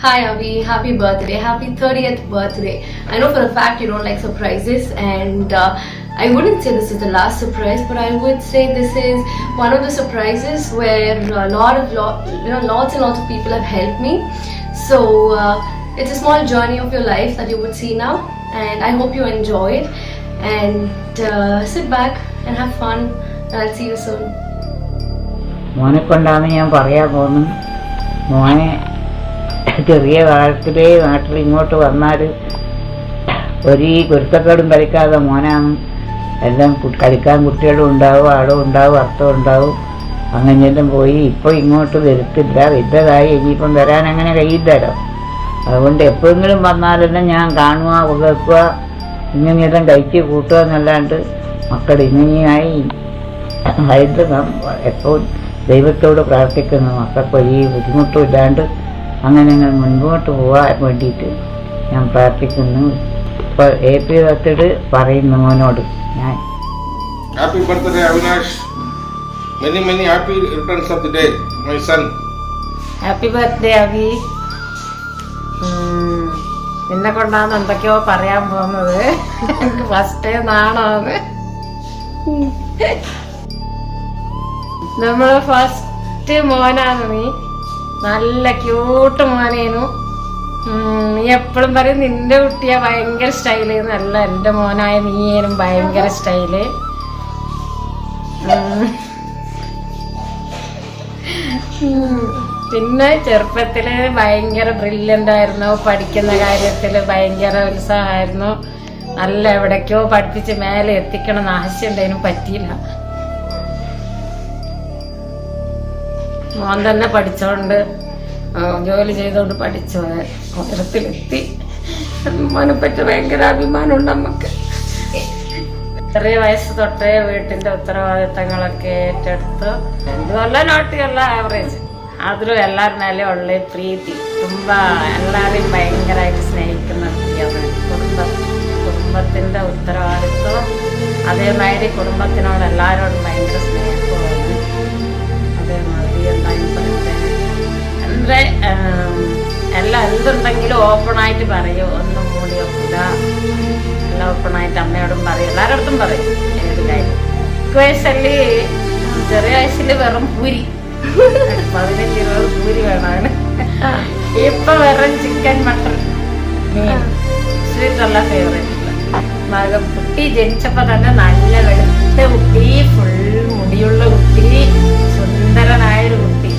Hi Avi, happy birthday, happy 30th birthday. I know for a fact you don't like surprises, and I wouldn't say this is the last surprise, but I would say this is one of the surprises where lots and lots of people have helped me. So it's a small journey of your life that you would see now, and I hope you enjoy it. And sit back and have fun, and I'll see you soon. മോനെ കൊണ്ടാണ് ഞാൻ പറയാൻ പോകുന്നത്. മോനെ ചെറിയ കാലത്തിലേ നാട്ടിൽ ഇങ്ങോട്ട് വന്നാൽ ഒരു കുരുത്തക്കേടും കളിക്കാതെ മോനാണ്. എല്ലാം കളിക്കാൻ കുട്ടികളും ഉണ്ടാവും, ആളും ഉണ്ടാവും, അർത്ഥം ഉണ്ടാവും. അങ്ങനെയെല്ലാം പോയി ഇപ്പോൾ ഇങ്ങോട്ട് വരുത്തില്ല. വലുതായി ഇനിയിപ്പം വരാൻ അങ്ങനെ കഴിയില്ലല്ലോ. അതുകൊണ്ട് എപ്പോഴെങ്കിലും വന്നാലെല്ലാം ഞാൻ കാണുക, കേൾക്കുക, ഇങ്ങനെയെല്ലാം കഴിച്ച് കൂട്ടുക എന്നല്ലാണ്ട് മക്കൾ ഇങ്ങനെയായി ആയിട്ട് എപ്പോൾ ദൈവത്തോട് പ്രാർത്ഥിക്കുന്നു മക്കൾക്ക് വലിയ ബുദ്ധിമുട്ടും ഇല്ലാണ്ട് അങ്ങനെ മുൻപോട്ട് പോകാൻ വേണ്ടിയിട്ട് ഞാൻ പ്രാർത്ഥിക്കുന്നു. ഇപ്പോൾ ഹാപ്പി ബർത്ത്ഡേ പറയുന്നു മോനോട് ഞാൻ. Happy birthday Avinash. Many many happy returns of the day my son. Happy birthday അവി. നിന്നെ കൊണ്ടാണ് എന്തൊക്കെയോ പറയാൻ പോകുന്നത്. എനിക്ക് ഫസ്റ്റ് നാണാണ്. നമ്മള് ഫസ്റ്റ് മോനാണ് നീ. നല്ല ക്യൂട്ട് മോനേനു. നീ എപ്പോഴും പറയും നിന്റെ കുട്ടിയാ ഭയങ്കര സ്റ്റൈല്. നല്ല എൻ്റെ മോനായ നീയേനും ഭയങ്കര സ്റ്റൈല്. പിന്നെ ചെറുപ്പത്തില് ഭയങ്കര ബ്രില്യൻ്റ് ആയിരുന്നു. പഠിക്കുന്ന കാര്യത്തിൽ ഭയങ്കര ഉത്സാഹമായിരുന്നു. നല്ല എവിടേക്കോ പഠിപ്പിച്ച് മേലെ എത്തിക്കണം എന്ന് ആശയുണ്ടായിരുന്നു, പറ്റിയില്ല. മോൻ തന്നെ പഠിച്ചോണ്ട് ജോലി ചെയ്തോണ്ട് പഠിച്ചോ ഉയരത്തിലെത്തി. മോനെ പറ്റി ഭയങ്കര അഭിമാനമുണ്ട് നമുക്ക്. ചെറിയ വയസ്സ് തൊട്ടേ വീട്ടിന്റെ ഉത്തരവാദിത്തങ്ങളൊക്കെ ഏറ്റെടുത്ത് ഇതുമല്ല നോട്ടിയല്ല ആവറേജ്. അതിലും എല്ലാവരും മേലെ ഉള്ള പ്രീതി എല്ലാവരെയും ഭയങ്കരമായിട്ട് സ്നേഹിക്കുന്ന വ്യക്തിയാണ്. കുടുംബത്തിന്റെ ഉത്തരവാദിത്വം അതേമാതിരി കുടുംബത്തിനോട് എല്ലാവരോടും ഭയങ്കര സ്നേഹമാണ്. അതേമാതിരി എന്തായാലും പറയട്ടെ, എന്തുണ്ടെങ്കിലും ഓപ്പണായിട്ട് പറയൂ, ഒന്നും മൂടി വെക്കില്ല. എല്ലാം ഓപ്പണായിട്ട് അമ്മയോടും പറയും, എല്ലാവരോടത്തും പറയും. ഏത് കാര്യം വയസ്സല്ലേ, ചെറിയ വയസ്സിൽ വെറും പൂരി 15-20 പൂരി വേണമാണ്. ഇപ്പൊ വെറും ചിക്കൻ, മട്ടൺ, മീൻ, സ്വീറ്റല്ല ഫേവറേറ്റ്. മകൻ കുട്ടി ജനിച്ചപ്പോ തന്നെ നല്ല വെളുത്ത കുട്ടി, ഫുൾ മുടിയുള്ള കുട്ടി, സുന്ദരനായൊരു കുട്ടി.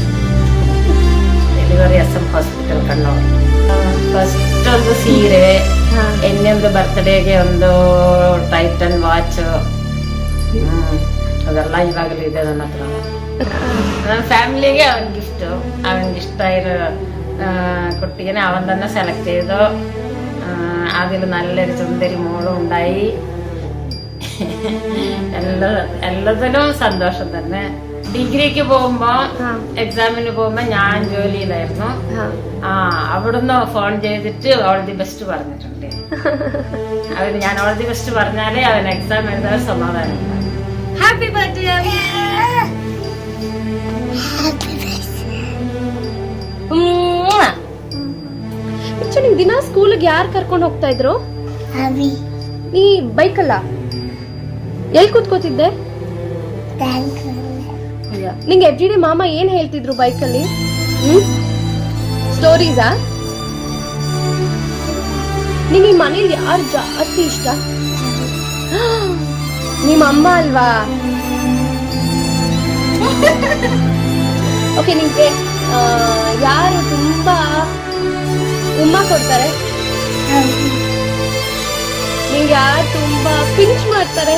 Delivery SM hospital Kannur. First ಒಂದು ಸೀರೆ, ಇನ್ನೊಂದು ಬರ್ತ್ಡೇಗೆ ಒಂದು ಟೈಟನ್ ವಾಚ್, ಅದೆಲ್ಲ ಇವಾಗಲೂ ಇದೆ ನನ್ನ ಹತ್ರ. ನನ್ನ ಫ್ಯಾಮಿಲಿಗೆ ಅವನ್ ಗಿಫ್ಟ್. ಅವನಿಗೆ ಇಷ್ಟ ಇರೋ കുട്ടീനെ അവൻ തന്നെ സെലക്ട് ചെയ്തു. അതിൽ നല്ലൊരു സുന്ദരി മോളും ഉണ്ടായി. എല്ലാത്തിനും സന്തോഷം തന്നെ. ഡിഗ്രിക്ക് പോകുമ്പോ എക്സാമിന് പോകുമ്പോ ഞാൻ ജോലിയിലായിരുന്നു. അവിടുന്ന് ഫോൺ ചെയ്തിട്ട് ഓൾ ദി ബെസ്റ്റ് പറഞ്ഞിട്ടുണ്ട്. അവന് ഞാൻ ഓൾ ദി ബെസ്റ്റ് പറഞ്ഞാലേ അവൻ എക്സാം എഴുതാൻ സമാധാനം. Happy birthday. ದಿನ ಸ್ಕೂಲ್ಗೆ ಯಾರು ಕರ್ಕೊಂಡು ಹೋಗ್ತಾ ಇದ್ರು? ನೀ ಬೈಕಲ್ಲ ಎಲ್ಲಿ ಕೂತ್ಕೋತಿದ್ದೆ? ನಿಂಗೆ ಎವ್ರಿಡೇ ಮಾಮ ಏನ್ ಹೇಳ್ತಿದ್ರು ಬೈಕಲ್ಲಿ? ಸ್ಟೋರೀಸಾ? ನಿಂಗೆ ಈ ಮನೇಲಿ ಯಾರು ಜಾಸ್ತಿ ಇಷ್ಟ? ನಿಮ್ಮ ಅಮ್ಮ ಅಲ್ವಾ? ಓಕೆ, ನಿಂಗೆ ಯಾರು ತುಂಬಾ ಉಮ್ಮ ಕೊಡ್ತಾರೆ? ನಿಂಗೆ ಯಾರು ತುಂಬಾ ಪಿಂಚ್ ಮಾಡ್ತಾರೆ?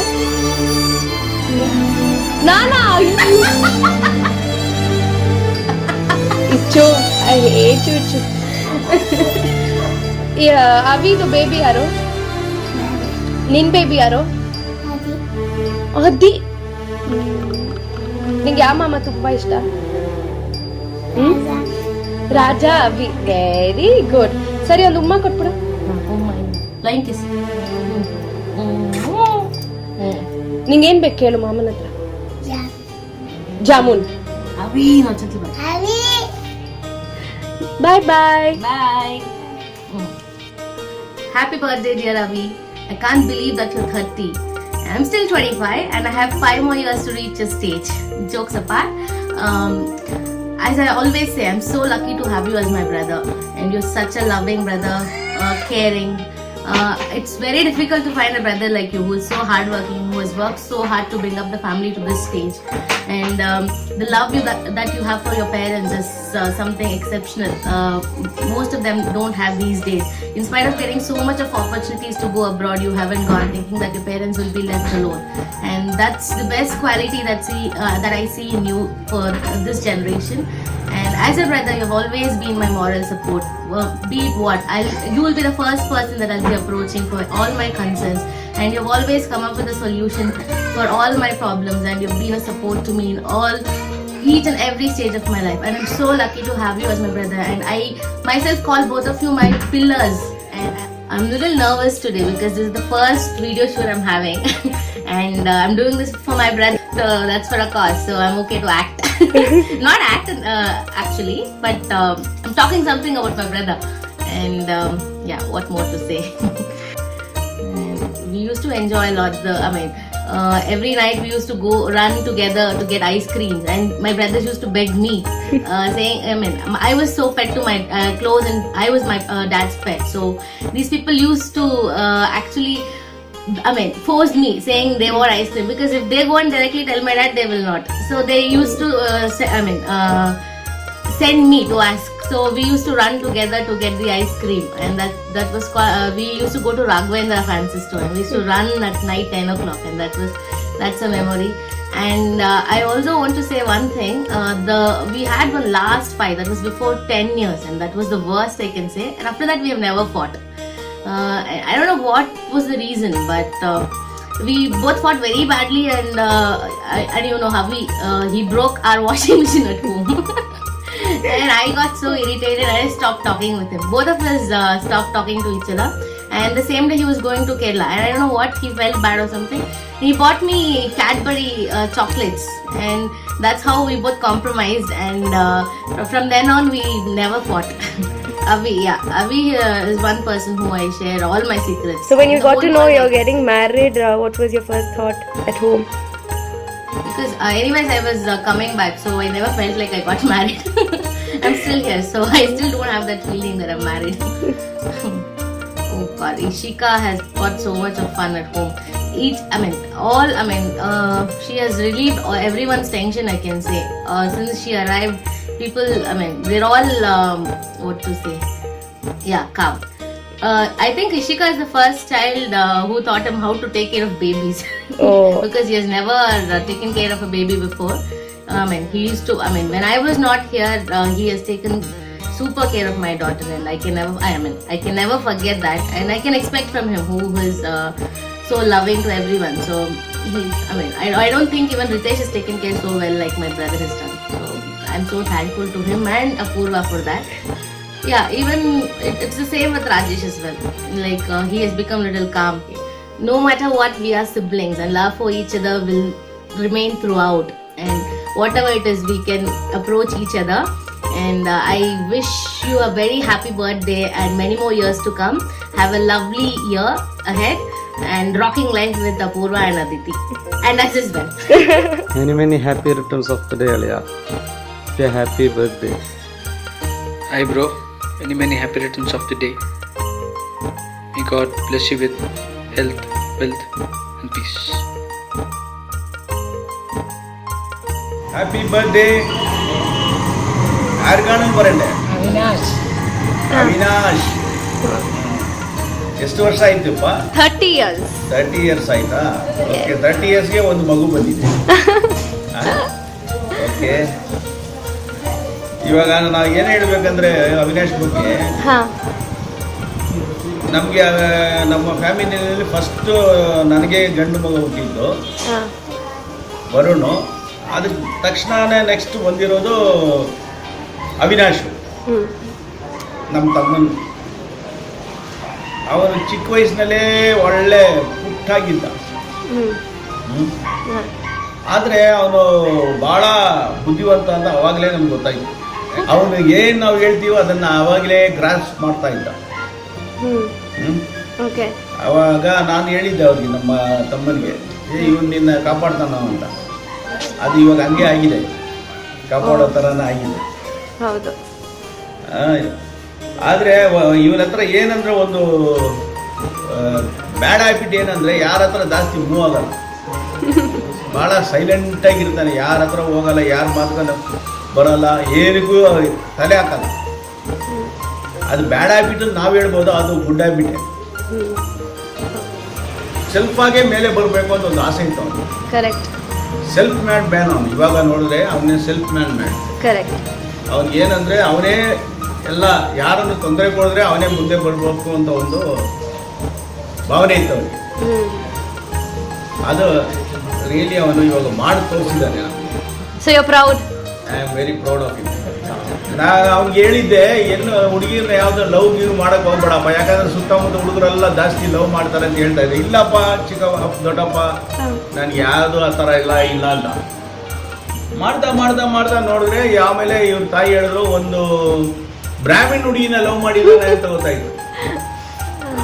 ನಾನಾ? ಇಚ್ಚು, ಐ ಹೇಟ್ ಯು ಇಚ್ಚು. ಅವಿದು ಬೇಬಿ ಯಾರು? ನಿನ್ ಬೇಬಿ ಯಾರು? ಅದಿ. ನಿಂಗೆ ಯಾವ ಮಾಮ ತುಂಬಾ ಇಷ್ಟ? ರಾಜ ಅವಿ. Very good. ಸರಿ, ಒಂದು ಉಮ್ಮ ಕೊಟ್ಬಿಡು. Line kiss. ನಿಂಗೇನ್ ಬೇಕು ಕೇಳು ಮಾಮನ ಹತ್ರ. Jamun. Bye. Bye. Happy birthday, dear Avi. I can't believe that you're 30. I'm still 25 and I have 5 more years to reach your stage. Jokes apart. As I always say, I'm so lucky to have you as my brother. And you're such a loving brother, caring. It's very difficult to find a brother like you who is so hardworking, who has worked so hard to bring up the family to this stage. And the love that you have for your parents is something exceptional. Most of them don't have these days. In spite of getting so much of opportunities to go abroad, you haven't gone thinking that your parents will be left alone. And that's the best quality that I see in you for this generation. And as a brother, you've always been my moral support. Be it what, you will be the first person that I'll be approaching for all my concerns. And you've always come up with a solution for all my problems, and you've been a support to me in each and every stage of my life. And I'm so lucky to have you as my brother. And I myself call both of you my pillars. And I'm a little nervous today because this is the first video shoot I'm having. And I'm doing this for my brother, so that's for a cause. So I'm okay to act. Not act actually, but I'm talking something about my brother. And yeah, what more to say? We used to enjoy a lot. Every night we used to go run together to get ice creams, and my brothers used to beg me, saying, I was so pet to my clothes, and I was my dad's pet. So these people used to actually forced me, saying they want ice cream, because if they go and directly tell my dad, they will not. So they used to send me to ask. So we used to run together to get the ice cream, and that was we used to go to Raghavendra fancy store, and we used to run at night 10 o'clock, and that's a memory. And I also want to say one thing. We had one last fight that was before 10 years, and that was the worst I can say. And after that, we have never fought. I don't know what was the reason, but we both fought very badly, and you know how he broke our washing machine at home. And I got so irritated, I stopped talking with him. Both of us stopped talking to each other. And the same day he was going to Kerala, and I don't know what, he felt bad or something. He bought me Cadbury chocolates, and that's how we both compromised. And from then on, we never fought. Avi is one person who I share all my secrets. So when you got to know you're getting married, what was your first thought at home? Because anyways, I was coming back, so I never felt like I got married. I'm still here, so I still don't have that feeling that I'm married. Oh God, Ishika has got so much of fun at home. She has relieved everyone's tension, I can say. Since she arrived, people, we're all, calm. I think Ishika is the first child who taught him how to take care of babies. Oh. Because he has never taken care of a baby before. He used to, when I was not here, he has taken super care of my daughter, and I can never forget that. And I can expect from him, who is so loving to everyone. So I don't think even Ritesh has taken care so well like my brother has done. So I'm so thankful to him and Apurva for that. Yeah, even it's the same with Rajesh as well. Like he has become a little calm. No matter what, we are siblings, and love for each other will remain throughout. And whatever it is, we can approach each other. And I wish you a very happy birthday and many more years to come. Have a lovely year ahead and rocking life with Apurva and Aditi. And us as well. Many happy returns of the day, Alia. A happy birthday. Hi bro, many happy returns of the day. May God bless you with health, wealth and peace. Happy birthday. ಯಾರಿಗಾನು ಬರಲ್ಲ. ಅವಿನಾಶ್. ಎಷ್ಟು ವರ್ಷ ಆಯ್ತಪ್ಪ? 30 years. 30 years ಆಯ್ತಾ? Okay, 30 yearsಗೆ ಒಂದು ಮಗು ಬಂದಿದೆ. Okay. ಇವಾಗ ನಾವು ಏನು ಹೇಳಬೇಕಂದ್ರೆ ಅವಿನಾಶ್ ಬಗ್ಗೆ, ನಮಗೆ ನಮ್ಮ ಫ್ಯಾಮಿಲಿಯಲ್ಲಿ ಫಸ್ಟ್ ನನಗೆ ಗಂಡು ಮಗ ಹುಟ್ಟಿದ್ದು ವರುಣ್. ಅದ್ರ ತಕ್ಷಣನೇ ನೆಕ್ಸ್ಟ್ ಬಂದಿರೋದು ಅವಿನಾಶ್, ನಮ್ಮ ತಮ್ಮನ. ಅವನು ಚಿಕ್ಕ ವಯಸ್ಸಿನಲ್ಲೇ ಒಳ್ಳೆ ಪುಟ್ಟಾಗಿದ್ದ, ಆದರೆ ಅವನು ಭಾಳ ಬುದ್ಧಿವಂತ ಅಂತ ಅವಾಗಲೇ ನಮ್ಗೆ ಗೊತ್ತಾಯಿತು. ಅವನು ಏನು ನಾವು ಹೇಳ್ತೀವೋ ಅದನ್ನು ಆವಾಗಲೇ ಗ್ರಾಸ್ ಮಾಡ್ತಾ ಇದ್ದ. Okay. ಅವಾಗ ನಾನು ಹೇಳಿದ್ದೆ ಅವ್ರಿಗೆ, ನಮ್ಮ ತಮ್ಮನಿಗೆ, ಇವನು ನಿನ್ನ ಕಾಪಾಡ್ತಾನ ಅಂತ. ಅದು ಇವಾಗ ಹಂಗೆ ಆಗಿದೆ, ಕಾಪಾಡೋ ಥರನೇ ಆಗಿದೆ. ಹೌದು. ಆದರೆ ಇವನ ಹತ್ರ ಏನಂದ್ರೆ ಒಂದು ಬ್ಯಾಡ್ ಹ್ಯಾಬಿಟ್ ಏನಂದರೆ ಯಾರ ಹತ್ರ ಜಾಸ್ತಿ ಮೂವ್ ಆಗಲ್ಲ. ಭಾಳ ಸೈಲೆಂಟಾಗಿರ್ತಾನೆ, ಯಾರ ಹತ್ರ ಹೋಗಲ್ಲ, ಯಾರ ಮಾತುಕಲ್ಲ ಬರಲ್ಲ, ಏನಕ್ಕೂ ತಲೆ ಹಾಕಲ್ಲ. ಅದು ಬ್ಯಾಡ್ ಹ್ಯಾಬಿಟ್ ನಾವು ಹೇಳ್ಬೋದು, ಅದು ಗುಡ್ ಹ್ಯಾಬಿಟೇ. ಸೆಲ್ಫಾಗೆ ಮೇಲೆ ಬರಬೇಕು ಅಂತ ಒಂದು ಆಸೆ ಇತ್ತು ಅವನು. ಕರೆಕ್ಟ್. ಸೆಲ್ಫ್ ಮ್ಯಾಡ್ ಮ್ಯಾನ್ ಅವನು. ಇವಾಗ ನೋಡಿದ್ರೆ ಅವನೇ ಸೆಲ್ಫ್ ಮ್ಯಾನ್. ಕರೆಕ್ಟ್. ಅವ್ನಿಗೆ ಏನಂದರೆ ಅವನೇ ಎಲ್ಲ, ಯಾರನ್ನು ತೊಂದರೆ ಕೊಡಿದ್ರೆ ಅವನೇ ಮುಂದೆ ಬರಬೇಕು ಅಂತ ಒಂದು ಭಾವನೆ ಇತ್ತು ಅವನಿಗೆ. ಅದು ರಿಯಲಿ ಅವನು ಇವಾಗ ಮಾಡಿ ತೋರಿಸಿದ್ದಾನೆ. So you're proud? I am very proud of it. ನಾನು ಅವ್ನಿಗೆ ಹೇಳಿದ್ದೆ, ಏನು ಹುಡುಗಿರನ್ನ ಯಾವುದೋ ಲವ್ ಗೀವ್ ಮಾಡೋಕ್ಕೆ ಹೋಗ್ಬೇಡಪ್ಪ, ಯಾಕಂದ್ರೆ ಸುತ್ತಮುತ್ತ ಹುಡುಗರೆಲ್ಲ ಜಾಸ್ತಿ ಲವ್ ಮಾಡ್ತಾರೆ ಅಂತ ಹೇಳ್ತಾ ಇದ್ದೆ. ಇಲ್ಲಪ್ಪ ಚಿಕ್ಕಪ್ಪ ದೊಡ್ಡಪ್ಪ, ನನಗೆ ಯಾವುದು ಆ ಥರ ಇಲ್ಲ ಅಂತ ಮಾಡ್ತಾ ನೋಡಿದ್ರೆ ಆಮೇಲೆ ಇವ್ರ ತಾಯಿ ಹೇಳಿದ್ರು, ಒಂದು ಬ್ರಾಹ್ಮಿನ್ ಹುಡುಗಿನ ಲವ್ ಮಾಡಿದ್ದಾನೆ ಅಂತ ಗೊತ್ತಾಯ್ತು.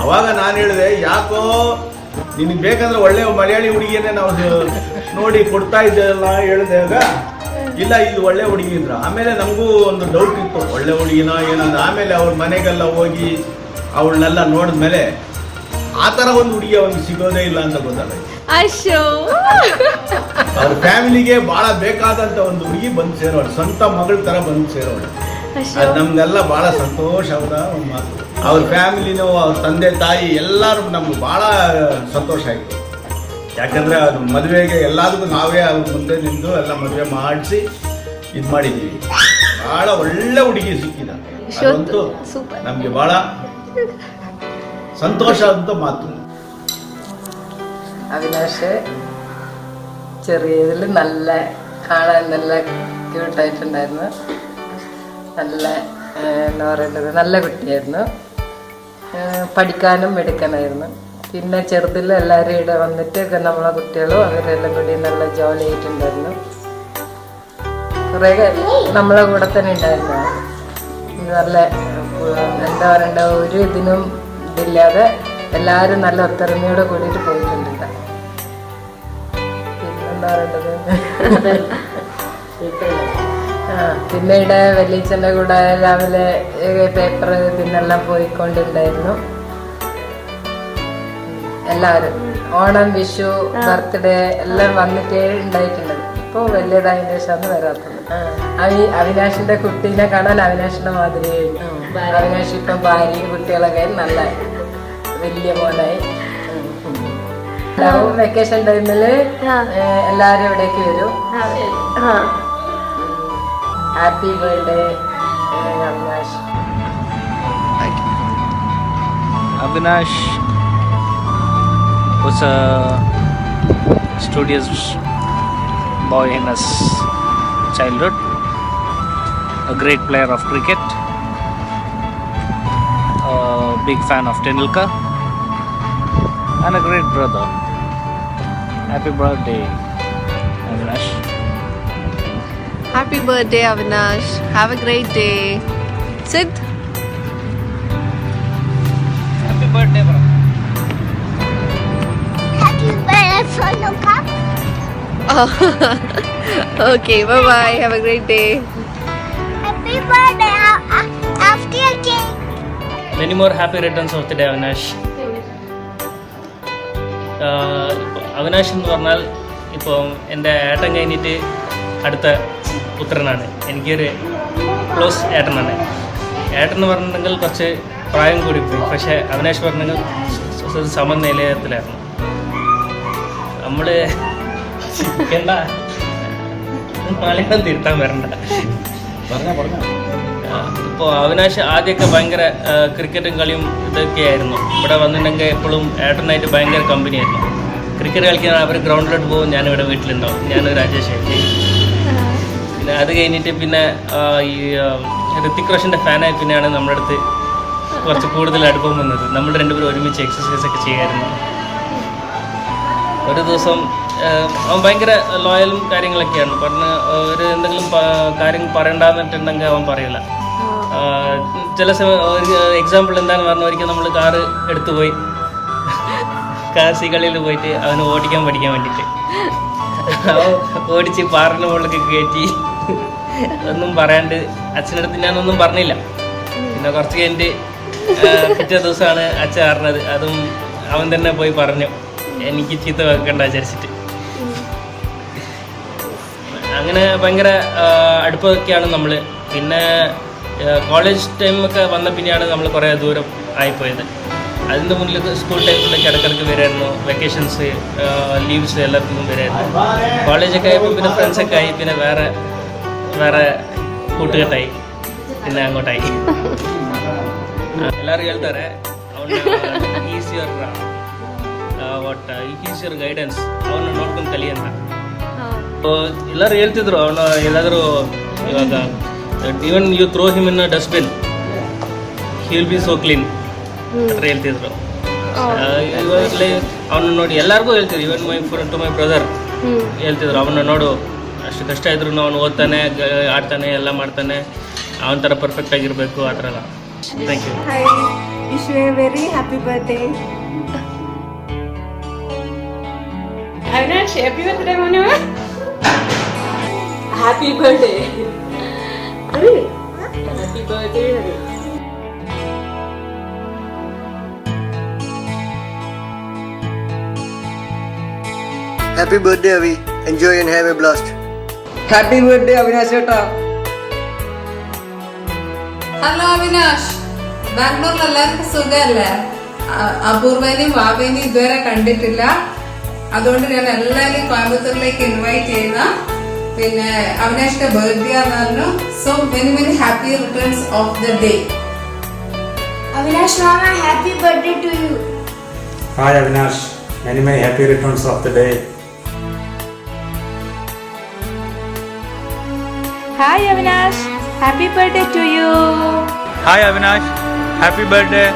ಅವಾಗ ನಾನು ಹೇಳಿದೆ, ಯಾಕೋ ನಿನಗೆ ಬೇಕಂದ್ರೆ ಒಳ್ಳೆ ಮಲಯಾಳಿ ಹುಡುಗಿಯನ್ನೇ ನಾವು ನೋಡಿ ಕೊಡ್ತಾ ಇದ್ದೆಲ್ಲ ಹೇಳಿದಾಗ, ಇಲ್ಲ ಇದು ಒಳ್ಳೆ ಹುಡುಗಿ ಇದ್ರು. ಆಮೇಲೆ ನಮಗೂ ಒಂದು ಡೌಟ್ ಇತ್ತು, ಒಳ್ಳೆ ಹುಡುಗಿನ ಏನಂದ್ರೆ. ಆಮೇಲೆ ಅವ್ರ ಮನೆಗೆಲ್ಲ ಹೋಗಿ ಅವಳನ್ನೆಲ್ಲ ನೋಡಿದ್ಮೇಲೆ ಆ ಥರ ಒಂದು ಹುಡುಗಿ ಅವ್ನಿಗೆ ಸಿಗೋದೇ ಇಲ್ಲ ಅಂತ ಗೊತ್ತಾಗೈತೆ. ಅವ್ರ ಫ್ಯಾಮಿಲಿಗೆ ಭಾಳ ಬೇಕಾದಂಥ ಒಂದು ಹುಡುಗಿ ಬಂದು ಸೇರೋಳು, ಸ್ವಂತ ಮಗಳ ಥರ ಬಂದು ಸೇರೋಳು. ಅದು ನಮ್ಗೆಲ್ಲ ಭಾಳ ಸಂತೋಷ ಆದ ಒಂದು ಮಾತು. ಅವ್ರ ಫ್ಯಾಮಿಲಿನೂ, ಅವ್ರ ತಂದೆ ತಾಯಿ ಎಲ್ಲರೂ ನಮ್ಗೆ ಭಾಳ ಸಂತೋಷ ಆಯಿತು. ಯಾಕಂದರೆ ಅದು ಮದುವೆಗೆ ಎಲ್ಲದಕ್ಕೂ ನಾವೇ ಅವ್ರ ಮುಂದೆ ನಿಂತು ಎಲ್ಲ ಮದುವೆ ಮಾಡಿಸಿ ಇದು ಮಾಡಿದ್ದೀವಿ. ಭಾಳ ಒಳ್ಳೆ ಹುಡುಗಿ ಸಿಕ್ಕಿದ, ಅದಂತೂ ನಮಗೆ ಭಾಳ സന്തോഷം ಅಂತ ಮಾತು. അവിനാഷ് ചെറിയതിൽ നല്ല കാണാൻ നല്ല ക്യൂട്ടായിട്ടുണ്ടായിരുന്നു. നല്ല എന്താ പറയേണ്ടത്, നല്ല കുട്ടിയായിരുന്നു. പഠിക്കാനും മിടുക്കനായിരുന്നു. പിന്നെ ചെറുതിൽ എല്ലാവരും ഇവിടെ വന്നിട്ട് നമ്മളെ കുട്ടികളും അവരെല്ലാം കൂടി നല്ല ജോലി ആയിട്ടുണ്ടായിരുന്നു. കുറേ നമ്മളെ കൂടെ തന്നെ ഉണ്ടായിരുന്നു. നല്ല എന്താ പറയണ്ട, ഒരു ഇതിനും ഇതില്ലാതെ എല്ലാവരും നല്ല ഒത്തൊരുമയോടെ കൂടിയിട്ട് പോയിട്ടുണ്ട്. പിന്നെന്താ പറയേണ്ടത്, പിന്നെ ഇവിടെ വലിയച്ഛൻ്റെ കൂടെ രാവിലെ പേപ്പർ ഇതിനെല്ലാം പോയിക്കൊണ്ടുണ്ടായിരുന്നു. എല്ലാവരും ഓണം, വിഷു, ബർത്ത്ഡേ എല്ലാം വന്നിട്ടേ ഉണ്ടായിട്ടുണ്ട്. ഇപ്പോൾ വലിയതായതിനു ശേഷമാണ് വരാത്തത്. അവിനാഷിന്റെ കുട്ടീനെ കാണാൻ അവിനാഷിന്റെ മാതിരി. അവിനാഷ് ഇപ്പം ഭാര്യയും കുട്ടികളൊക്കെ നല്ല വലിയ മോനായി. വെക്കേഷൻ ടൈമില് എല്ലാരും ഇവിടേക്ക് വരും. Happy birthday Avinash. Avinash was a studious boy in his childhood, a great player of cricket, a big fan of Tendulkar, and a great brother. Happy birthday, Avinash. Happy birthday, Avinash. Have a great day. Sid? Happy birthday, bro. Happy birthday, Sonuka. Okay, bye-bye. Have a great day. Happy birthday, after cake. Many more happy returns of the day, Avinash. Avinash എന്ന് പറഞ്ഞാൽ ഇപ്പോൾ എൻ്റെ ഏട്ടൻ കഴിഞ്ഞിട്ട് അടുത്ത പുത്രനാണ്. എനിക്കൊരു close ഏട്ടനാണ്. ഏട്ടൻ എന്ന് പറഞ്ഞിട്ടുണ്ടെങ്കിൽ കുറച്ച് പ്രായം കൂടിപ്പോയി. പക്ഷേ അവിനാഷ് പറഞ്ഞെങ്കിൽ സമനിലയത്തിലായിരുന്നു. നമ്മൾ എന്താ മലയാളം തിരുത്താൻ വരണ്ട. ഇപ്പോൾ അവിനാഷ് ആദ്യമൊക്കെ ഭയങ്കര ക്രിക്കറ്റും കളിയും ഇതൊക്കെയായിരുന്നു. ഇവിടെ വന്നിട്ടുണ്ടെങ്കിൽ എപ്പോഴും ഏട്ടനായിട്ട് ഭയങ്കര കമ്പനിയായിരുന്നു. ക്രിക്കറ്റ് കളിക്കാൻ അവർ ഗ്രൗണ്ടിലോട്ട് പോകും, ഞാനിവിടെ വീട്ടിലുണ്ടാവും. ഞാൻ രാജേഷ് എത്തി. പിന്നെ അത് കഴിഞ്ഞിട്ട് പിന്നെ ഈ ഋത്തിക് റോഷൻ്റെ ഫാനായി പിന്നെയാണ് നമ്മുടെ അടുത്ത് കുറച്ച് കൂടുതൽ അടുപ്പം വന്നത്. നമ്മൾ രണ്ടുപേരും ഒരുമിച്ച് എക്സസൈസ് ഒക്കെ ചെയ്യായിരുന്നു. ഒരു ദിവസം അവൻ ഭയങ്കര ലോയലും കാര്യങ്ങളൊക്കെയാണ്. പറഞ്ഞ് ഒരു എന്തെങ്കിലും കാര്യം പറയണ്ടെന്നിട്ടുണ്ടെങ്കിൽ അവൻ പറയില്ല. ചില സമയം ഒരു എക്സാമ്പിൾ എന്താണെന്ന് പറഞ്ഞാൽ ഒരിക്കൽ നമ്മൾ കാറ് എടുത്തു പോയി കാസികളിൽ പോയിട്ട് അവന് ഓടിക്കാൻ പഠിക്കാൻ വേണ്ടിയിട്ട് അവൻ ഓടിച്ച് പാറിന് മുകളിലേക്ക് കയറ്റി ഒന്നും പറയാണ്ട് അച്ഛനടുത്ത് ഞാനൊന്നും പറഞ്ഞില്ല. പിന്നെ കുറച്ച് കഴിഞ്ഞിട്ട് പിറ്റേ ദിവസമാണ് അച്ഛൻ അറിഞ്ഞത്. അതും അവൻ തന്നെ പോയി പറഞ്ഞു, എനിക്ക് ചീത്ത വെക്കണ്ട വിചാരിച്ചിട്ട്. അങ്ങനെ ഭയങ്കര അടുപ്പമൊക്കെയാണ് നമ്മൾ. പിന്നെ കോളേജ് ടൈമൊക്കെ വന്ന പിന്നെയാണ് നമ്മൾ കുറേ ദൂരം ആയിപ്പോയത്. അതിൻ്റെ മുന്നിൽ സ്കൂൾ ടൈമിലൊക്കെ ഇടയ്ക്കിടയ്ക്ക് വരുമായിരുന്നു. വെക്കേഷൻസ്, ലീവ്സ് എല്ലാത്തിനും വരുമായിരുന്നു. കോളേജൊക്കെ ആയപ്പോൾ പിന്നെ ഫ്രണ്ട്സൊക്കെ ആയി, പിന്നെ വേറെ വേറെ കൂട്ടുകെട്ടായി, പിന്നെ അങ്ങോട്ടായി. ಎಲ್ಲರೂ ಹೇಳ್ತಾರೆ ಅವನ್ನ ಈಸ್ ಯುವರ್ ಗೈಡೆನ್ಸ್, ಅವನ್ನ ನೋಡ್ಕೊಂಡು ಕಲಿ ಅಂತ. ಎಲ್ಲರೂ ಹೇಳ್ತಿದ್ರು ಅವನು ಎಲ್ಲಾದರೂ ಇವಾಗ even you throw him in a dustbin he will be so clean ಅಂತ ಹೇಳ್ತಿದ್ರು. ಇವಾಗಲೇ ಅವನ್ನ ನೋಡಿ ಎಲ್ಲರಿಗೂ ಹೇಳ್ತಿದ್ರು, ಈವನ್ ಟು ಮೈ ಬ್ರದರ್ ಹೇಳ್ತಿದ್ರು, ಅವನ್ನ ನೋಡು ಅಷ್ಟು ಕಷ್ಟ ಇದ್ರು ಅವನು ಓದ್ತಾನೆ, ಆಡ್ತಾನೆ, ಎಲ್ಲ ಮಾಡ್ತಾನೆ, ಅವನ ಥರ ಪರ್ಫೆಕ್ಟ್ ಆಗಿರಬೇಕು ಆ ಥರ ಎಲ್ಲ. Thank you. Hi, wish you a very happy birthday. Avinash, happy birthday, Manu. Happy birthday. Ari, happy birthday. Happy birthday, Avi. Enjoy and have a blast. Happy birthday, Avinash ചേട്ടാ. ഹലോ അവിനാഷ്, ബാംഗ്ലൂരിൽ എല്ലാവർക്കും സുഖമല്ലേ? അപൂർവേനെയും വാവേനെയും ഇതുവരെ കണ്ടിട്ടില്ല. അതുകൊണ്ട് ഞാൻ എല്ലാവരെയും കോയമ്പത്തൂരിലേക്ക് ഇൻവൈറ്റ് ചെയ്യുന്ന. പിന്നെ അവിനാഷിന്റെ ബർത്ത്ഡേ എന്ന് പറഞ്ഞു. So many many happy returns of the day. Avinash Mama, happy birthday to you. Hi Avinash, many happy returns of the day. Hi Avinash, happy birthday to you. Hi Avinash, happy birthday.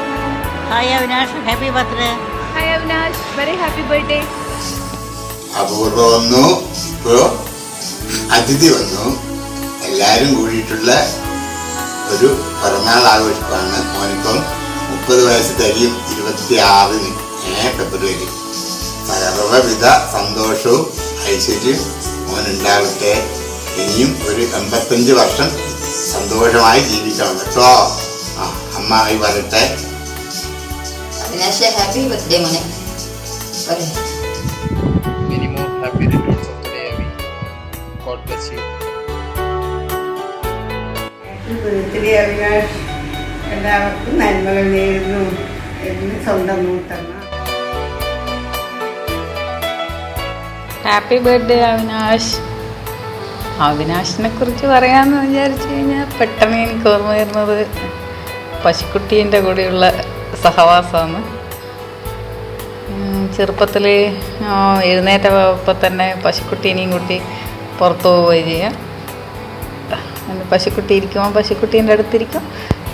Hi Avinash, happy birthday. Hi Avinash, very happy birthday. അപൂർവ വന്നു, ഇപ്പോൾ അതിഥി വന്നു. എല്ലാവരും കൂടിയിട്ടുള്ള ഒരു പിറന്നാൾ ആഘോഷമാണ്. മോനിപ്പം 30 വയസ്സ് തികയും 26 ഫെബ്രുവരി. സർവ്വവിധ സന്തോഷവും ഐശ്വര്യവും മോനുണ്ടാവട്ടെ. ഇനിയും ഒരു 85 വർഷം സന്തോഷമായി ജീവിക്കണം കേട്ടോ. അമ്മായി വരട്ടെ. ഹാപ്പി ബർത്ത്ഡേ മോനെ. Many more happy returns of the day, Avi. God bless you. Avinash, എല്ലാവർക്കും നന്മകൾ നേരുന്നു എന്ന് സ്വന്തം മൂത്തമ്മ. Happy birthday Avinash. അവിനാഷിനെ കുറിച്ച് പറയാമെന്ന് വിചാരിച്ചു കഴിഞ്ഞാൽ പെട്ടെന്ന് എനിക്ക് ഓർമ്മ വരുന്നത് പശുക്കുട്ടീൻ്റെ കൂടെയുള്ള സഹവാസമാണ്. ചെറുപ്പത്തിൽ എഴുന്നേറ്റപ്പോൾ തന്നെ പശുക്കുട്ടീനെയും കൂട്ടി പുറത്തു പോവുകയും ചെയ്യാം. പശുക്കുട്ടി ഇരിക്കുമ്പോൾ പശുക്കുട്ടീൻ്റെ അടുത്തിരിക്കും,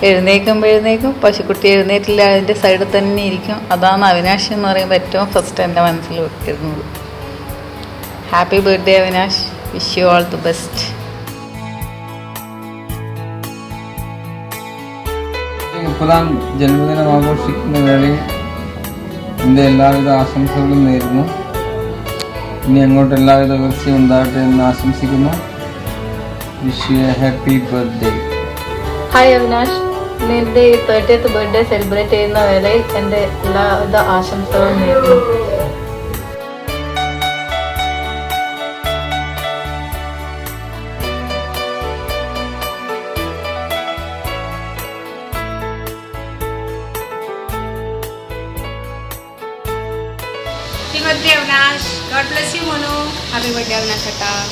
എഴുന്നേൽക്കും പശുക്കുട്ടി എഴുന്നേറ്റില്ല, അതിൻ്റെ സൈഡിൽ തന്നെ ഇരിക്കും. അതാണ് അവിനാഷ് എന്ന് പറയുമ്പോൾ ഏറ്റവും ഫസ്റ്റ് എൻ്റെ മനസ്സിൽ വരുന്നത്. Happy birthday Avinash, wish you all the best. 30ാം ജന്മദിനം ആഘോഷിക്കുന്ന വേളയിൽ എൻ്റെ എല്ലാവിധ ആശംസകളും നേരുന്നു. ഇനി അങ്ങോട്ട് എല്ലാവിധ ഉയർച്ചയും ഉണ്ടാകട്ടെ എന്ന് ആശംസിക്കുന്നു. Wish you A happy birthday. Hi Avinash, എൻ്റെ 30th ബർത്ത്ഡേ സെലിബ്രേറ്റ് ചെയ്യുന്ന വേളയിൽ എൻ്റെ എല്ലാവിധ ആശംസകളും നേരുന്നു.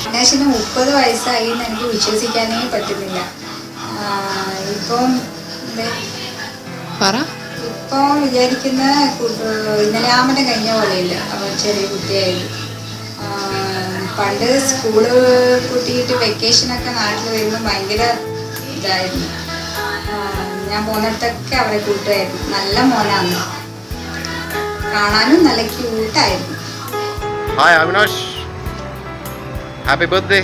അവിനാഷിന് 30 വയസ്സായി എന്ന് എനിക്ക് വിശ്വസിക്കാനേ പറ്റുന്നില്ല. ഇപ്പം വിചാരിക്കുന്ന ഇന്നലാമനെ കഴിഞ്ഞ പോലെയില്ല. അവൻ ചെറിയ കുട്ടിയായിരുന്നു. പണ്ട് സ്കൂള് കൂട്ടിയിട്ട് വെക്കേഷനൊക്കെ നാട്ടിൽ വരുമ്പോൾ ഭയങ്കര ഇതായിരുന്നു. ഞാൻ പോന്നിടത്തൊക്കെ അവരെ കൂട്ടുമായിരുന്നു. നല്ല മോനാണ്, കാണാനും നല്ല ക്യൂട്ടായിരുന്നു. Hi Avinash, happy birthday.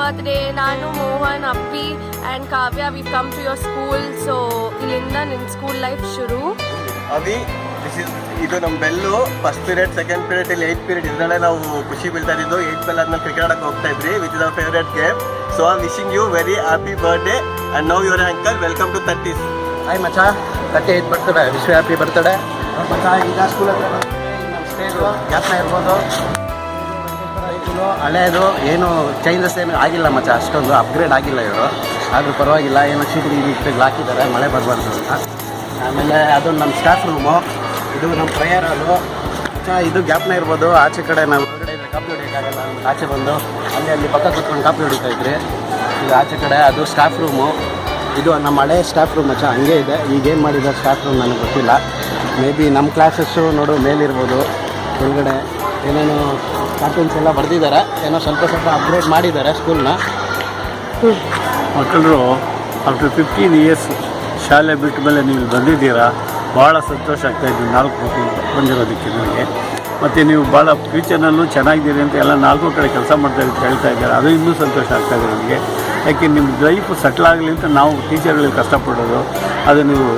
birthday. Nanu, Mohan, Appi and Kavya, we've come to your school. So, ilinda nin school life shuru. ಅವಿ ಇದು ನಮ್ಮ bell first period second period ಇಲ್ಲಿ 8th ಪೀರಿಯಡ್ ಇದರಲ್ಲೇ ನಾವು ಖುಷಿ ಬೀಳ್ತಾ ಇದ್ದು 8th ಬೆಲ್ ಆದ್ಮೇಲೆ ಕ್ರಿಕೆಟ್ ಆಡಕ್ಕೆ ಹೋಗ್ತಾ ಇದ್ರಿ which is our favourite game. So I wishing you very happy birthday and now your uncle welcome to 30s. Hi ಮಚ್ಚ 38 ಬರ್ತಡೆ ವಿಶ್ವ ಹ್ಯಾಪಿ ಬರ್ತಡೆ ಮಚ್ಚ. ಈಗ ಸ್ಕೂಲ್ ಹತ್ರ ನಮ್ಮ ಸ್ಟೇಜು ಜ್ಞಾಪನ ಇರ್ಬೋದು. ಹಳೆಯದು ಏನು ಚೇಂಜಸ್ ಏನು ಆಗಿಲ್ಲ ಮಚ್ಚ, ಅಷ್ಟೊಂದು ಅಪ್ಗ್ರೇಡ್ ಆಗಿಲ್ಲ ಇವರು. ಆದರೂ ಪರವಾಗಿಲ್ಲ, ಏನೋ ಶೀಟ್ ಹಾಕಿದ್ದಾರೆ ಮಳೆ ಬರಬಾರ್ದು ಅಂತ. ಆಮೇಲೆ ಅದು ನಮ್ಮ ಸ್ಟಾಫ್ ರೂಮು, ಇದು ನಮ್ಮ ಪ್ರೇಯರ್ ಹಾಲು. ಇದು ಜ್ಞಾಪನ ಇರ್ಬೋದು. ಆಚೆ ಕಡೆ ನಾವು ಹೊರಗಡೆ ಇದ್ರೆ ಕಾಪಿ ಹೊಡಿಯೋಕ್ಕಾಗಲ್ಲ, ಆಚೆ ಬಂದು ಅಲ್ಲಿ ಪಕ್ಕ ಕೂತ್ಕೊಂಡು ಕಾಪಿ ಹೊಡಿತಾ ಇದ್ರಿ. ಇದು ಆಚೆ ಕಡೆ ಅದು ಸ್ಟಾಫ್ ರೂಮು. ಇದು ನಮ್ಮ ಹಳೆ ಸ್ಟಾಫ್ ರೂಮ್ ಮಚ್ಚ, ಹಂಗೆ ಇದೆ. ಈಗೇನು ಮಾಡಿದ್ದಾರೆ ಸ್ಟಾಫ್ ರೂಮ್ ನನಗೆ ಗೊತ್ತಿಲ್ಲ. ಮೇ ಬಿ ನಮ್ಮ ಕ್ಲಾಸಸ್ಸು ನೋಡು ಮೇಲಿರ್ಬೋದು. ಒಳಗಡೆ ಏನೇನೋ ಕಾರ್ಟೂನ್ಸ್ ಎಲ್ಲ ಬರೆದಿದ್ದಾರೆ, ಏನೋ ಸ್ವಲ್ಪ ಅಪ್ಗ್ರೇಡ್ ಮಾಡಿದ್ದಾರೆ ಸ್ಕೂಲ್ನ. ಮಕ್ಕಳು ಆಫ್ಟರ್ 15 ಇಯರ್ಸ್ ಶಾಲೆ ಬಿಟ್ಟ ಮೇಲೆ ನೀವು ಬಂದಿದ್ದೀರಾ, ಭಾಳ ಸಂತೋಷ ಆಗ್ತಾಯಿದ್ದು 4 ಮಕ್ಕಳು ಬಂದಿರೋದಕ್ಕೆ ನನಗೆ. ಮತ್ತು ನೀವು ಭಾಳ ಫ್ಯೂಚರ್ನಲ್ಲೂ ಚೆನ್ನಾಗಿದ್ದೀರಿ ಅಂತ ಎಲ್ಲ 4 ಕಡೆ ಕೆಲಸ ಮಾಡ್ತಾ ಹೇಳ್ತಾ ಇದ್ದಾರೆ, ಅದು ಇನ್ನೂ ಸಂತೋಷ ಆಗ್ತಾಯಿದೆ ನನಗೆ. ಯಾಕೆ ನಿಮ್ಮ ಲೈಫ್ ಸೆಟ್ಲ್ ಆಗಲಿ ಅಂತ ನಾವು ಟೀಚರ್ಗಳಿಗೆ ಕಷ್ಟಪಡೋದು, ಅದು ನೀವು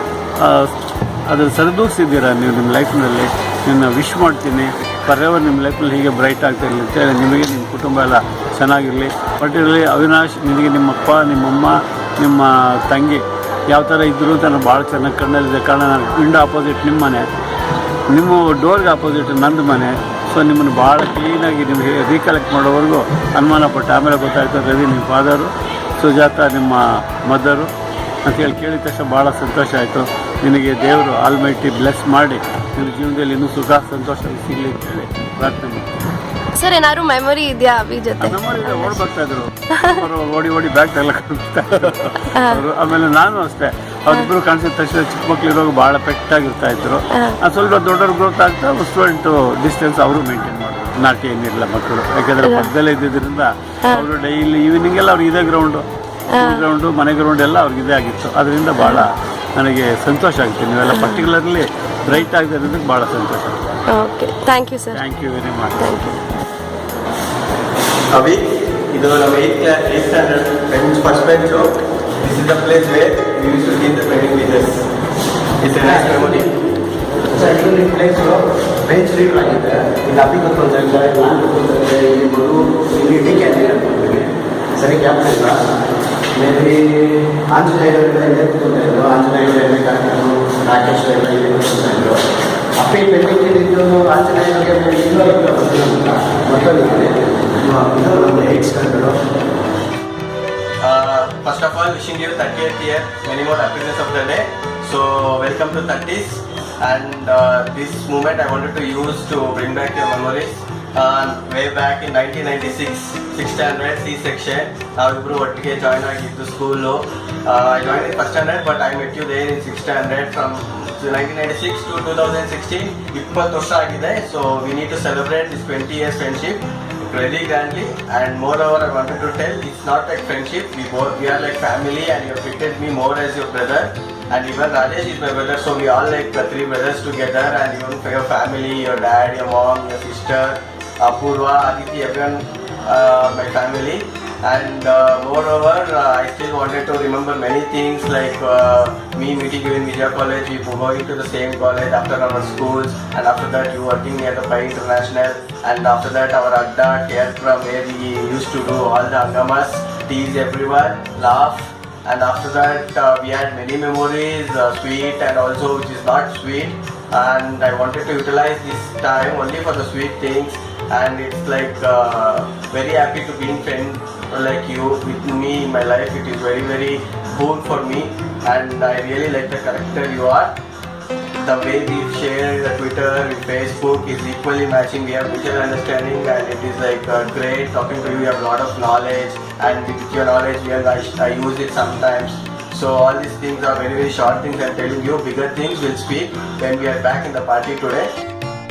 ಅದನ್ನು ಸರಿದೂಗಿಸಿದ್ದೀರಾ ನೀವು ನಿಮ್ಮ ಲೈಫ್ನಲ್ಲಿ. ನಿನ್ನ ವಿಶ್ ಮಾಡ್ತೀನಿ ಫಾರೆವರ್ ನಿಮ್ಮ ಲೈಫಲ್ಲಿ ಹೀಗೆ ಬ್ರೈಟ್ ಆಗ್ತಾಯಿರಲಿ ಅಂತ ಹೇಳಿ, ನಿಮಗೆ ನಿಮ್ಮ ಕುಟುಂಬ ಎಲ್ಲ ಚೆನ್ನಾಗಿರಲಿ. ಪರ್ಟಿಕ್ಯುಲರ್ಲಿ ಅವಿನಾಶ್, ನಿನಗೆ ನಿಮ್ಮಪ್ಪ ನಿಮ್ಮಮ್ಮ ನಿಮ್ಮ ತಂಗಿ ಯಾವ ಥರ ಇದ್ದರು ಅಂತ ನಾನು ಭಾಳ ಚೆನ್ನಾಗಿ ಕಣ್ಣಲ್ಲಿದೆ. ಕಾರಣ ನಾನು ವಿಂಡೋ ಆಪೋಸಿಟ್ ನಿಮ್ಮ ಮನೆ, ನಿಮ್ಮ ಡೋರ್ಗೆ ಆಪೋಸಿಟ್ ನಂದು ಮನೆ. ಸೊ ನಿಮ್ಮನ್ನು ಭಾಳ ಕ್ಲೀನಾಗಿ ನಿಮಗೆ ರೀಕಲೆಕ್ಟ್ ಮಾಡೋವರೆಗೂ ಅನುಮಾನ ಪಟ್ಟೆ. ಆಮೇಲೆ ಗೊತ್ತಾಯಿತು ರವಿ ನಿಮ್ಮ ಫಾದರು, ಸುಜಾತ ನಿಮ್ಮ ಮದರು ಅಂತೇಳಿ ಕೇಳಿದ ತಕ್ಷಣ ಭಾಳ ಸಂತೋಷ ಆಯಿತು. ನಿನಗೆ ದೇವರು ಆಲ್ಮೈಟಿ ಬ್ಲೆಸ್ ಮಾಡಿ ನಿನ್ನ ಜೀವನದಲ್ಲಿ ಇನ್ನೂ ಸುಖ ಸಂತೋಷ ಸಿಗಲಿ ಅಂತೇಳಿ ಪ್ರಾರ್ಥನೆ ಮಾಡ್ತೀನಿ. ಸರ್, ಏನಾದ್ರು ಮೆಮೊರಿ ಇದೆಯಾ ಅವಿ ಜೊತೆ? ಮೆಮೊರಿ ಇದೆ, ಓಡಿ ಬರ್ತಾಯಿದ್ರು ಅವರು, ಓಡಿ ಬ್ಯಾಗ್ ತಗೊಳ್ತಾ ಅವರು. ಆಮೇಲೆ ನಾನು ಅಷ್ಟೇ, ಅವ್ರಿಬ್ಬರು ಕಾಣಿಸಿದ ತಕ್ಷಣ ಚಿಕ್ಕ ಮಕ್ಳು ಇರುವಾಗ ಭಾಳ ಪೆಟ್ಟಾಗಿರ್ತಾ ಇದ್ರು. ಸ್ವಲ್ಪ ದೊಡ್ಡವ್ರು ಗ್ರೋತ್ ಆಗ್ತಾ ಸ್ಟೂಡೆಂಟು ಡಿಸ್ಟೆನ್ಸ್ ಅವರು ಮೇಂಟೈನ್ ಮಾಡೋದು. ನಾಟಿ ಏನಿರಲಿಲ್ಲ ಮಕ್ಕಳು, ಯಾಕೆಂದರೆ ಪಕ್ಕದಲ್ಲೇ ಇದ್ದಿದ್ದರಿಂದ ಅವರು ಡೈಲಿ ಈವ್ನಿಂಗ್ ಎಲ್ಲ ಅವ್ರಿಗೆ ಇದೇ ಗ್ರೌಂಡು, ಮನೆ ಗ್ರೌಂಡ್ ಎಲ್ಲ ಅವ್ರಿಗೆ ಇದೇ ಆಗಿತ್ತು. ಅದರಿಂದ ಭಾಳ ನನಗೆ ಸಂತೋಷ ಆಗುತ್ತೆ. ನೀವೆಲ್ಲ ಪರ್ಟಿಕ್ಯುಲರ್ಲಿ ಬ್ರೈಟ್ ಆಗಿರೋದಕ್ಕೆ ಭಾಳ ಸಂತೋಷ ಆಗುತ್ತೆ. Okay, thank you sir. Thank you very much. Thank you. Avi, ಇದು ನಮ್ಮ 8th standard bench, first bench. This is the place where we use to give the training teachers. It's a nice memory. ಈ place bench reader ಆಗಿದೆ. ಇಲ್ಲಿ ಅಪ್ಪಿ ಕೂತ್ಕೊಳ್ತಾ ಇದ್ದಾರೆ, ನಾನು ಕೂತ್ಕೊಳ್ತಾ ಇದ್ದೆ, ಇಲ್ಲಿ ಮಗು, ಇಲ್ಲಿ ಡಿ ಕೆ ಕೂತ್ಕೊಳ್ತೀನಿ. ಸರಿ ಜ್ಞಾಪನ ಇಲ್ಲ. ಮೇ ಬಿ ಆಂಜನೇಯರೆಲ್ಲ ಇಲ್ಲೇ ಕೂತ್ಕೊಳ್ತಾ ಇದ್ರು. ಆಂಜನೇಯರು ಎಣ್ಣೆ ಕಾಕಿದ್ರು, ರಾಕೇಶ್ ಎಲ್ಲ ಇಲ್ಲೇ ಕೂತ್ಕೊಳ್ತಾ ಇದ್ರು. ಅಪ್ಪಿ ಪೆಂಡಿಂಗ್ ಇದ್ದು ಆಂಜನೇಯರಿಗೆ ಮಕ್ಕಳಿದೆ. ಇದು ನಮ್ಮ 8th standard. First of all, wishing you 30th year, many more happiness of the day. So welcome to 30s, and this moment I wanted to use to bring back your memories. Way back in 1996, 6th standard C section, ನಾವಿಬ್ರು ಒಟ್ಟಿಗೆ join ಆಗಿದ್ದು school. I joined in 1st standard, but I met you there in 6th standard from 1996 to 2016. 20 ವರ್ಷ ಆಗಿದೆ. So we need to celebrate this 20 years friendship very grandly. And moreover, I wanted to tell, it's not like friendship, we are like family, and you have treated me more as your brother, and even Rajesh is my brother, so we all like 3 brothers together. And even for your family, your dad, your mom, your sister, Apurva, Aditi, everyone, my family. And moreover, I still wanted to remember many things, like me meeting you in Vijaya College, we going to the same college after our schools, and after that you working at the Pai International, and after that our Adda care from where we used to do all the Angamas, tease everyone, laugh. And after that we had many memories, sweet and also which is not sweet. And I wanted to utilize this time only for the sweet things. And it's like very happy to be in friend like you with me in my life. It is very, very boon for me, and I really like the character you are. The way we share the Twitter and Facebook is equally matching. We have mutual understanding, and it is like great talking to you. You have a lot of knowledge, and with your knowledge I use it sometimes. So all these things are very, very short things I'm telling you. Bigger things will speak when we are back in the party today.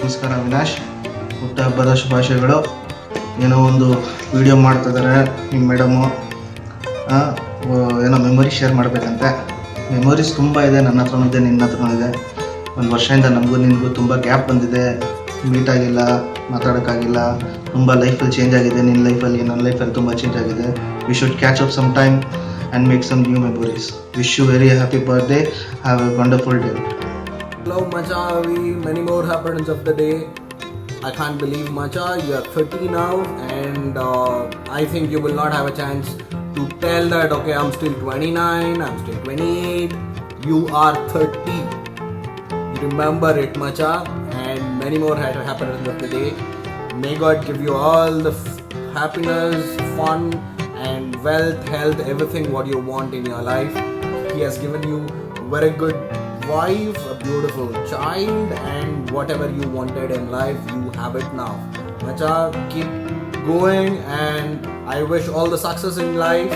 ನಮಸ್ಕಾರ ಅವಿನಾಶ್, ಹುಟ್ಟುಹಬ್ಬದ ಶುಭಾಶಯಗಳು. ಏನೋ ಒಂದು video ಮಾಡ್ತಿದ್ದಾರೆ ನಿಮ್ಮ madam, ಏನೋ memory share ಮಾಡಬೇಕಂತೆ. Memories ತುಂಬ ಇದೆ, ನನ್ನ ಹತ್ರನೂ ಇದೆ, ನಿನ್ನ ಹತ್ರನೂ ಇದೆ. ಒಂದು ವರ್ಷದಿಂದ ನಮಗೂ ನಿನಗೂ ತುಂಬ ಗ್ಯಾಪ್ ಬಂದಿದೆ, ಮೀಟ್ ಆಗಿಲ್ಲ, ಮಾತಾಡೋಕ್ಕಾಗಿಲ್ಲ. ತುಂಬ ಲೈಫಲ್ಲಿ ಚೇಂಜ್ ಆಗಿದೆ, ನಿನ್ನ ಲೈಫಲ್ಲಿ ನನ್ನ ಲೈಫಲ್ಲಿ ತುಂಬ ಚೇಂಜ್ ಆಗಿದೆ. We should catch up some time and make some new memories. Wish you very happy birthday. Have a wonderful day. Hello Machavi, many more happiness of the day. I can't believe Macha, you are 30 now, and I think you will not have a chance to tell that okay, I'm still 29, I'm still 28. You are 30. Remember it, Macha, and many more happiness of the day. May God give you all the happiness, fun, and wealth, health, everything what you want in your life. He has given you a very good wife, a beautiful child, and whatever you wanted in life, you have it now. Macha, keep going, and I wish all the success in life.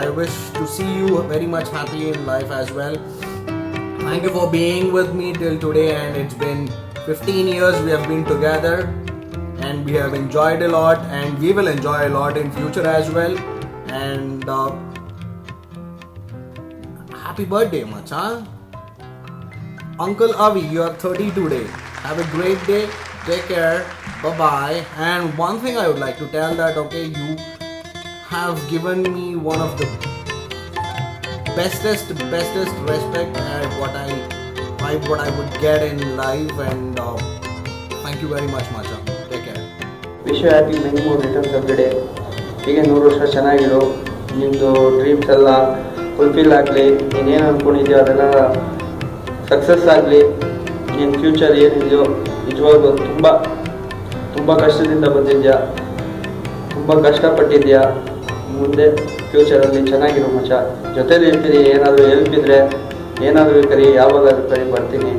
I wish to see you very much happy in life as well. Thank you for being with me till today, and it's been 15 years we have been together, and we have enjoyed a lot, and we will enjoy a lot in future as well. And happy birthday, Macha. Uncle Avi, you are 30 today. Have a great day. Take care. Bye-bye. And one thing I would like to tell that, okay, you have given me one of the bestest respect at what I would get in life. And thank you very much, Macha. Take care. Wish you happy many more returns of the day. ಹೀಗೆ 100 ವರ್ಷ ಚೆನ್ನಾಗಿರು, ನಿಮ್ಮದು dreams ಎಲ್ಲ fulfil ಆಗಲಿ, ನೀನೇನು ಅಂದ್ಕೊಂಡಿದ್ಯೋ ಅದೆಲ್ಲ success ಆಗಲಿ. ನಿನ್ನ future ಏನಿದೆಯೋ ನಿಜವಾಗ್ಲೂ ತುಂಬ ತುಂಬ ಕಷ್ಟದಿಂದ ಬಂದಿದ್ಯಾ, ತುಂಬ ಕಷ್ಟಪಟ್ಟಿದ್ಯಾ. ಮುಂದೆ ಫ್ಯೂಚರಲ್ಲಿ ಚೆನ್ನಾಗಿರೋ ಮಚ್ಚ, ಜೊತೇಲಿ ಇರ್ತೀರಿ. ಏನಾದರೂ ಹೆಲ್ಪ್ ಇದ್ದರೆ ಏನಾದರೂ ಕರಿ, ಯಾವಾಗಾದ್ರೂ ಕರಿ, ಬರ್ತೀನಿ.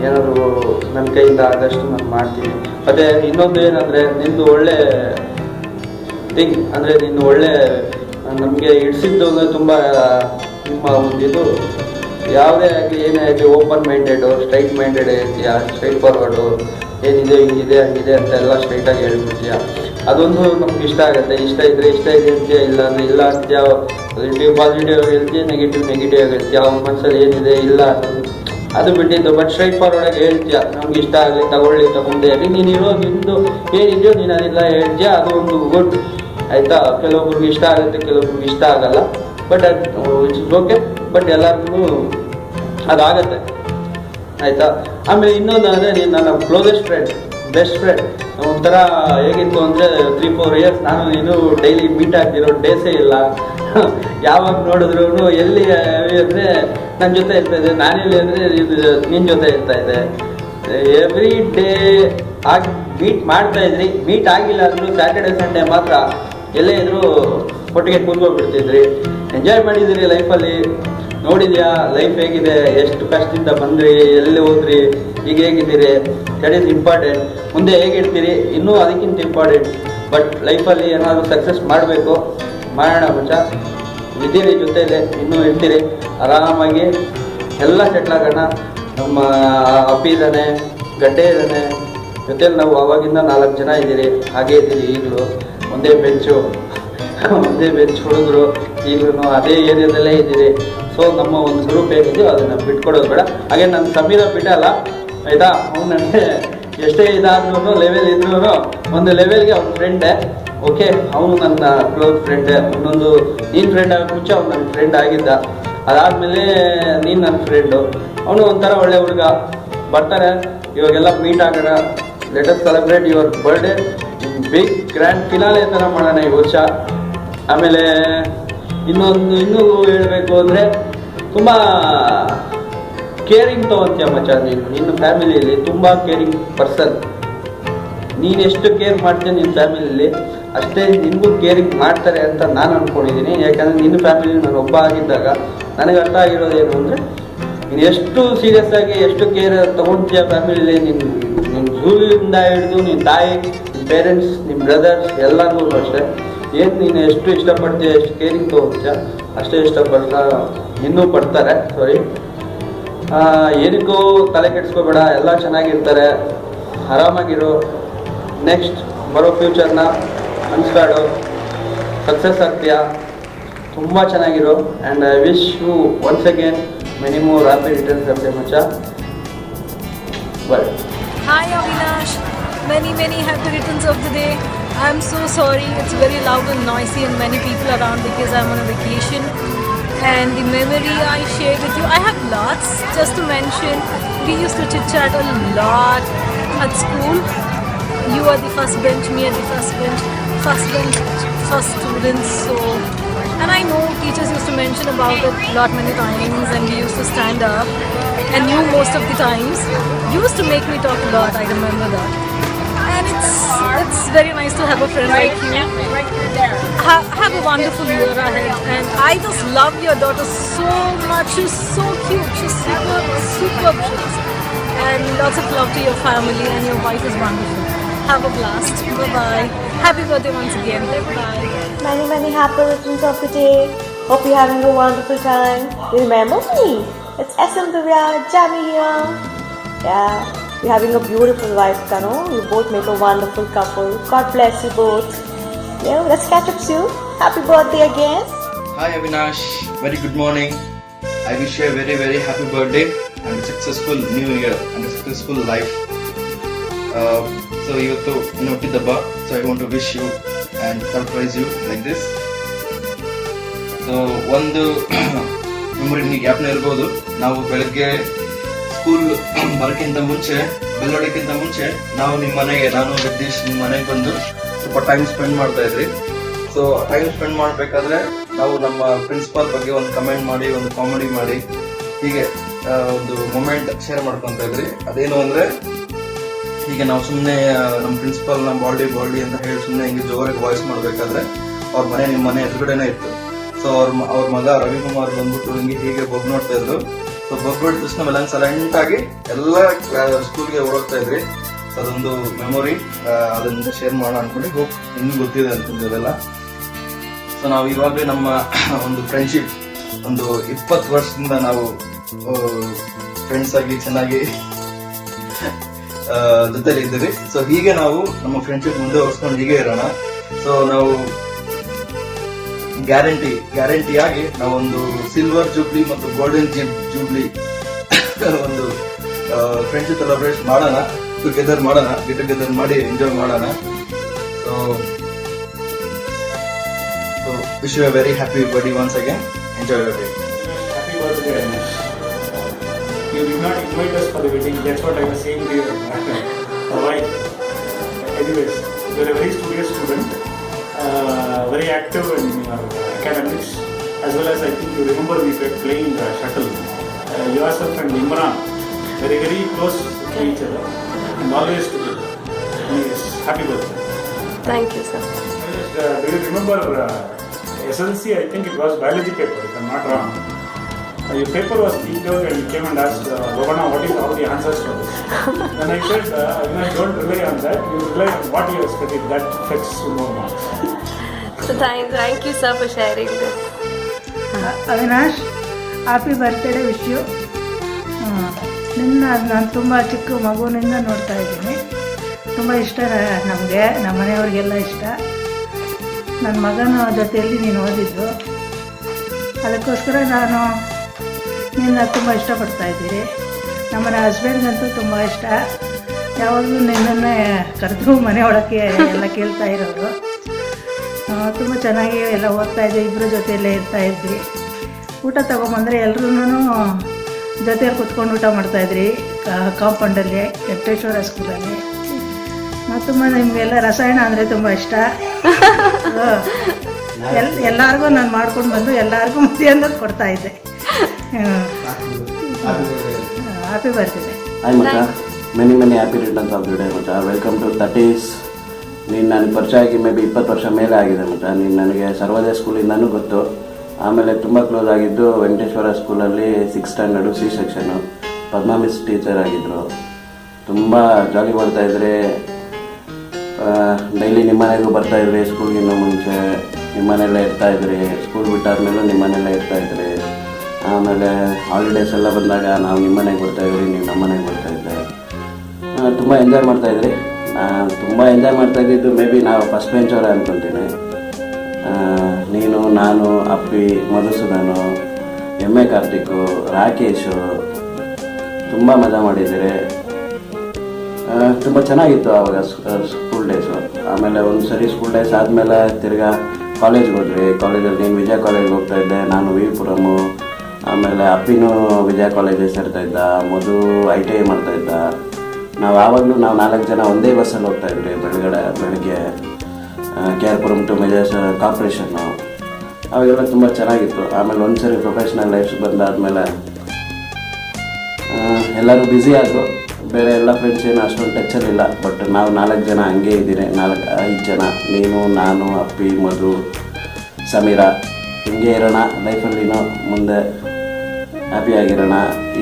ಏನಾದರೂ ನನ್ನ ಕೈಯಿಂದ ಆದಷ್ಟು ನಾನು ಮಾಡ್ತೀನಿ. ಮತ್ತು ಇನ್ನೊಂದು ಏನಂದರೆ, ನಿನ್ನದು ಒಳ್ಳೆ ಥಿಂಗ್ ಅಂದರೆ ನೀನು ಒಳ್ಳೆ ನಮಗೆ ಇಡಿಸಿದ್ದು ಅಂದರೆ ತುಂಬ ನಿಮ್ಮ ಒಂದು ಇದು ಯಾವುದೇ ಆಗಲಿ ಏನೇ ಆಗಲಿ ಓಪನ್ ಮೈಂಡೆಡು, ಸ್ಟ್ರೈಟ್ ಮೈಂಡೆಡ್ ಇರ್ತೀಯ, ಸ್ಟ್ರೈಟ್ ಫಾರ್ವರ್ಡು, ಏನಿದೆ ಹಿಂಗಿದೆ ಹಂಗಿದೆ ಅಂತ ಎಲ್ಲ ಸ್ಟ್ರೈಟಾಗಿ ಹೇಳ್ಬಿಡ್ತೀಯ. ಅದೊಂದು ನಮ್ಗೆ ಇಷ್ಟ ಆಗುತ್ತೆ. ಇಷ್ಟ ಇದ್ದರೆ ಇಷ್ಟ ಇದೆ ಅಂತೀಯ, ಇಲ್ಲ ಅಂದರೆ ಇಲ್ಲ ಅಂತೀಯ. ಪಾಸಿಟಿವ್ ಆಗಿ ಹೇಳ್ತೀಯ, ನೆಗೆಟಿವ್ ಆಗಿ ಹೇಳ್ತೀಯ. ಅವ್ನ ಮನಸ್ಸಲ್ಲಿ ಏನಿದೆ ಇಲ್ಲ ಅದು ಬಿಟ್ಟಿದ್ದು. ಬಟ್ ಸ್ಟ್ರೈಟ್ ಫಾರ್ವರ್ಡಾಗಿ ಹೇಳ್ತೀಯ, ನಮ್ಗೆ ಇಷ್ಟ ಆಗಲಿ ತಗೊಳ್ಳಿ ತಗೊಂಡೆ ಅಲ್ಲಿ ನೀನಿರೋ ನಿಂದು ಏನಿದೆಯೋ ನೀನು ಅದೆಲ್ಲ ಹೇಳ್ತೀಯ. ಅದು ಒಂದು ಗುಡ್ ಆಯಿತಾ. ಕೆಲವೊಬ್ರಿಗೆ ಇಷ್ಟ ಆಗುತ್ತೆ, ಕೆಲವೊಬ್ರಿಗೆ ಇಷ್ಟ ಆಗಲ್ಲ. ಬಟ್ ಅದು ಇಟ್ಸ್ ಓಕೆ. ಬಟ್ ಎಲ್ಲರಿಗೂ ಅದಾಗತ್ತೆ ಆಯಿತಾ. ಆಮೇಲೆ ಇನ್ನೊಂದು ಅಂದರೆ ನೀನು ನನ್ನ ಕ್ಲೋಸೆಸ್ಟ್ ಫ್ರೆಂಡ್, ಬೆಸ್ಟ್ ಫ್ರೆಂಡ್. ಒಂಥರ ಹೇಗಿತ್ತು ಅಂದರೆ 3-4 ಇಯರ್ಸ್ ನಾನು ನೀನು ಡೈಲಿ ಮೀಟ್ ಆಗ್ತಿರೋ ಡೇಸೇ ಇಲ್ಲ. ಯಾವಾಗ ನೋಡಿದ್ರು ಎಲ್ಲಿ ಅಂದರೆ ನನ್ನ ಜೊತೆ ಇರ್ತಾಯಿದ್ದೆ, ನಾನೆಲ್ಲಿ ಅಂದರೆ ನಿನ್ನ ಜೊತೆ ಇರ್ತಾಯಿದ್ದೆ. ಎವ್ರಿ ಡೇ ಆಗಿ ಮೀಟ್ ಮಾಡ್ತಾಯಿದ್ರಿ. ಮೀಟ್ ಆಗಿಲ್ಲ ಅಂದರೂ ಸ್ಯಾಟರ್ಡೆ ಸಂಡೇ ಮಾತ್ರ ಎಲ್ಲೇ ಇದ್ದರೂ ಒಟ್ಟಿಗೆ ಕೂತ್ಕೊಂಡ್ಬಿಡ್ತಿದ್ರಿ. ಎಂಜಾಯ್ ಮಾಡಿದ್ದೀರಿ ಲೈಫಲ್ಲಿ. ನೋಡಿದ್ಯಾ ಲೈಫ್ ಹೇಗಿದೆ, ಎಷ್ಟು ಕಷ್ಟದಿಂದ ಬಂದ್ರಿ, ಎಲ್ಲಿ ಹೋದ್ರಿ, ಈಗ ಹೇಗಿದ್ದೀರಿ. That is important. ಮುಂದೆ ಹೇಗಿರ್ತೀರಿ ಇನ್ನೂ ಅದಕ್ಕಿಂತ ಇಂಪಾರ್ಟೆಂಟ್. ಬಟ್ ಲೈಫಲ್ಲಿ ಏನಾದರೂ ಸಕ್ಸಸ್ ಮಾಡಬೇಕು, ಮಾಡೋಣ ಮಚ್ಚ. ಇದ್ದೀರಿ ಜೊತೆಯಲ್ಲೇ, ಇನ್ನೂ ಇರ್ತೀರಿ ಆರಾಮಾಗಿ, ಎಲ್ಲ ಸೆಟ್ಲ್ ಆಗೋಣ. ನಮ್ಮ ಅಪ್ಪಿ ಇದ್ದಾನೆ, ಗಡ್ಡೆ ಇದ್ದಾನೆ, ಜೊತೆಲಿ ನಾವು ಆವಾಗಿಂದ 4 ಜನ ಇದ್ದೀರಿ. ಹಾಗೇ ಇದ್ದೀರಿ ಈಗಲೂ. ಒಂದೇ ಬೆಂಚು ಹುಡುಗರು, ಈಗಲೂ ಅದೇ ಏರಿಯಾದಲ್ಲೇ ಇದ್ದೀರಿ. ಸೊ ನಮ್ಮ ಒಂದು ಸ್ವರೂಪ ಏನಿದೆಯೋ ಅದನ್ನು ಬಿಟ್ಕೊಡೋದು ಬೇಡ. ಹಾಗೆ ನನ್ನ ಸಮೀರ ಬಿಟ್ಟಲ್ಲ ಆಯಿತಾ. ಅವ್ನು ನನಗೆ ಎಷ್ಟೇ ಇದಾದ್ರೂ ಲೆವೆಲ್ ಇದ್ರೂ ಒಂದು ಲೆವೆಲ್ಗೆ ಅವ್ನ ಫ್ರೆಂಡೇ. ಓಕೆ, ಅವನು ನನ್ನ ಕ್ಲೋಸ್ ಫ್ರೆಂಡೇ. ಇನ್ನೊಂದು ನೀನು ಫ್ರೆಂಡ್ ಆಗೋಕ್ಕೆ ಮುಂಚೆ ಅವ್ನು ನನ್ನ ಫ್ರೆಂಡ್ ಆಗಿದ್ದ. ಅದಾದಮೇಲೆ ನೀನು ನನ್ನ ಫ್ರೆಂಡು. ಅವನು ಒಂಥರ ಒಳ್ಳೆ ಹುಡುಗ. ಬರ್ತಾರೆ, ಇವಾಗೆಲ್ಲ ಮೀಟ್ ಆಗೋಣ. Let us celebrate your birthday. Big grand finale ಥರ ಮಾಡೋಣ ಈ ವರ್ಷ. ಆಮೇಲೆ ಇನ್ನೂ ಹೇಳಬೇಕು ಅಂದರೆ ತುಂಬ ಕೇರಿಂಗ್ ತೊಗೊತೀಯ ಮಚ್ಚ ನೀನು. ನಿನ್ನ ಫ್ಯಾಮಿಲಿಯಲ್ಲಿ ತುಂಬ ಕೇರಿಂಗ್ ಪರ್ಸನ್. ನೀನು ಎಷ್ಟು ಕೇರ್ ಮಾಡ್ತೀಯ ನಿನ್ನ ಫ್ಯಾಮಿಲಿಯಲ್ಲಿ, ಅಷ್ಟೇ ನಿನಗೂ ಕೇರಿಂಗ್ ಮಾಡ್ತಾರೆ ಅಂತ ನಾನು ಅಂದ್ಕೊಂಡಿದ್ದೀನಿ. ಯಾಕಂದರೆ ನಿನ್ನ ಫ್ಯಾಮಿಲಿ ನಾನು ಒಬ್ಬ ಆಗಿದ್ದಾಗ ನನಗೆ ಅರ್ಥ ಆಗಿರೋದೇನು ಅಂದರೆ, ನೀನು ಎಷ್ಟು ಸೀರಿಯಸ್ ಆಗಿ ಎಷ್ಟು ಕೇರ್ ತೊಗೊಳ್ತೀಯ ಫ್ಯಾಮಿಲಿಯಲ್ಲಿ. ನಿನ್ನ ಜೂಲಿಂದ ಹಿಡಿದು ನಿನ್ನ ತಾಯಿ, ನಿಮ್ಮ ಪೇರೆಂಟ್ಸ್, ನಿಮ್ಮ ಬ್ರದರ್ಸ್ ಎಲ್ಲರಿಗೂ ಅಷ್ಟೇ. ಏನು ನೀನು ಎಷ್ಟು ಇಷ್ಟಪಡ್ತೀಯ, ಎಷ್ಟು ಕೇರಿಂಗ್ ತೊಗೊಳ್ತೀಯ, ಅಷ್ಟೇ ಇಷ್ಟಪಡ್ತಾ ಇನ್ನೂ ಪಡ್ತಾರೆ. ಸಾರಿ, ಏನಕ್ಕೂ ತಲೆ ಕೆಡಿಸ್ಕೋಬೇಡ, ಎಲ್ಲ ಚೆನ್ನಾಗಿರ್ತಾರೆ, ಆರಾಮಾಗಿರು. ನೆಕ್ಸ್ಟ್ ಬರೋ ಫ್ಯೂಚರ್ನ ಅನ್ಸ್ಬೇಡು, ಸಕ್ಸಸ್ ಆಗ್ತೀಯಾ, ತುಂಬ ಚೆನ್ನಾಗಿರು. And I wish you once again many more happy returns of the day ಮಚ್ಚ. Bye. Hi Avinash, many happy returns of the day. I'm so sorry, it's very loud and noisy and many people around because I'm on a vacation. And the memory I shared with you, I have lots. Just to mention, we used to chit chat a lot at school. You are the first bench, me at the first bench, first students. So, and I know teachers used to mention about it many times, and we used to stand up. And you most of the times used to make me talk a lot. I remember that. And it's very nice to have a friend like you. Have a wonderful year ahead. And I just love your daughter so much. She's so cute. She's superb. And lots of love to your family, and your wife is wonderful. Have a blast. Bye-bye. Happy birthday once again. Bye. Many happy returns of the day. Hope you're having a wonderful time. Remember me. It's SM Divya, Jamie here. Yeah, you're having a beautiful wife, Kano. You both make a wonderful couple. God bless you both. Yeah, let's catch up soon. Happy birthday again. Hi Avinash, very good morning. I wish you a very happy birthday and a successful new year and a successful life. So ಇವತ್ತು ಹುಟ್ಟಿದ ಹಬ್ಬ, so I want to wish you and surprise you like this. So ಒಂದು memory ನಿಮಗೆ ಜ್ಞಾಪನ ಇರ್ಬೋದು. ನಾವು ಬೆಳಗ್ಗೆ school ಬರೋಕ್ಕಿಂತ ಮುಂಚೆ, ಬೆಲ್ ಹೊಡೋಕ್ಕಿಂತ ಮುಂಚೆ ನಾವು ನಿಮ್ಮ ಮನೆಗೆ, ನಾನು ಜಗದೀಶ್ ನಿಮ್ಮ ಮನೆಗೆ ಬಂದು ಸ್ವಲ್ಪ ಟೈಮ್ ಸ್ಪೆಂಡ್ ಮಾಡ್ತಾ ಇದ್ರಿ. ಸೊ ಟೈಮ್ ಸ್ಪೆಂಡ್ ಮಾಡಬೇಕಾದ್ರೆ ನಾವು ನಮ್ಮ ಪ್ರಿನ್ಸಿಪಾಲ್ ಬಗ್ಗೆ ಒಂದು ಕಮೆಂಟ್ ಮಾಡಿ, ಒಂದು ಕಾಮಿಡಿ ಮಾಡಿ, ಹೀಗೆ ಒಂದು ಮೊಮೆಂಟ್ ಶೇರ್ ಮಾಡ್ಕೊತಾ ಇದ್ರಿ. ಅದೇನು ಅಂದರೆ, ಹೀಗೆ ನಾವು ಸುಮ್ಮನೆ ನಮ್ಮ ಪ್ರಿನ್ಸಿಪಾಲ್ನ ಬಾಲ್ಡಿ ಅಂತ ಹೇಳಿ ಸುಮ್ಮನೆ ಹಿಂಗೆ ಜೋರಾಗಿ ವಾಯ್ಸ್ ಮಾಡಬೇಕಾದ್ರೆ ಅವ್ರ ಮನೆ ನಿಮ್ಮ ಮನೆ ಎದುರುಗಡೆನೇ ಇತ್ತು. ಸೊ ಅವ್ರ ಮಗ ರವಿಕುಮಾರ್ ಬಂದ್ಬಿಟ್ಟು ಹೀಗೆ ಬೊಬ್ಬು ನೋಡ್ತಾ ಇದ್ರು. ಸೊ ಬೊಬ್ಬು ನೋಡಿದ ತಕ್ಷಣ ನಾವೆಲ್ಲ ಸೈಲೆಂಟಾಗಿ ಎಲ್ಲ ಸ್ಕೂಲ್ಗೆ ಓಡೋಗ್ತಾ ಇದ್ರಿ. ಸೊ ಅದೊಂದು ಮೆಮೊರಿ, ಅದನ್ನ ಶೇರ್ ಮಾಡೋಣ ಅನ್ಕೊಂಡು, ಹೋಪ್ ಇನ್ನೂ ಗೊತ್ತಿದೆ ಅನ್ಕೊಂಡಿದ್ದೆಲ್ಲ. ಸೊ ನಾವು ಇವಾಗಲೇ ನಮ್ಮ ಒಂದು ಫ್ರೆಂಡ್ಶಿಪ್ ಒಂದು 20 ವರ್ಷದಿಂದ ನಾವು ಫ್ರೆಂಡ್ಸ್ ಆಗಿ ಚೆನ್ನಾಗಿ ಜೊತೆಲಿ ಇದ್ದೀವಿ. ಸೊ ಹೀಗೆ ನಾವು ನಮ್ಮ ಫ್ರೆಂಡ್ಶಿಪ್ ಮುಂದುವರ್ಸ್ಕೊಂಡು ಹೀಗೆ ಇರೋಣ. ಸೊ ನಾವು ಗ್ಯಾರಂಟಿಯಾಗಿ ನಾವೊಂದು ಸಿಲ್ವರ್ ಜೂಬ್ಲಿ ಮತ್ತು ಗೋಲ್ಡನ್ ಜೂಬ್ಲಿ ಒಂದು ಫ್ರೆಂಡ್ಶಿಪ್ ಸೆಲೆಬ್ರೇಟ್ ಮಾಡೋಣ, ಟುಗೆದರ್ ಮಾಡೋಣ, ಗೆಟ್ ಟುಗೆದರ್ ಮಾಡಿ ಎಂಜಾಯ್ ಮಾಡೋಣ. So wish you a very happy birthday once again. Enjoy your day. Happy birthday, Avinash. You did not invite us for the wedding. That's what I was saying to you. Why? Anyways, you are a very studious student. Very active in your academics, as well as I think you remember we were playing shuttle. Yourself and Imran, very close to each other and always together. Yes, happy birthday. Thank you, sir. Do you remember SLC? I think it was biology paper, if I'm not wrong. Your paper was leaked out and you came and asked, Govana, what is all the answers for this? Then I said, don't rely on that, you rely on what you have studied, that fetches more marks. So thank you, sir, for sharing this. Avinash, happy birthday wish you. ನಾನು ತುಂಬ ಚಿಕ್ಕ ಮಗುವಿನಿಂದ ನೋಡ್ತಾ ಇದ್ದೀನಿ. ತುಂಬ ಇಷ್ಟ ನಮಗೆ, ನಮ್ಮ ಮನೆಯವ್ರಿಗೆಲ್ಲ ಇಷ್ಟ. ನನ್ನ ಮಗನ ಜೊತೆಯಲ್ಲಿ ನೀನು ಓದಿದ್ದು, ಅದಕ್ಕೋಸ್ಕರ ನಾನು ನಿನ್ನ ತುಂಬ ಇಷ್ಟಪಡ್ತಾ ಇದ್ದೀರಿ. ನಮ್ಮನೆ ಹಸ್ಬೆಂಡ್ಗಂತೂ ತುಂಬ ಇಷ್ಟ. ಯಾವಾಗಲೂ ನಿನ್ನನ್ನೇ ಕರೆದು ಮನೆ ಒಳಕ್ಕೆ ಎಲ್ಲ ಕೇಳ್ತಾ ಇರೋರು. ತುಂಬ ಚೆನ್ನಾಗಿ ಎಲ್ಲ ಓದ್ತಾ ಇದ್ವಿ, ಇಬ್ಬರು ಜೊತೆಯಲ್ಲೇ ಇರ್ತಾಯಿದ್ವಿ. ಊಟ ತೊಗೊಂಬಂದರೆ ಎಲ್ಲರೂ ಜೊತೆಯಲ್ಲಿ ಕುತ್ಕೊಂಡು ಊಟ ಮಾಡ್ತಾಯಿದ್ರಿ ಕಾಂಪೌಂಡಲ್ಲಿ, ವೆಂಕಟೇಶ್ವರ ಸ್ಕೂಲಲ್ಲಿ. ತುಂಬ ನಿಮಗೆಲ್ಲ ರಸಾಯನ ಅಂದರೆ ತುಂಬ ಇಷ್ಟ. ಎಲ್ಲರಿಗೂ ನಾನು ಮಾಡ್ಕೊಂಡು ಬಂದು ಎಲ್ಲರಿಗೂ ಮುದ್ದೆ ಅನ್ನೋದು ಕೊಡ್ತಾಯಿದ್ದೆ. Happy birthday. ಹಾಯ್ ಮಚ್ಚ, many happy returns of the day ಮಚ್ಚ. Welcome to 30s. ನೀನು ನನಗೆ ಪರಿಚಯ ಆಗಿ ಮೇ ಬಿ 20 ವರ್ಷ ಮೇಲೆ ಆಗಿದೆ ಮಚ್ಚ. ನೀನು ನನಗೆ ಸರ್ವೋದಯ ಸ್ಕೂಲಿಂದನೂ ಗೊತ್ತು. ಆಮೇಲೆ ತುಂಬ ಕ್ಲೋಸ್ ಆಗಿದ್ದು ವೆಂಕಟೇಶ್ವರ ಸ್ಕೂಲಲ್ಲಿ 6th standard C section. Padma miss teacher ಆಗಿದ್ದರು. ತುಂಬ ಜಾಲಿ ಮಾಡ್ತಾಯಿದ್ರಿ. ಡೈಲಿ ನಿಮ್ಮ ಮನೆಗೂ ಬರ್ತಾಯಿದ್ರಿ ಸ್ಕೂಲ್ಗಿನ್ನೂ ಮುಂಚೆ. ನಿಮ್ಮನೆಲ್ಲ ಇರ್ತಾಯಿದ್ರಿ, ಸ್ಕೂಲ್ ಬಿಟ್ಟಾದ್ಮೇಲೆ ನಿಮ್ಮನೆಲ್ಲ ಇರ್ತಾಯಿದ್ರಿ. ಆಮೇಲೆ ಹಾಲಿಡೇಸ್ ಎಲ್ಲ ಬಂದಾಗ ನಾವು ನಿಮ್ಮನೆಗೆ ಬರ್ತಾಯಿದ್ರಿ, ನೀವು ನಮ್ಮನೆಗೆ ಬರ್ತಾಯಿದ್ದೆ. ತುಂಬ ಎಂಜಾಯ್ ಮಾಡ್ತಾಯಿದ್ರಿ. ತುಂಬ ಎಂಜಾಯ್ ಮಾಡ್ತಾಯಿದ್ದು ಮೇ ಬಿ ನಾವು ಫಸ್ಟ್ ಬೆಂಚವರೇ ಅಂದ್ಕೊತೀನಿ. ನೀನು, ನಾನು, ಅಪ್ಪಿ, ಮಧುಸೂದನು, ಎಮ್ಮೆ ಕಾರ್ತಿಕು, ರಾಕೇಶು ತುಂಬ ಮಜಾ ಮಾಡಿದ್ದೀರಿ. ತುಂಬ ಚೆನ್ನಾಗಿತ್ತು ಆವಾಗ ಸ್ಕೂಲ್ ಡೇಸು. ಆಮೇಲೆ ಒಂದು ಸರಿ ಸ್ಕೂಲ್ ಡೇಸ್ ಆದಮೇಲೆ ತಿರ್ಗಾ ಕಾಲೇಜ್ಗೆ ಹೋದ್ರಿ. ಕಾಲೇಜಲ್ಲಿ ನೀನು ವಿಜಯ ಕಾಲೇಜ್ಗೆ ಹೋಗ್ತಾಯಿದ್ದೆ, ನಾನು ವಿ ಪುರಮು. ಆಮೇಲೆ ಅಪ್ಪಿನೂ ವಿಜಯ ಕಾಲೇಜಿಗೆ ಸೇರ್ತಾಯಿದ್ದ, ಮಧು ITI ಮಾಡ್ತಾಯಿದ್ದ. ನಾವು ಆವಾಗಲೂ 4 ಜನ ಒಂದೇ ಬಸ್ಸಲ್ಲಿ ಹೋಗ್ತಾಯಿದ್ರಿ ಬೆಳಗ್ಗೆ KR ಪುರಂ ಟು ಮೆಜರ್ಸ್ ಕಾರ್ಪೊರೇಷನ್ನು. ಅವಾಗೆಲ್ಲ ತುಂಬ ಚೆನ್ನಾಗಿತ್ತು. ಆಮೇಲೆ ಒಂದು ಸರಿ ಪ್ರೊಫೆಷ್ನಲ್ ಲೈಫ್ ಬಂದಾದಮೇಲೆ ಎಲ್ಲರೂ ಬ್ಯುಸಿ ಆದರು. ಬೇರೆ ಎಲ್ಲ ಫ್ರೆಂಡ್ಸ್ ಏನು ಅಷ್ಟೊಂದು ಟಚ್ಚಲ್ಲಿಲ್ಲ. ಬಟ್ ನಾವು 4 ಜನ ಹಂಗೆ ಇದ್ದೀರಿ, 5 ಜನ, ನೀನು, ನಾನು, ಅಪ್ಪಿ, ಮಧು, ಸಮೀರಾ. ಹಿಂಗೆ ಇರೋಣ ಲೈಫಲ್ಲಿನೂ, ಮುಂದೆ ಹ್ಯಾಪಿಯಾಗಿರೋಣ.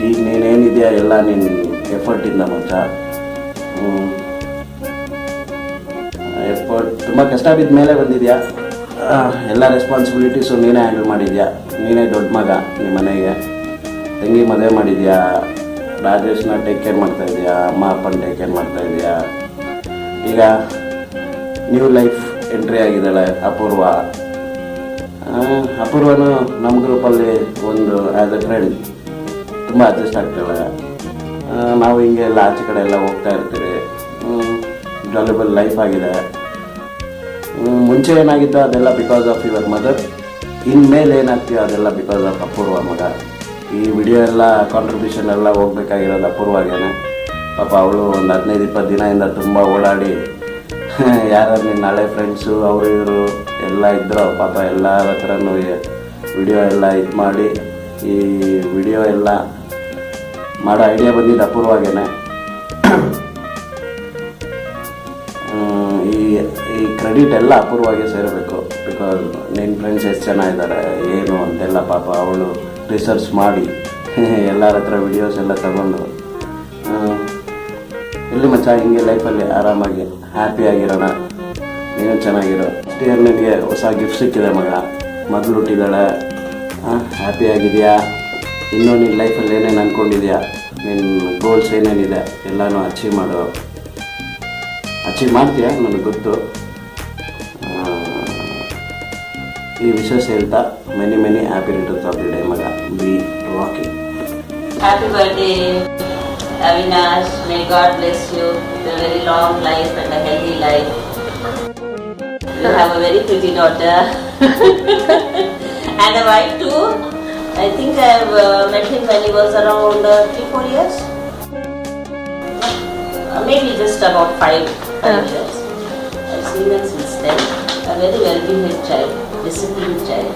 ಈಗ ನೀನೇನಿದೆಯಾ ಎಲ್ಲ ನಿನ್ನ ಎಫರ್ಟಿಂದ ಮಚ್ಚ. ಎಫರ್ಟ್ ತುಂಬ ಕಷ್ಟ ಬಿದ್ದ ಮೇಲೆ ಬಂದಿದ್ಯಾ. ಎಲ್ಲ ರೆಸ್ಪಾನ್ಸಿಬಿಲಿಟೀಸು ನೀನೇ ಹ್ಯಾಂಡಲ್ ಮಾಡಿದ್ಯಾ. ನೀನೇ ದೊಡ್ಡ ಮಗ, ನಿಮ್ಮ ಮನೆಗೆ ತಂಗಿ ಮದುವೆ ಮಾಡಿದ್ಯಾ, ರಾಜೇಶ್ನ ಟೇಕ್ ಕೇರ್ ಮಾಡ್ತಾಯಿದ್ಯಾ, ಅಮ್ಮ ಅಪ್ಪನ ಟೇಕ್ ಕೇರ್ ಮಾಡ್ತಾಯಿದ್ಯಾ. ಈಗ ನ್ಯೂ ಲೈಫ್ ಎಂಟ್ರಿ ಆಗಿದ್ದಾಳೆ ಅಪೂರ್ವ. ಅಪೂರ್ವನು ನಮ್ಮ ಗ್ರೂಪಲ್ಲಿ ಒಂದು ಆ್ಯಸ್ ಎ ಫ್ರೆಂಡ್ ತುಂಬ ಅಡ್ಜಸ್ಟ್ ಆಗ್ತಾಳೆ. ನಾವು ಹಿಂಗೆ ಎಲ್ಲ ಆಚೆ ಕಡೆ ಎಲ್ಲ ಹೋಗ್ತಾ ಇರ್ತೀವಿ. ಜಾಲಿಬಲ್ ಲೈಫ್ ಆಗಿದೆ. ಮುಂಚೆ ಏನಾಗಿತ್ತು ಅದೆಲ್ಲ ಬಿಕಾಸ್ ಆಫ್ ಯುವರ್ ಮದರ್. ಇನ್ಮೇಲೆ ಏನಾಗ್ತೀಯೋ ಅದೆಲ್ಲ ಬಿಕಾಸ್ ಆಫ್ ಅಪೂರ್ವ ಮಗ. ಈ ವಿಡಿಯೋ ಎಲ್ಲ ಕಾಂಟ್ರಿಬ್ಯೂಷನ್ ಎಲ್ಲ ಹೋಗ್ಬೇಕಾಗಿರೋದು ಅಪೂರ್ವಾಗೇನೆ. ಪಾಪ ಅವಳು ಒಂದು 15-20 ದಿನದಿಂದ ತುಂಬ ಓಡಾಡಿ ಯಾರು ನಿನ್ನ ಹಳೆ ಫ್ರೆಂಡ್ಸು ಅವರು ಇವರು ಎಲ್ಲ ಇದ್ದರು. ಪಾಪ ಎಲ್ಲರ ಹತ್ರನೂ ವಿಡಿಯೋ ಎಲ್ಲ ಇದು ಮಾಡಿ ಈ ವಿಡಿಯೋ ಎಲ್ಲ ಮಾಡೋ ಐಡಿಯಾ ಬಂದಿದ್ದು ಅಪೂರ್ವಾಗೇನೆ. ಈ ಕ್ರೆಡಿಟ್ ಎಲ್ಲ ಅಪೂರ್ವಾಗೆ ಸೇರಬೇಕು. ಬಿಕಾಸ್ ನಿನ್ನ ಫ್ರೆಂಡ್ಸ್ ಎಷ್ಟು ಜನ ಇದ್ದಾರೆ ಏನು ಅಂತೆಲ್ಲ ಪಾಪ ಅವಳು ರಿಸರ್ಚ್ ಮಾಡಿ ಎಲ್ಲರ ಹತ್ರ ವಿಡಿಯೋಸ್ ಎಲ್ಲ ತಗೊಂಡು ಇಲ್ಲಿ ಮಚ್ಚ ಹಿಂಗೆ ಲೈಫಲ್ಲಿ ಆರಾಮಾಗಿ ಹ್ಯಾಪಿಯಾಗಿರೋಣ. ನೀನು ಚೆನ್ನಾಗಿರೋ. ನೆಕ್ಸ್ಟ್ ಇಯರ್ ನಿನಗೆ ಹೊಸ ಗಿಫ್ಟ್ ಸಿಕ್ಕಿದೆ ಮಗ, ಮೊದಲು ಹುಟ್ಟಿದ್ದಾಳೆ. ಹ್ಯಾಪಿಯಾಗಿದೆಯಾ? ಇನ್ನೂ ನಿನ್ನ ಲೈಫಲ್ಲಿ ಏನೇನು ಅಂದ್ಕೊಂಡಿದ್ಯಾ, ನಿನ್ನ ಗೋಲ್ಸ್ ಏನೇನಿದೆ ಎಲ್ಲನೂ ಅಚೀವ್ ಮಾಡು. ಅಚೀವ್ ಮಾಡ್ತೀಯಾ ನನಗೆ ಗೊತ್ತು. ಈ ವಿಶೇಷ ಹೇಳ್ತಾ many happy returns of the day ಮಗ. Be rocking. Happy birthday, Avinash. May God bless you with a very long life and a healthy life. You have a very pretty daughter and a wife too. I think I have met him when he was around 3-4 years. Maybe just about 5 years. I've seen him since then. A very well-behaved child, disciplined child,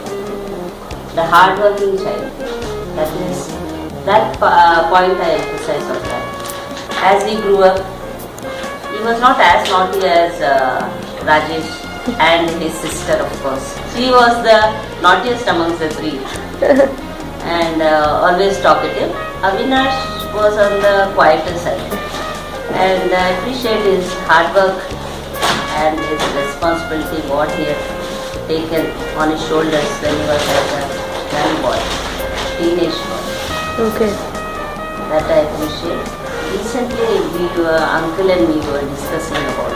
the hard-working child. That point I emphasize on that. As he grew up, he was not as naughty as Rajesh and his sister, of course. She was the naughtiest amongst the 3 and always talkative. Avinash was on the quieter side, and I appreciate his hard work and his responsibility, what he had taken on his shoulders when he was as a young boy, teenage boy. Okay. That I appreciate. Recently, uncle and me were discussing about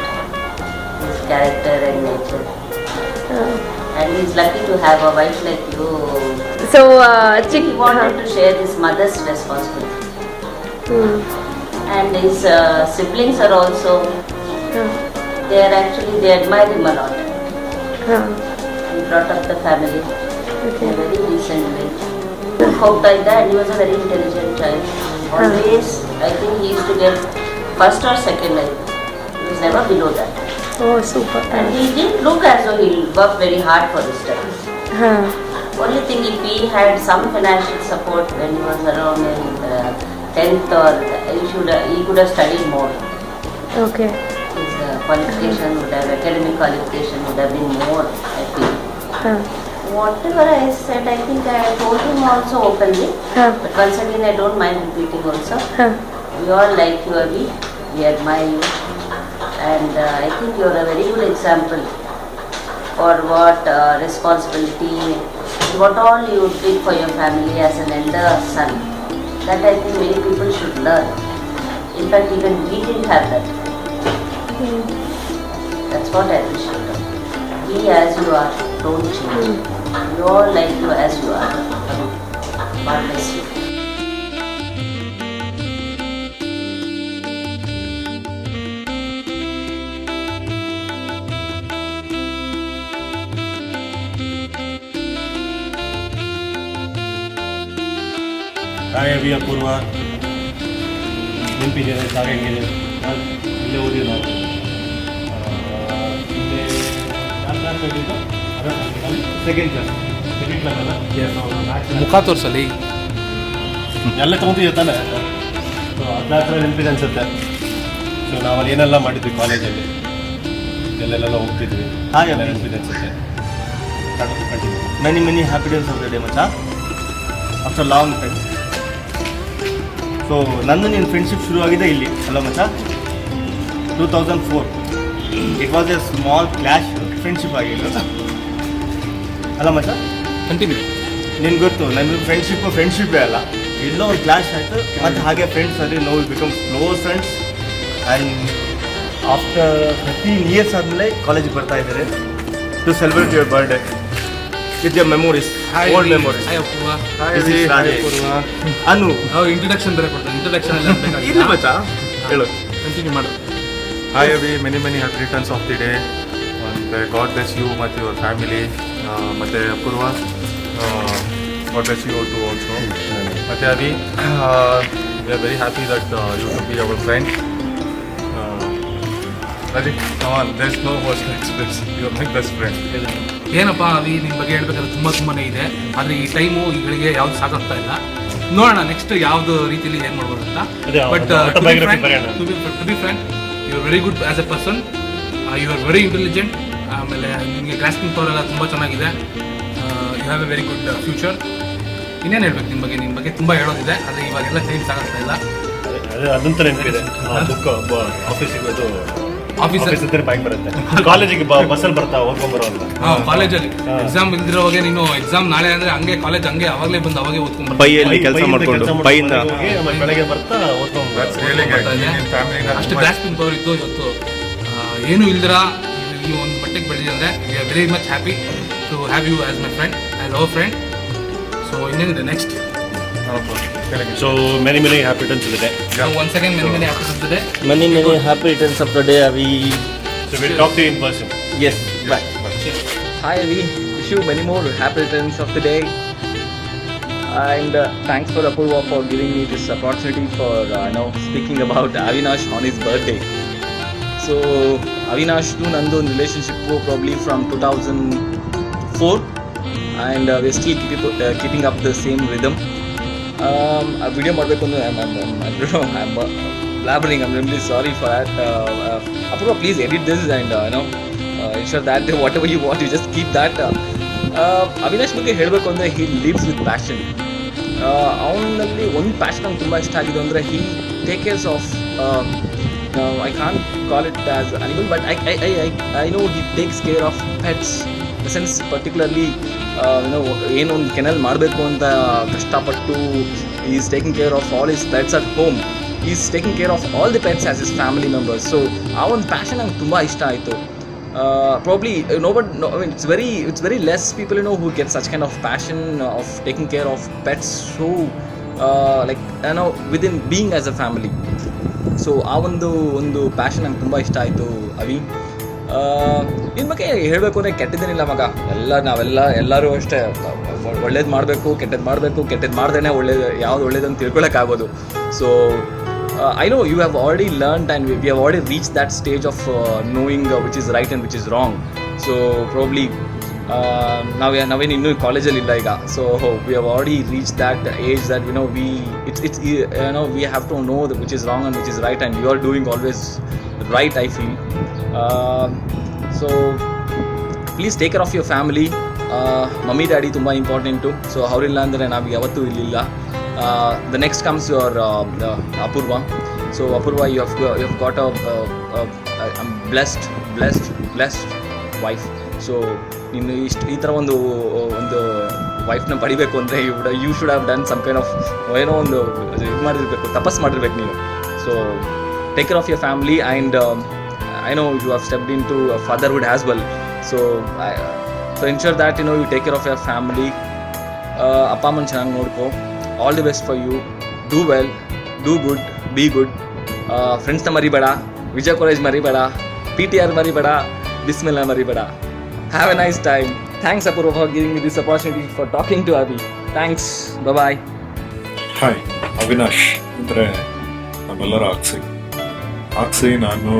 his character and nature. And he's lucky to have a wife like you. So, he wanted to share his mother's responsibility. And his siblings are also, they admire him a lot. He brought up the family in a very decent way. Hope like that. He was a very intelligent child. Always, I think he used to get first or second. He was never below that. Oh, super. And he didn't look as though he worked very hard for his studies. Only thing, if he had some financial support when he was around in 10th or he could have studied more. Okay. His academic qualification would have been more, I feel. Whatever I said, I think I told him also openly. But once again, I don't mind repeating also. We all like you, Avi. We admire you. And I think you are a very good example or what responsibility, what all you did for your family as an elder son. That I think many people should learn. In fact, even we didn't have that. That's what I wish you do. Be as you are, don't change. You all like you as you are. God bless you. Hi Abhi Apoorva, ನೆನಪಿದೆ ಸಾಗಂಗೆ ಇಲ್ಲೇ ಓದಿ ನಾವು ಇಲ್ಲೇ second class ಅಲ್ಲ ಮುಖ ತೋರಿಸಲಿ ಎಲ್ಲ ತೊಗೊಂತಿದ್ದೆ ತಾನೆ. ಸೊ ಅದನ್ನ ಹತ್ರ ನೆನಪಿದೆ ಅನಿಸುತ್ತೆ. ಸೊ ನಾವಲ್ಲಿ ಏನೆಲ್ಲ ಮಾಡಿದ್ವಿ ಕಾಲೇಜಲ್ಲಿ, ಎಲ್ಲೆಲ್ಲ ಹೋಗ್ತಿದ್ವಿ, ಹಾಗೆಲ್ಲ ನೆನಪಿದೆ ಅನಿಸುತ್ತೆ. Many happy days of the day ಮಚ್ಚ ಆಫ್ಟರ್ ಲಾಂಗ್ ಟೈಮ್. ಸೊ ನಂದು ನಿನ್ನ ಫ್ರೆಂಡ್ಶಿಪ್ ಶುರುವಾಗಿದೆ ಇಲ್ಲಿ ಅಲ್ಲ ಮಚ್ಚ, 2004. It was A small clash friendship ಆಗಿಲ್ಲ ಅಲ್ಲ ಮಚ್ಚ? ಕಂಟಿನ್ಯೂ. ನಿನ್ಗೆ ಗೊತ್ತು ನನ್ನ ಫ್ರೆಂಡ್ಶಿಪ್ಪೇ ಅಲ್ಲ, ಎಲ್ಲೋ ಒಂದು ಕ್ಲಾಶ್ ಆಯಿತು. ಮತ್ತು ಹಾಗೆ ಫ್ರೆಂಡ್ಸ್ ಅಲ್ಲಿ ನಾವು become close friends. And after 13 years ಆದಮೇಲೆ ಕಾಲೇಜಿಗೆ ಬರ್ತಾ ಇದ್ದಾರೆ to celebrate your birthday with your memories, old memories. Anu introduction ಬೇರೆ ಕೊಡ್ತಾರೆ. ಇಂಟ್ರೊಡಕ್ಷನ್ ಇಲ್ಲ ಮಚ್ಚ, ಹೇಳು, ಕಂಟಿನ್ಯೂ ಮಾಡು. Hi Abhi, many happy returns of the day. ಮತ್ತು ಗಾಡ್ ಬ್ಲೆಸ್ ಯು ಮತ್ತು ಯುವರ್ ಫ್ಯಾಮಿಲಿ. ಮತ್ತು Apoorva, God bless you too also. ಮತ್ತು Abhi, we are very happy that you to be our friend. ಅದೇ there is no words to express, you are my best friend. ಏನಪ್ಪ ಅವಿ, ನಿಮ್ಮ ಬಗ್ಗೆ ಹೇಳ್ಬೇಕಾದ್ರೆ ತುಂಬಾ ಇದೆ. ಆದರೆ ಈ ಟೈಮು ಈಗಳಿಗೆ ಯಾವ್ದು ಸಾಕಾಗ್ತಾ ಇಲ್ಲ. ನೋಡೋಣ ನೆಕ್ಸ್ಟ್ ಯಾವ್ದು ರೀತಿಯಲ್ಲಿ ಏನು ಮಾಡ್ಬೋದು ಅಂತ. But to be friend, you are very good as a person, you are very intelligent. ಆಮೇಲೆ ನಿಮಗೆ ಗ್ರಾಸ್ಪಿಂಗ್ ಪವರ್ ಎಲ್ಲ ತುಂಬ ಚೆನ್ನಾಗಿದೆ. You have a very good future. ಇನ್ನೇನು ಹೇಳ್ಬೇಕು ನಿಮ್ಮ ಬಗ್ಗೆ ತುಂಬ ಹೇಳೋದಿದೆ, ಆದರೆ ಇವಾಗೆಲ್ಲ ಟೈಮ್ ಸಾಕಾಗ್ತಾ ಇಲ್ಲ. ಅದಂತ ನೆನಪಿದೆ, ಆಫೀಸಿಗೆ ಅದು ಆಫೀಸ್ ಬೈಕ್ ಬರುತ್ತೆ, ಕಾಲೇಜಿಗೆ ಬಸ್ಸಲ್ಲಿ ಬರ್ತಾ ಓದ್ಕೊಂಡ್ಬರೋ ಅಂತ. ಕಾಲೇಜಲ್ಲಿ ಎಕ್ಸಾಮ್ ಇಲ್ದಿರೋವಾಗೆ ನೀನು ಎಕ್ಸಾಮ್ ನಾಳೆ ಅಂದರೆ ಹಂಗೆ ಕಾಲೇಜ್ ಹಂಗೆ ಅವಾಗಲೇ ಬಂದು ಅವಾಗೆ ಓದ್ಕೊಂಡು ಬೈಯಲ್ಲಿ ಕೆಲಸ ಮಾಡ್ಕೊಂಡು ಬೈಯಿಂದ ಬೆಳಗ್ಗೆ ಬರ್ತಾ ಓದ್ಕೊಂಡು ಅಷ್ಟು ಗ್ರಾಸ್ಪಿಂಗ್ ಪವರ್ ಇತ್ತು. ಇವತ್ತು ಏನೂ ಇಲ್ದಿರ ಈ ಒಂದು ಮಟ್ಟಿಗೆ ಬೆಳೆದಿದೆ ಅಂದರೆ we are very much happy to have you as my friend, as our friend. So ಇನ್ನೇನಿದೆ next? So many happy returns of the day. Once again, many happy returns of the day. Many happy returns of the day, Avi. So we'll talk to you in person. Yes. Bye. Hi Avi, wish you many more happy returns of the day. And thanks for Apurva for giving me this opportunity for speaking about Avinash on his birthday. So Avinash to Nandu relationship probably from 2004, and we're still keeping up the same rhythm. A video ಮಾಡಬೇಕು ಅಂದ್ರೆ I'm blabbering. I'm really sorry for that. Apurva, please edit this and ensure that whatever you want, you just keep that. Avinash ಬಗ್ಗೆ ಹೇಳಬೇಕು ಅಂದರೆ he lives with passion. ಅವನಲ್ಲಿ ಒಂದು passion ನಂಗೆ ತುಂಬ ಇಷ್ಟ ಆಗಿದೆ ಅಂದರೆ he take cares of I can't call it as animal, but I know he takes care of pets. In the sense particularly ಏನೋ ಒಂದು ಕೆನಲ್ ಮಾಡಬೇಕು ಅಂತ ಕಷ್ಟಪಟ್ಟು is taking care of all his pets at home. Is taking care of all the pets as his family members. So ಆ ಒಂದು passion ನಂಗೆ ತುಂಬ ಇಷ್ಟ ಆಯಿತು. Probably it's very less people who get such kind of passion of taking care of pets, so within being as a family. So ಆ ಒಂದು passion ನಂಗೆ ತುಂಬ ಇಷ್ಟ ಆಯಿತು ಅವಿ. ಇನ್ನು ಬಗ್ಗೆ ಹೇಳಬೇಕು ಅಂದರೆ ಕೆಟ್ಟದೇನಿಲ್ಲ ಮಗ, ಎಲ್ಲರೂ ಅಷ್ಟೇ ಒಳ್ಳೇದು ಮಾಡಬೇಕು, ಕೆಟ್ಟದ್ದು ಮಾಡ್ದೇ ಯಾವ್ದು ಒಳ್ಳೇದಂತ ತಿಳ್ಕೊಳ್ಳೋಕ್ಕಾಗೋದು. So I know you have already learned and we have already reached that stage of knowing which is right and which is wrong. So probably ನಾವೇನು ಇನ್ನೂ ಕಾಲೇಜಲ್ಲಿ ಇಲ್ಲ ಈಗ. So we have already reached that age that we have to know which is wrong and which is right, and you are doing always right, I feel. So please take care of your family. Mummy daddy ತುಂಬ important. So ಅವರಿಲ್ಲ ಅಂದರೆ ನಾವು ಯಾವತ್ತೂ ಇಲ್ಲಿಲ್ಲ. The next comes your Apurva. So Apurva, you have got a blessed wife. So ನೀನು ಈ ಥರ ಒಂದು ವೈಫ್ನ ಪಡಿಬೇಕು ಅಂದರೆ you should have done some kind of ಏನೋ ಒಂದು ಇದು ಮಾಡಿರಬೇಕು, ತಪಸ್ ಮಾಡಿರ್ಬೇಕು ನೀನು. So take care of your family and I know you have stepped in to fatherhood as well. So ensure that you take care of your family. ಅಪ್ಪ ಅಮ್ಮನ ಚೆನ್ನಾಗಿ ನೋಡ್ಕೊ. All the best for you. Do well, do good, be good. ಫ್ರೆಂಡ್ಸ್ನ ಮರಿಬೇಡ, Vijay college ಮರಿಬೇಡ, PTR ಮರಿಬೇಡ, ಬಿಸ್ಮಿಲ್ಲಾ ಮರಿಬೇಡ. Have a nice time. Thanks Apoorva for giving me this opportunity for talking to Avi. Thanks. Bye. Hi, Avinash ಅಂದರೆ ನಮ್ಮೆಲ್ಲರ ಆಕ್ಸಿ. ನಾನು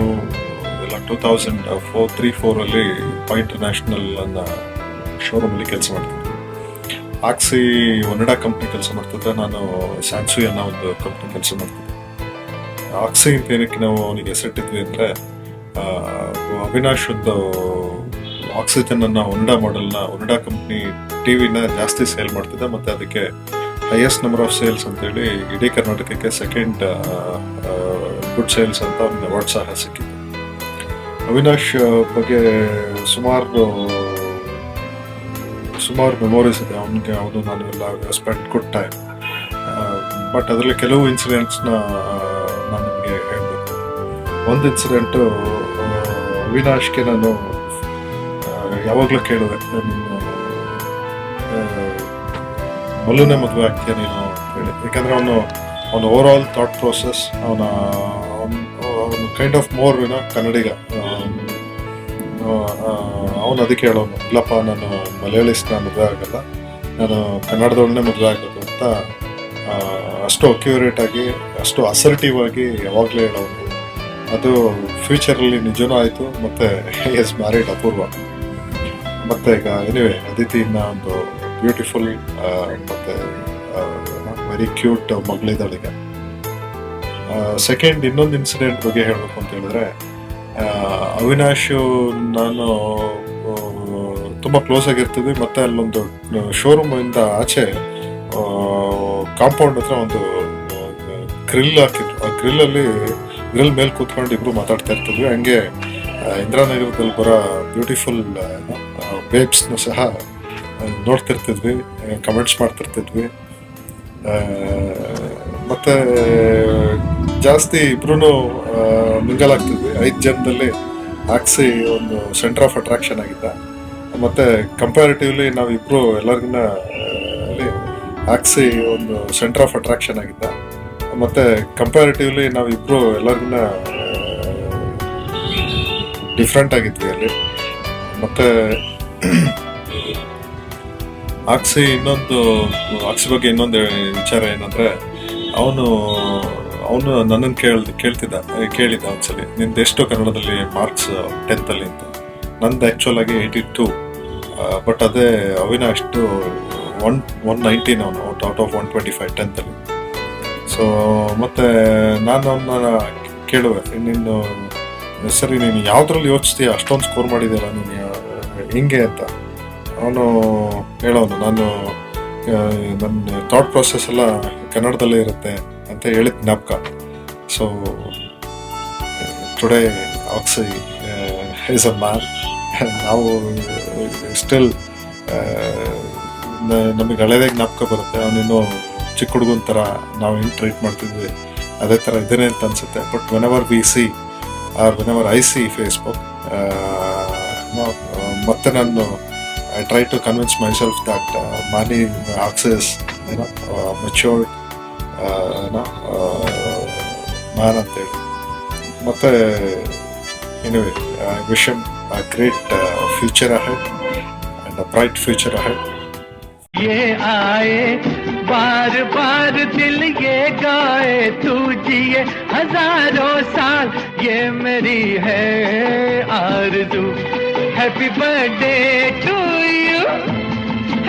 ಎಲ್ಲ 2003-4 ಪಾಯಿಂಟ್ ಇಂಟರ್ನ್ಯಾಷನಲ್ ಅನ್ನೋ ಶೋರೂಮಲ್ಲಿ ಕೆಲಸ ಮಾಡ್ತಿದ್ದೆ. ಆಕ್ಸಿ ಒನಡಾ ಕಂಪ್ನಿ ಕೆಲಸ ಮಾಡ್ತಿದ್ದೆ, ನಾನು ಸ್ಯಾನ್ಸುಯಿ ಅನ್ನೋ ಒಂದು ಕಂಪ್ನಿ ಕೆಲಸ ಮಾಡ್ತಿದ್ದೆ. ಆಕ್ಸಿ ಅಂತ ಏನಕ್ಕೆ ನಾವು ಅವನಿಗೆ ಹೆಸರಿಟ್ಟಿದ್ವಿ ಅಂದರೆ, ಅವಿನಾಶ್ ಒಂದು ಆಕ್ಸಿಜನ್ ಅನ್ನೋ ಒನಡಾ ಮಾಡೆಲ್ನ ಒನಡಾ ಕಂಪ್ನಿ ಟಿವಿನ ಜಾಸ್ತಿ ಸೇಲ್ ಮಾಡ್ತಿದ್ದೆ, ಮತ್ತು ಅದಕ್ಕೆ ಹೈಯೆಸ್ಟ್ ನಂಬರ್ ಆಫ್ ಸೇಲ್ಸ್ ಅಂತೇಳಿ ಇಡೀ ಕರ್ನಾಟಕಕ್ಕೆ ಸೆಕೆಂಡ್ ಗುಡ್ ಸೇಲ್ಸ್ ಅಂತ ಒಂದು ಅವಾರ್ಡ್ ಸಹ ಸಿಕ್ಕಿದೆ. ಅವಿನಾಶ್ ಬಗ್ಗೆ ಸುಮಾರು ಮೆಮೊರೀಸ್ ಇದೆ ಅವನಿಗೆ. ನಾನು ಎಲ್ಲ ಸ್ಪೆಂಡ್ ಗುಡ್ ಟೈಮ್. ಬಟ್ ಅದರಲ್ಲಿ ಕೆಲವು ಇನ್ಸಿಡೆಂಟ್ಸ್ನ ನಾನು ನಿಮಗೆ ಹೇಳಬೇಕು. ಒಂದು ಇನ್ಸಿಡೆಂಟು, ಅವಿನಾಶ್ಗೆ ನಾನು ಯಾವಾಗಲೂ ಕೇಳಿದೆ, ನೀನು ಮಲ್ಲುನೇ ಮದುವೆ ಆಗ್ತೀಯ ನೀನು ಅಂತೇಳಿ. ಯಾಕಂದರೆ ಅವನು ಓವರ್ ಆಲ್ ಥಾಟ್ ಪ್ರೋಸೆಸ್, ಅವನು ಕೈಂಡ್ ಆಫ್ ಮೋರ್ ಕನ್ನಡಿಗ. ಅವನು ಅದಕ್ಕೆ ಹೇಳೋನು, ಇಲ್ಲಪ್ಪ ನಾನು ಮಲಯಾಳಿಸ್ನ ಮದುವೆ ಆಗಲ್ಲ, ನಾನು ಕನ್ನಡದವ್ರನ್ನೇ ಮದುವೆ ಆಗೋದು ಅಂತ ಅಷ್ಟು ಅಕ್ಯುರೇಟ್ ಆಗಿ, ಅಷ್ಟು ಅಸರ್ಟಿವ್ ಆಗಿ ಯಾವಾಗಲೂ ಹೇಳೋನು. ಅದು ಫ್ಯೂಚರಲ್ಲಿ ನಿಜನೂ ಆಯಿತು. ಮತ್ತು ಎಸ್ ಮ್ಯಾರಿಡ್ ಅಪೂರ್ವ. ಮತ್ತು ಈಗ ಎನಿವೆ ಅದಿತಿನ ಒಂದು ಬ್ಯೂಟಿಫುಲ್ ಮತ್ತು ವೆರಿ ಕ್ಯೂಟ್ ಮಗಳಿದ್ದಾಳೀಗ. ಸೆಕೆಂಡ್ ಇನ್ನೊಂದು ಇನ್ಸಿಡೆಂಟ್ ಬಗ್ಗೆ ಹೇಳಬೇಕು ಅಂತ ಹೇಳಿದ್ರೆ, ಅವಿನಾಶು ನಾನು ತುಂಬ ಕ್ಲೋಸ್ ಆಗಿರ್ತೀವಿ. ಮತ್ತು ಅಲ್ಲೊಂದು ಶೋರೂಮಿಂದ ಆಚೆ ಕಾಂಪೌಂಡ್ ಹತ್ರ ಒಂದು ಗ್ರಿಲ್ ಹಾಕಿದ್ರು. ಆ ಗ್ರಿಲ್ ಮೇಲೆ ಕೂತ್ಕೊಂಡು ಇಬ್ರು ಮಾತಾಡ್ತಾ ಇರ್ತಿದ್ವಿ. ಹಂಗೆ ಇಂದಿರಾನಗರದಲ್ಲಿ ಬರೋ ಬ್ಯೂಟಿಫುಲ್ ಬೇಬ್ಸ್ನ ಸಹ ನೋಡ್ತಿರ್ತಿದ್ವಿ, ಕಮೆಂಟ್ಸ್ ಮಾಡ್ತಿರ್ತಿದ್ವಿ. ಮತ್ತು ಜಾಸ್ತಿ ಇಬ್ರು ಮಿಂಗಲ್ ಆಗ್ತಿದ್ವಿ. 5 ಜನದಲ್ಲಿ ಆಕ್ಸಿ ಒಂದು ಸೆಂಟರ್ ಆಫ್ ಅಟ್ರಾಕ್ಷನ್ ಆಗಿದ್ದ. ಮತ್ತು ಕಂಪ್ಯಾರಿಟಿವ್ಲಿ ನಾವಿಬ್ಬರು ಎಲ್ಲರಿಗಿನ್ನ ಆಕ್ಸಿ ಒಂದು ಸೆಂಟರ್ ಆಫ್ ಅಟ್ರಾಕ್ಷನ್ ಆಗಿದ್ದ. ಮತ್ತು ಕಂಪ್ಯಾರಿಟಿವ್ಲಿ ನಾವಿಬ್ಬರು ಎಲ್ಲರಿಗಿನ್ನ ಡಿಫ್ರೆಂಟ್ ಆಗಿದ್ವಿ ಅಲ್ಲಿ. ಮತ್ತು ಆಕ್ಸಿ ಬಗ್ಗೆ ಇನ್ನೊಂದು ವಿಚಾರ ಏನಂದರೆ, ಅವನು ನನ್ನನ್ನು ಕೇಳಿದ್ದ ಒಂದ್ಸಲಿ, ನಿಂದು ಎಷ್ಟು ಕನ್ನಡದಲ್ಲಿ ಮಾರ್ಕ್ಸ್ 10th ಅಂತ. ನಂದು ಆ್ಯಕ್ಚುಲ್ ಆಗಿ 82. ಬಟ್ ಅದೇ ಅವಿನಾಶ್ದು 119 ಅವನು ಔಟ್ ಆಫ್ 125 10th. ಸೊ ಮತ್ತು ನಾನು ಅವನ್ನ ಕೇಳುವೆ, ನೀನು ಸರಿ ನೀನು ಯಾವುದ್ರಲ್ಲಿ ಯೋಚಿಸ್ತೀಯ, ಅಷ್ಟೊಂದು ಸ್ಕೋರ್ ಮಾಡಿದ್ದೀರ ನೀನು ಹಿಂಗೆ ಅಂತ. ಅವನು ಹೇಳೋನು, ನನ್ನ ಥಾಟ್ ಪ್ರೊಸೆಸ್ ಎಲ್ಲ ಕನ್ನಡದಲ್ಲೇ ಇರುತ್ತೆ ಅಂತ ಹೇಳಿದ ಜ್ಞಾಪಕ. So today oxy is a man. ನಾವು ಸ್ಟಿಲ್ ನಮಗೆ ಹಳೆದೇ ಜ್ಞಾಪಕ ಬರುತ್ತೆ. ಅವನಿನ್ನೂ ಚಿಕ್ಕ ಹುಡುಗನ ಥರ ನಾವು ಹೆಂಗೆ ಟ್ರೀಟ್ ಮಾಡ್ತಿದ್ವಿ ಅದೇ ಥರ ಇದೇನೆ ಅಂತ ಅನಿಸುತ್ತೆ. But whenever we see are whenever I see Facebook, ಮತ್ತೆ ನಾನು I try to convince myself that Mani Akshay is matured man ಅಂತೇಳಿ. ಮತ್ತು anyway, I wish him a great future ahead and a bright future ahead. ये आए बार बार दिल ये गाए, तू जिए हजारों साल, ये मेरी है आरज़ू. Happy birthday to you,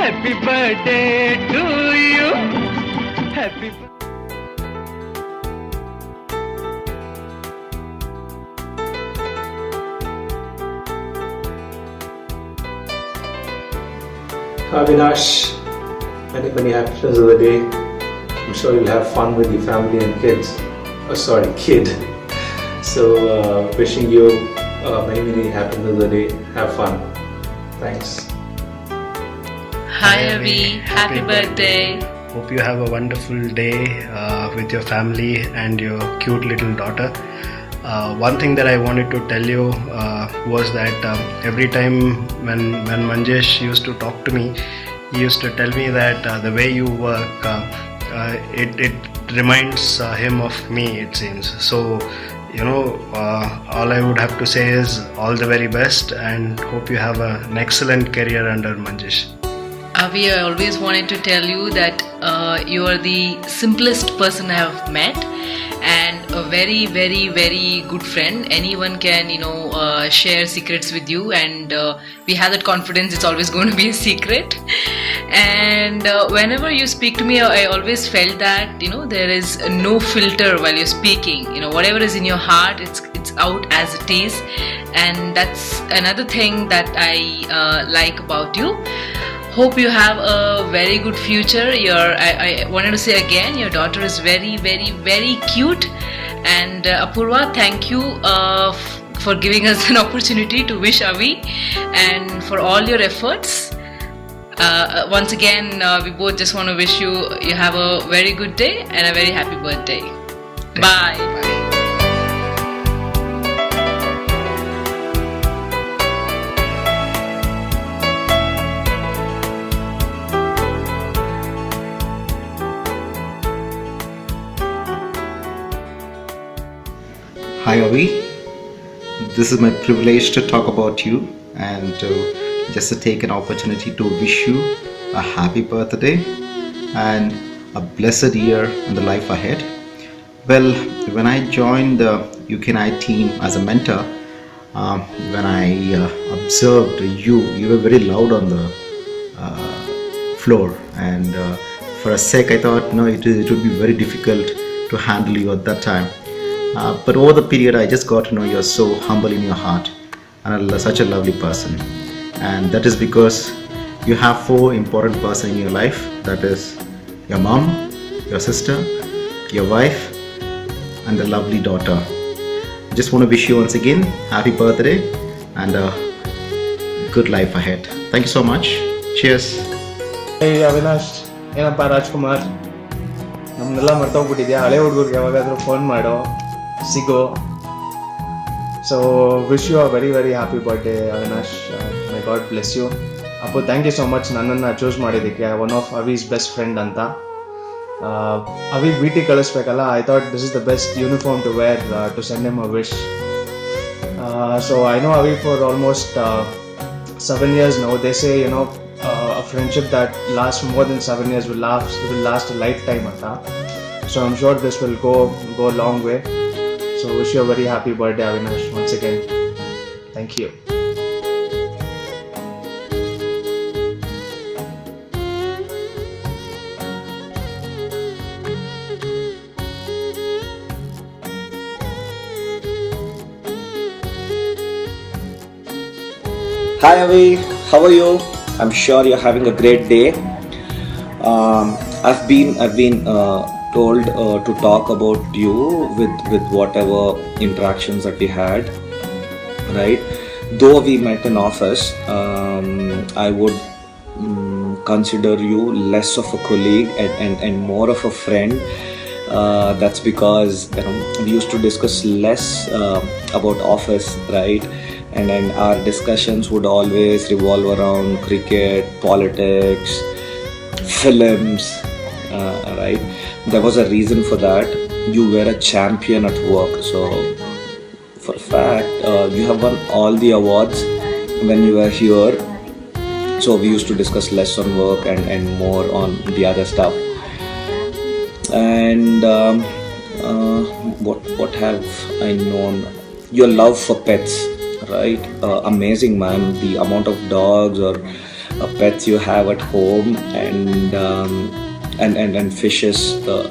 happy birthday to you, happy Avinash, many happy returns of the day. I'm sure you'll have fun with your family and kids. Oh, sorry, kid. So, wishing you many happy returns of the day. Have fun. Thanks. Hi Avi, happy birthday. Hope you have a wonderful day with your family and your cute little daughter. One thing that I wanted to tell you was that every time when Manjesh used to talk to me, he used to tell me that the way you work, it reminds him of me, it seems. So, all I would have to say is all the very best and hope you have an excellent career under Manjesh. Avi, I always wanted to tell you that you are the simplest person I have met and a very, very, very good friend. Anyone can, share secrets with you, and we have that confidence it's always going to be a secret. And whenever you speak to me, I always felt that, there is no filter while you're speaking. Whatever is in your heart, it's out as it is. And that's another thing that I like about you. Hope you have a very good future. I wanted to say again, your daughter is very, very, very cute. And Apurva, thank you for giving us an opportunity to wish Avi, and for all your efforts. Once again, we both just want to wish you have a very good day and a very happy birthday. Bye. Hi Avi, this is my privilege to talk about you and just to take an opportunity to wish you a happy birthday and a blessed year in the life ahead. Well, when I joined the UKNI team as a mentor, when I observed you were very loud on the floor, and for a sec I thought it would be very difficult to handle you at that time. But over the period, I just got to know you're so humble in your heart and such a lovely person. And that is because you have 4 important persons in your life. That is your mom, your sister, your wife, and the lovely daughter. I just want to wish you once again happy birthday and a good life ahead. Thank you so much. Cheers. Hey Avinash, ಏನಪ್ಪ ರಾಜ್ಕುಮಾರ್, ನಮ್ಮನ್ನೆಲ್ಲ ಮರ್ತೋಗ್ಬಿಟ್ಟಿದ್ಯಾ? ಹಳೆ ಹುಡುಗರಿಗೆ ಯಾವಾಗಾದರೂ phone ಮಾಡೋ, ಸಿಗೋ. So wish you a very very happy birthday Avinash. My God bless you. Appu, thank you so much ನನ್ನನ್ನು choose ಮಾಡಿದ್ದಕ್ಕೆ. One of Avi's best friend ಅಂತ. ಅವಿ ಬಿ ಟಿ ಕಳಿಸ್ಬೇಕಲ್ಲ, I thought this is the best uniform to wear to send him a wish. So I know Avi for almost 7 years now. They say, a friendship that lasts more than 7 years will last a lifetime anta. So I'm sure this will go a long way. So wish you a very happy birthday Avinash once again. Thank you. Hi Avi, how are you? I'm sure you're having a great day. I've been told to talk about you with whatever interactions that we had, right? Though we met in office, I would consider you less of a colleague and more of a friend. That's because we used to discuss less about office, right? And then our discussions would always revolve around cricket, politics, films, right? There was a reason for that. You were a champion at work. So for a fact, you have won all the awards when you were here. So we used to discuss less on work and more on the other stuff. And what have I known? Your love for pets, right? Amazing, man. The amount of dogs or pets you have at home, and fishes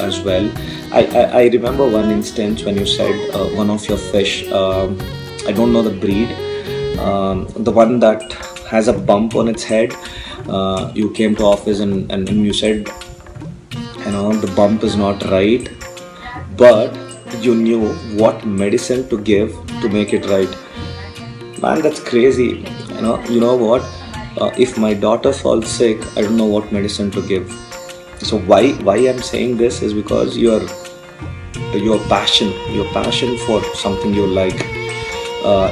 as well. I remember one instance when you said one of your fish, I don't know the breed, the one that has a bump on its head. You came to office and you said, the bump is not right, but you knew what medicine to give to make it right. Man, that's crazy. You know what? if my daughter falls sick, I don't know what medicine to give. So why I'm saying this is because your passion for something you like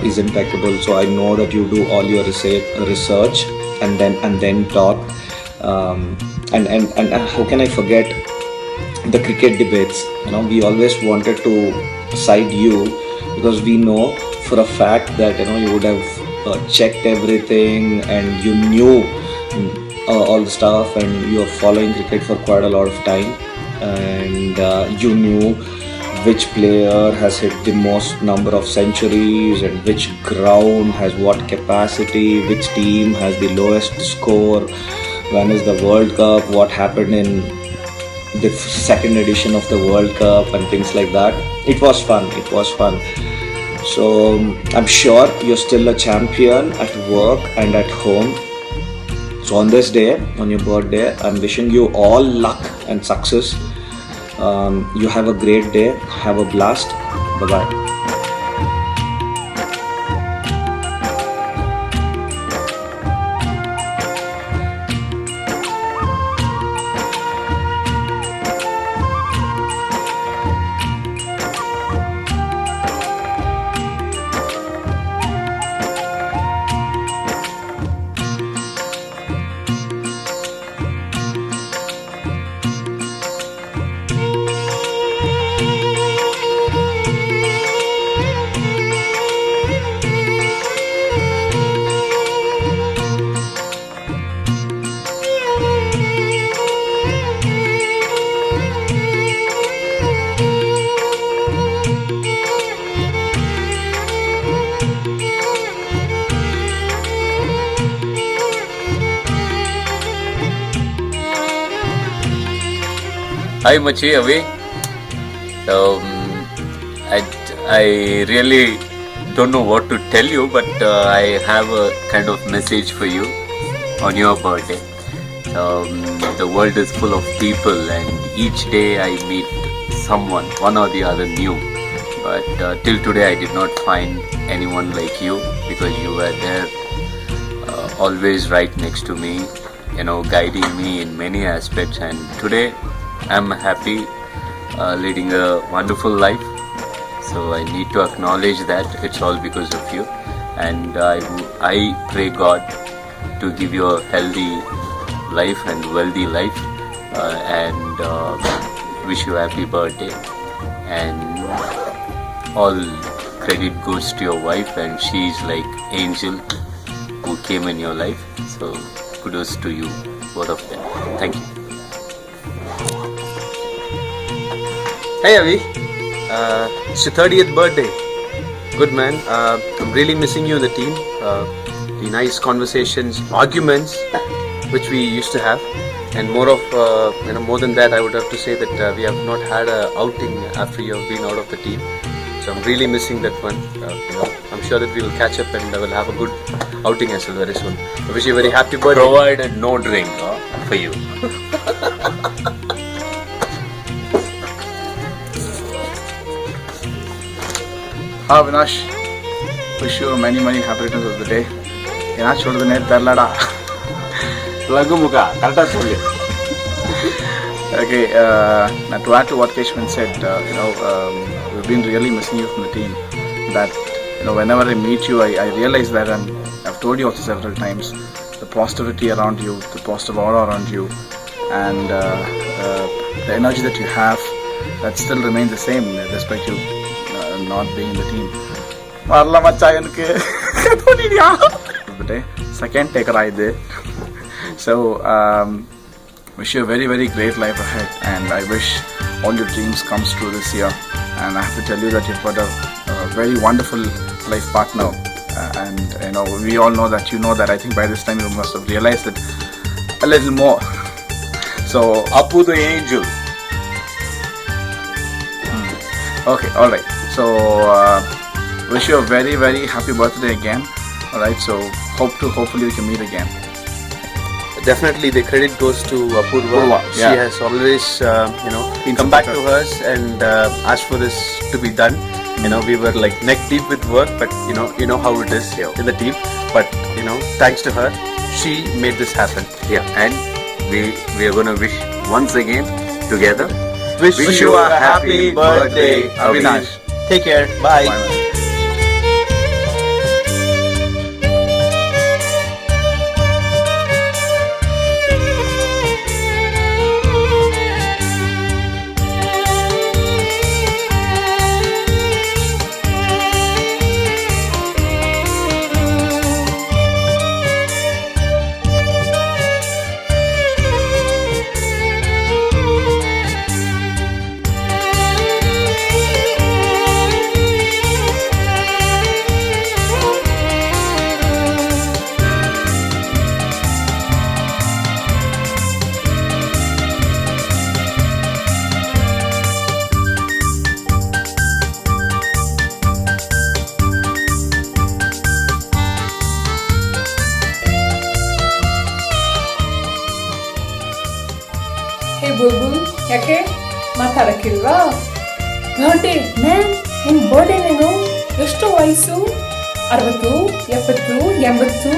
is impeccable. So I know that you do all your research and then talk. And how can I forget the cricket debates? We always wanted to side you because we know for a fact that you would have checked everything and you knew all the stuff, and you are following cricket for quite a lot of time, and you knew which player has hit the most number of centuries and which ground has what capacity, which team has the lowest score, when is the World Cup, what happened in the second edition of the World Cup and things like that. It was fun. So I'm sure you're still a champion at work and at home. So on this day, on your birthday, I'm wishing you all luck and success. You have a great day. Have a blast. Bye-bye. Hi Machi, Avi. I really don't know what to tell you, but I have a kind of message for you on your birthday. The world is full of people, and each day I meet someone, one or the other new. But till today I did not find anyone like you, because you were there always right next to me, guiding me in many aspects. And today I'm happy leading a wonderful life. So I need to acknowledge that it's all because of you. And I pray God to give you a healthy life and wealthy life, and wish you a happy birthday. And all credit goes to your wife, and she's like angel who came in your life. So kudos to you, both of them. Thank you. Hey Avi, it's your 30th birthday. Good man. I'm really missing you in the team. The nice conversations, arguments, which we used to have, and more than that, I would have to say that we have not had an outing after you have been out of the team. So I'm really missing that one. I'm sure that we will catch up and we'll have a good outing as well very soon. I wish you a very happy birthday. Provided no drink for you. Hi Avinash, wish you many happy returns of the day. Avinash chodudane terlada. Lagu muka, karta solli. Okay, now to add to what Keshman said, we've been really missing you from the team. That whenever I meet you, I realize that, and I've told you also several times, the positivity around you, the positive aura around you, and the energy that you have, that still remains the same despite you not being in the team. Second take ride. So wish you a very great life ahead, and I wish all your dreams comes true this year. And I have to tell you that you've got a very wonderful life partner, and we all know that. I think by this time you must have realized it a little more. So Apu the angel. Okay, all right. So wish you a very happy birthday again. All right. So hopefully we can meet again. Definitely, the credit goes to Apurva. She has always, come back to us and asked for this to be done. We were like neck deep with work, but you know how it is in the team. But thanks to her, she made this happen. Yeah, and we are going to wish once again together. Wish you a happy birthday, Avinash. Take care. Bye. Bye. ಹೇ ಬುಲ್ಬುಲ್, ಯಾಕೆ ಮಾತಾಡಕ್ಕಿಲ್ವಾ? Birthday ma'am, ನಿನ್ನ birthday ನೀನು ಎಷ್ಟು ವಯಸ್ಸು? 60, 70, 80?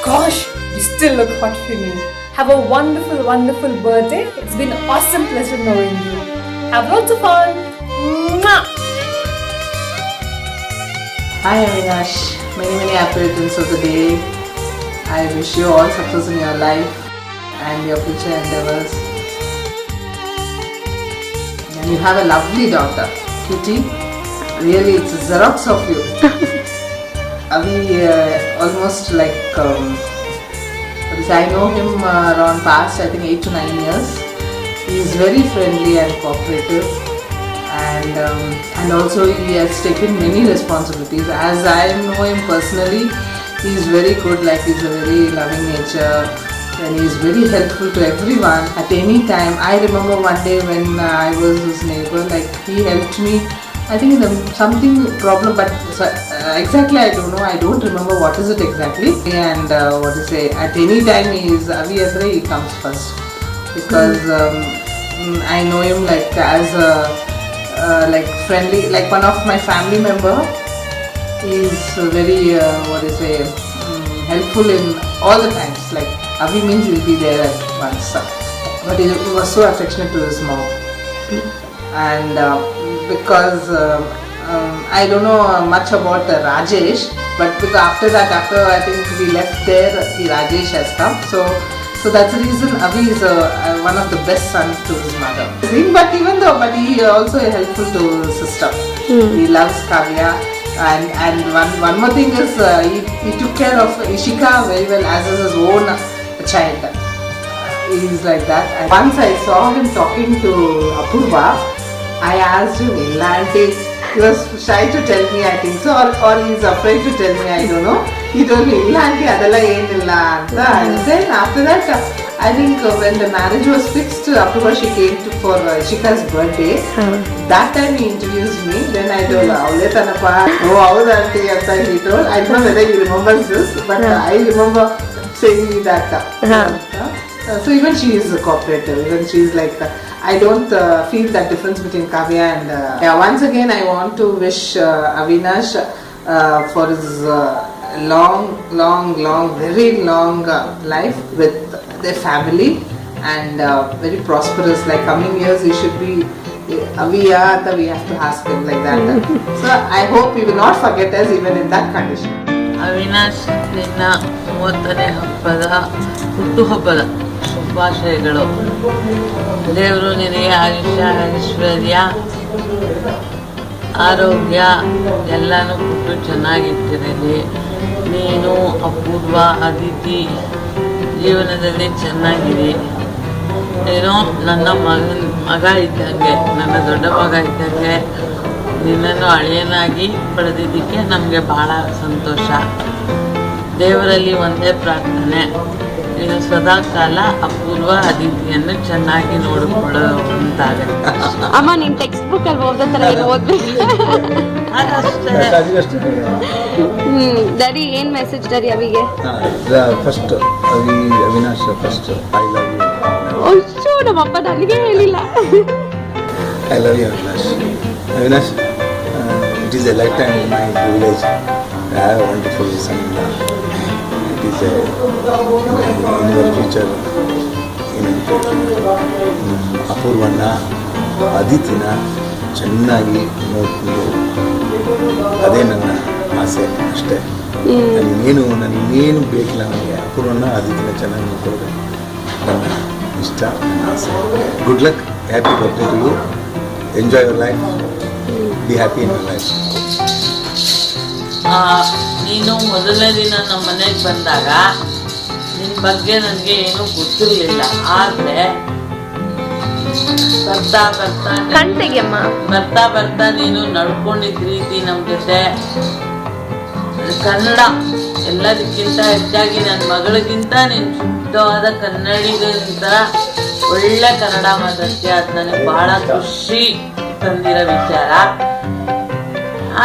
Gosh, you still look hot for me. Have a wonderful, wonderful birthday. It's been an awesome pleasure knowing you. Have lots of fun. Mwah! Hi Avinash, many happy returns of the day. I wish you all success in your life and your future endeavors. And you have a lovely daughter, Kitty. Really, it's a Xerox of you. Avi, almost like, I know him around past, I think 8 to 9 years. He is very friendly and cooperative. And also he has taken many responsibilities. As I know him personally, he is very good, like he's a very loving nature and he is very helpful to everyone at any time. I remember one day when I was his neighbor, like he helped me, I think in something problem, but exactly I don't know, I don't remember what is it exactly. And what to say, at any time he is, Avi Adre, he comes first because I know him like as a like friendly, like one of my family member. He is very what to say, helpful in all the times. Like Avi means he'll be there at once, but he was so affectionate to his mom. And because I don't know much about Rajesh, but because after I think we left there, Rajesh has come. So that's the reason Avi is one of the best sons to his mother. But he also helpful to his sister. He loves Kavya. And one more thing is he took care of Ishika very well as his own child. He is like that. And once I saw him talking to Apurva, I asked him, he was shy to tell me, I think so, or he is afraid to tell me, I don't know. He told me, adala enilla anta. And then after that, I think when the marriage was fixed, Apurva, she came for Ishika's birthday. That time he introduced me. Then I told her, oh, how's auntie? He told. I don't know whether he remembers this, but I remember saying that. So even she is cooperative. Even she is like, I don't feel that difference between Kavya and. Once again, I want to wish Avinash for his long, very long life with their family and very prosperous. Like coming years, he should be. We have to ask him like that. So I hope he will not forget us even in that condition. Avinash, ನಿನ್ನ 30ನೇ ಹುಟ್ಟುಹಬ್ಬದ ಶುಭಾಶಯಗಳು. ದೇವರು ನಿನಗೆ ಆಯುಷ್ಯ, ಐಶ್ವರ್ಯ, ಆರೋಗ್ಯ ಎಲ್ಲನೂ ಕೊಟ್ಟು ಚೆನ್ನಾಗಿಟ್ಟಿರಲಿ. ನೀನು ಅಪೂರ್ವ, ಅದಿತಿ ಜೀವನದಲ್ಲಿ ಚೆನ್ನಾಗಿರಿ. ಏನೋ ನನ್ನ ಮಗ ಇದ್ದಂಗೆ, ನನ್ನ ದೊಡ್ಡ ಮಗ ಇದ್ದಂಗೆ ನಿನ್ನನ್ನು ಅಳಿಯನಾಗಿ ಪಡೆದಿದ್ದಕ್ಕೆ ನಮಗೆ ಭಾಳ ಸಂತೋಷ. ದೇವರಲ್ಲಿ ಒಂದೇ ಪ್ರಾರ್ಥನೆ, ನೀನು ಸದಾ ಕಾಲ ಅಪೂರ್ವ ಅದಿತಿಯನ್ನು ಚೆನ್ನಾಗಿ ನೋಡಿಕೊಳ್ಳುವಂತಾಗ. ಅಮ್ಮ, ನೀನು ಟೆಕ್ಸ್ಟ್ ಬುಕ್ ಅಲ್ಲಿ ಓದೋ ಥರ ಏನು ಓದ್ಬೇಕು. ಡ್ಯಾಡಿ ಏನು ಮೆಸೇಜ್ ಡ್ಯಾಡಿ ಅವಿಗೆ? First Avinash first I love you. ಅಯ್ಯೋ, ನಮ್ಮಪ್ಪ ನನಗೆ ಹೇಳಿಲ್ಲ. I love you Avinash. Avinash, it is a lifetime in my privilege. I have a wonderful son-in-law. It is A your future ಏನಂತೆ ಅಪೂರ್ವನ ಅದಿತಿನ ಚೆನ್ನಾಗಿ ನೋಡ್ಕೊಂಡು ಅದೇ ನನ್ನ ಆಸೆ ಅಷ್ಟೇ. ನನಗೇನು ಬೇಕಿಲ್ಲ, ನನಗೆ ಅಪೂರ್ವನ ಅದಿತಿನ ಚೆನ್ನಾಗಿ ನೋಡ್ಕೊಳ್ಬೇಕು ನನ್ನ ಇಷ್ಟ, ನನ್ನ ಆಸೆ. Good luck, happy birthday to you, enjoy your life, be happy in your life. ನೀನು ಮೊದಲನೇ ದಿನ ನಮ್ಮ ಮನೆಗೆ ಬಂದಾಗ ನಿನ್ನ ಬಗ್ಗೆ ನನಗೆ ಏನೂ ಗೊತ್ತಿರಲಿಲ್ಲ. ಆದರೆ ಬರ್ತಾ ನೀನು ನಡ್ಕೊಂಡಿದ್ದ ರೀತಿ ನಮ್ಮ ಜೊತೆ ಕನ್ನಡ ಎಲ್ಲದಕ್ಕಿಂತ ಹೆಚ್ಚಾಗಿ ನನ್ನ ಮಗಳಿಗಿಂತ ನೀನು ಶುದ್ಧವಾದ ಕನ್ನಡಿಗಂತ ಒಳ್ಳೆ ಕನ್ನಡ ಮಾತಾಡ್ತೀಯ. ಅದು ನನಗೆ ಬಹಳ ಖುಷಿ ತಂದಿರೋ ವಿಚಾರ.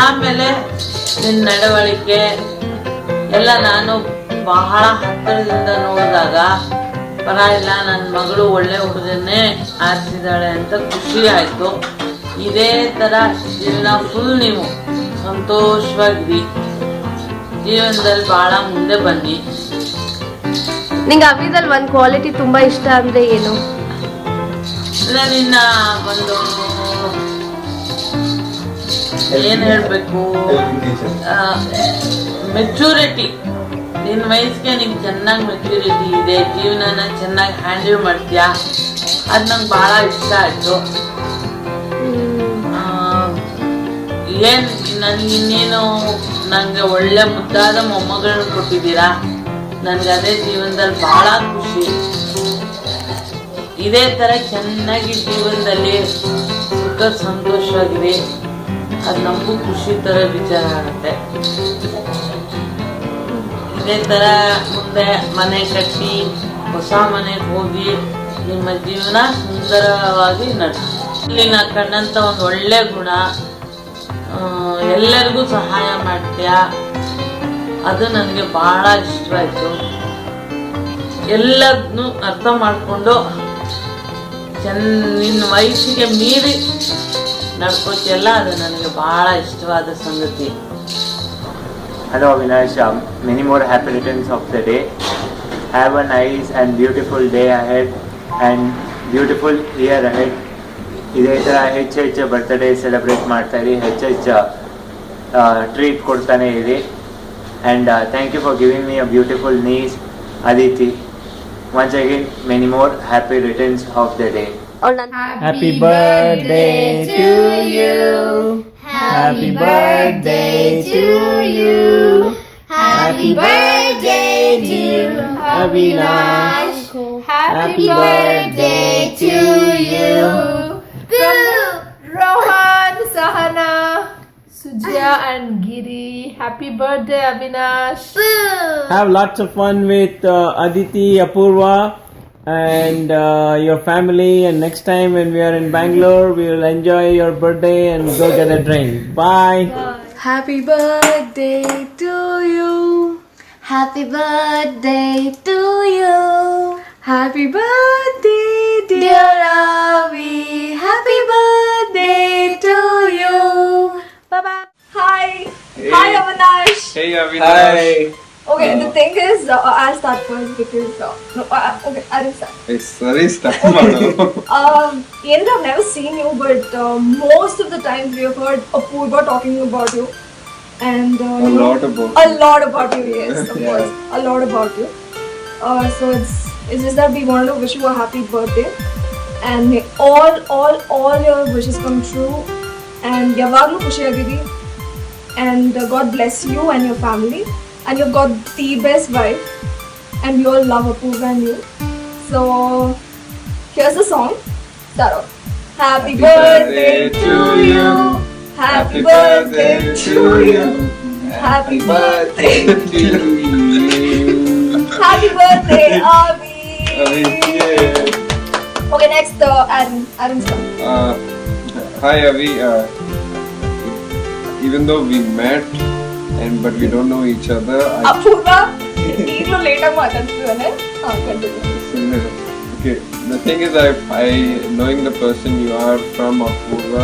ಆಮೇಲೆ ನಿನ್ನ ನಡವಳಿಕೆ ಎಲ್ಲ ನಾನು ಬಹಳ ಹತ್ತಿರದಿಂದ ನೋಡಿದಾಗ ಪರವಾಗಿಲ್ಲ, ನನ್ನ ಮಗಳು ಒಳ್ಳೆ ಹುಡುಗನ್ನೇ ಆರಿಸಿದ್ದಾಳೆ ಅಂತ ಖುಷಿ ಆಯಿತು. ಇದೇ ಥರ ಜೀವನ ಫುಲ್ ನೀವು ಸಂತೋಷವಾಗಿರಿ, ಜೀವನದಲ್ಲಿ ಭಾಳ ಮುಂದೆ ಬನ್ನಿ. ನಿಂಗೆ ಅವಿದಲ್ಲಿ ಒಂದು ಕ್ವಾಲಿಟಿ ತುಂಬ ಇಷ್ಟ ಅಂದರೆ ಏನು? ನಿನ್ನ ಒಂದು ಏನು ಹೇಳಬೇಕು, ಮೆಚೂರಿಟಿ. ನಿನ್ನ ವಯಸ್ಸಿಗೆ ನಿಂಗೆ ಚೆನ್ನಾಗಿ ಮೆಚೂರಿಟಿ ಇದೆ, ಜೀವನನ ಚೆನ್ನಾಗಿ ಹ್ಯಾಂಡಲ್ ಮಾಡ್ತೀಯಾ, ಅದು ನಂಗೆ ಭಾಳ ಇಷ್ಟ ಆಯಿತು. ಏನು ನನಗಿನ್ನೇನು ನನಗೆ ಒಳ್ಳೆ ಮುದ್ದಾದ ಮೊಮ್ಮಗಳನ್ನ ಕೊಟ್ಟಿದ್ದೀರಾ, ನನಗೆ ಅದೇ ಜೀವನದಲ್ಲಿ ಭಾಳ ಖುಷಿ. ಇದೇ ಥರ ಚೆನ್ನಾಗಿ ಜೀವನದಲ್ಲಿ ಸುಖ ಸಂತೋಷವಾಗಿರಿ, ಅದು ನಮಗೂ ಖುಷಿ ಥರ ವಿಚಾರ ಆಗುತ್ತೆ. ಇದೇ ಥರ ಮುಂದೆ ಮನೆ ಕಟ್ಟಿ ಹೊಸ ಮನೆಗೆ ಹೋಗಿ ನಿಮ್ಮ ಜೀವನ ಸುಂದರವಾಗಿ ನಡೆಸಿ. ಇಲ್ಲಿ ನಾ ಕಂಡಂಥ ಒಂದು ಒಳ್ಳೆ ಗುಣ, ಎಲ್ಲರಿಗೂ ಸಹಾಯ ಮಾಡ್ತೀಯ, ಅದು ನನಗೆ ಭಾಳ ಇಷ್ಟವಾಯಿತು. ಎಲ್ಲದನ್ನೂ ಅರ್ಥ ಮಾಡಿಕೊಂಡು ನಿನ್ನ ವಯಸ್ಸಿಗೆ ಮೀರಿ ನಡ್ಕೋತಿಯಲ್ಲ, ಅದು ನನಗೆ ಭಾಳ ಇಷ್ಟವಾದ ಸಂಗತಿ. Hello Avinash, many more happy returns of the day. Have a nice and beautiful day ahead and beautiful year ahead. ಇದೇ ಥರ ಹೆಚ್ಚು ಬರ್ತ್ಡೇ ಸೆಲೆಬ್ರೇಟ್ ಮಾಡ್ತಾ ಇರಿ, ಹೆಚ್ಚು ಟ್ರೀಟ್ ಕೊಡ್ತಾನೆ ಇರಿ. And thank you for giving me a beautiful niece Aditi. Once again, many more happy returns of the day. Happy birthday to you. Happy birthday to you. Happy birthday dear Avinash. Happy birthday to you. Rohan, Sahana, Sujya and Giri. Happy birthday Avinash. Have lots of fun with Aditi, Apurva and your family, and next time when we are in Bangalore we will enjoy your birthday and go get a drink. Bye. Happy birthday to you. Happy birthday to you. Happy birthday dear Avi. Happy birthday to you. Bye bye. Hi. Hi Avinash. Hey Avinash. Hi. Okay, the thing is, I'll start first because okay, I'll start. Sorry, start. I've never seen you, but most of the times we have heard Apurva talking about you, and A lot about you. Yes, of Yeah. course, a lot about you. So it's just that we wanted to wish you a happy birthday, and may all your wishes come true, and yavaglu khushiyagiri, and God bless you and your family. And you've got the best wife, and we all love Apurva and you. So here's the song. Start off. Happy birthday to you. Happy birthday to you. Happy birthday to you. Happy birthday, Avi. Okay, next Aaron's turn. Hi Avi. Even though we met, but we don't know each other. Apurva, even later maatadtidane. Continue. Okay, the thing is, I knowing the person you are from Apurva,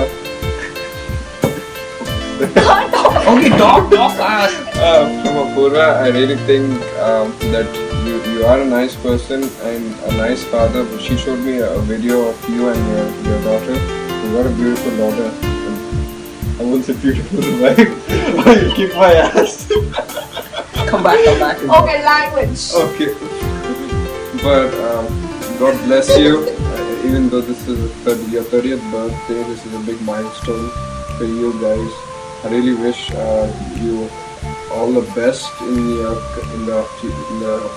Okay, talk fast. From Apurva, I really think that you are a nice person and a nice father. She showed me a video of you and your daughter. You got a beautiful daughter. I won't say beautiful wife. I'll kick my ass. Come back. Okay, language. Okay. But God bless you. Even though this is your 30th birthday, this is a big milestone for you guys. I really wish you all the best in the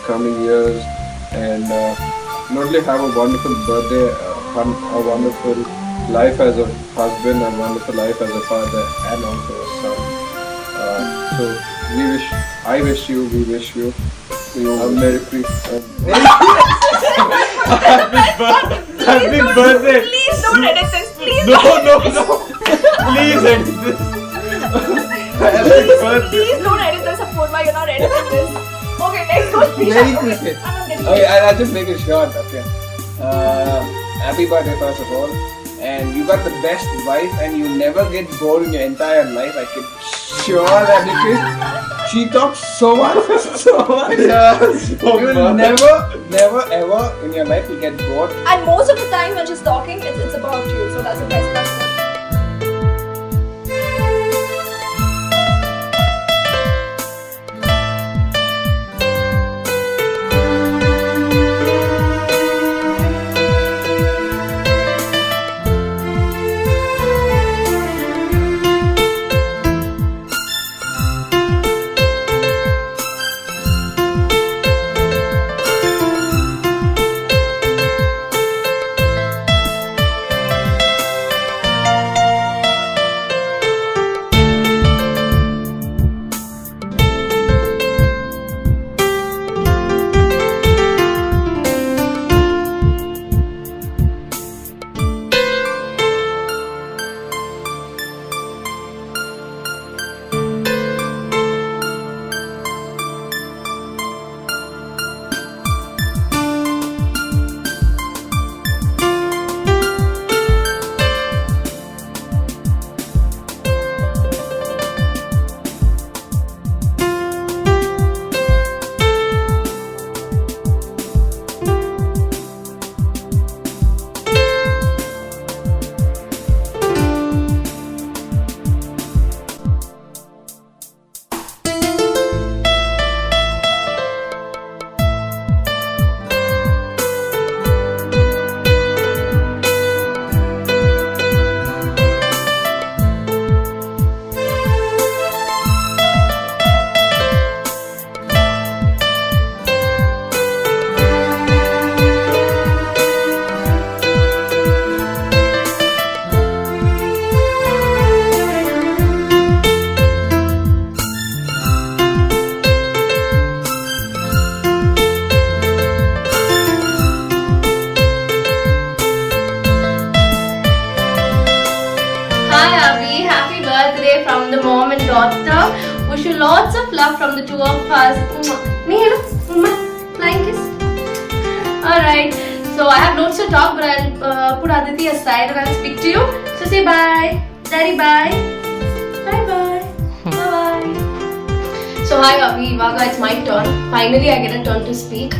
coming years, and not only have a wonderful birthday, a wonderful life as a husband, a wonderful life as a father, and also a son. So we wish you a Merry Christmas. Happy birthday! Please don't edit this. Please. No. Please edit this. Please don't edit this, Apurva. You're not editing this. Okay, next one. Merry Christmas. Okay, I'll just make it short. Okay. Happy birthday first of all. And you got the best wife, and you never get bored in your entire life. I can sure that because she talks so much. You will never ever in your life you get bored. And most of the time when she's talking, it's about you. So that's the best part. From the mom and daughter. Wish you lots of love from the two of us. Flying kiss. Alright. So I have notes to talk, but I'll put Aditi aside and I'll speak to you. So say bye. Daddy, bye. Bye. So hi Avi, Vaga, it's my turn. Finally I get a turn to speak.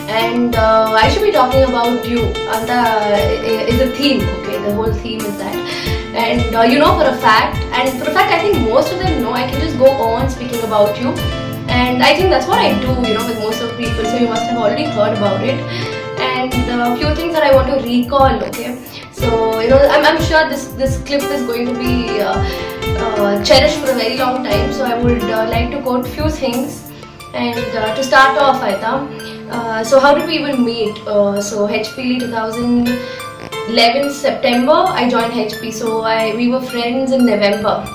And I should be talking about you. Anta is a theme, okay? The whole theme is that. And you know for a fact I think most of them know, I can just go on speaking about you. And I think that's what I do, with most of people. So you must have already heard about it. And a few things that I want to recall, okay? So, I'm sure this clip is going to be cherished for a very long time. So I would like to quote few things. And to start off, so how did we even meet? So HPL 2011 September, I joined HP. So we were friends in November.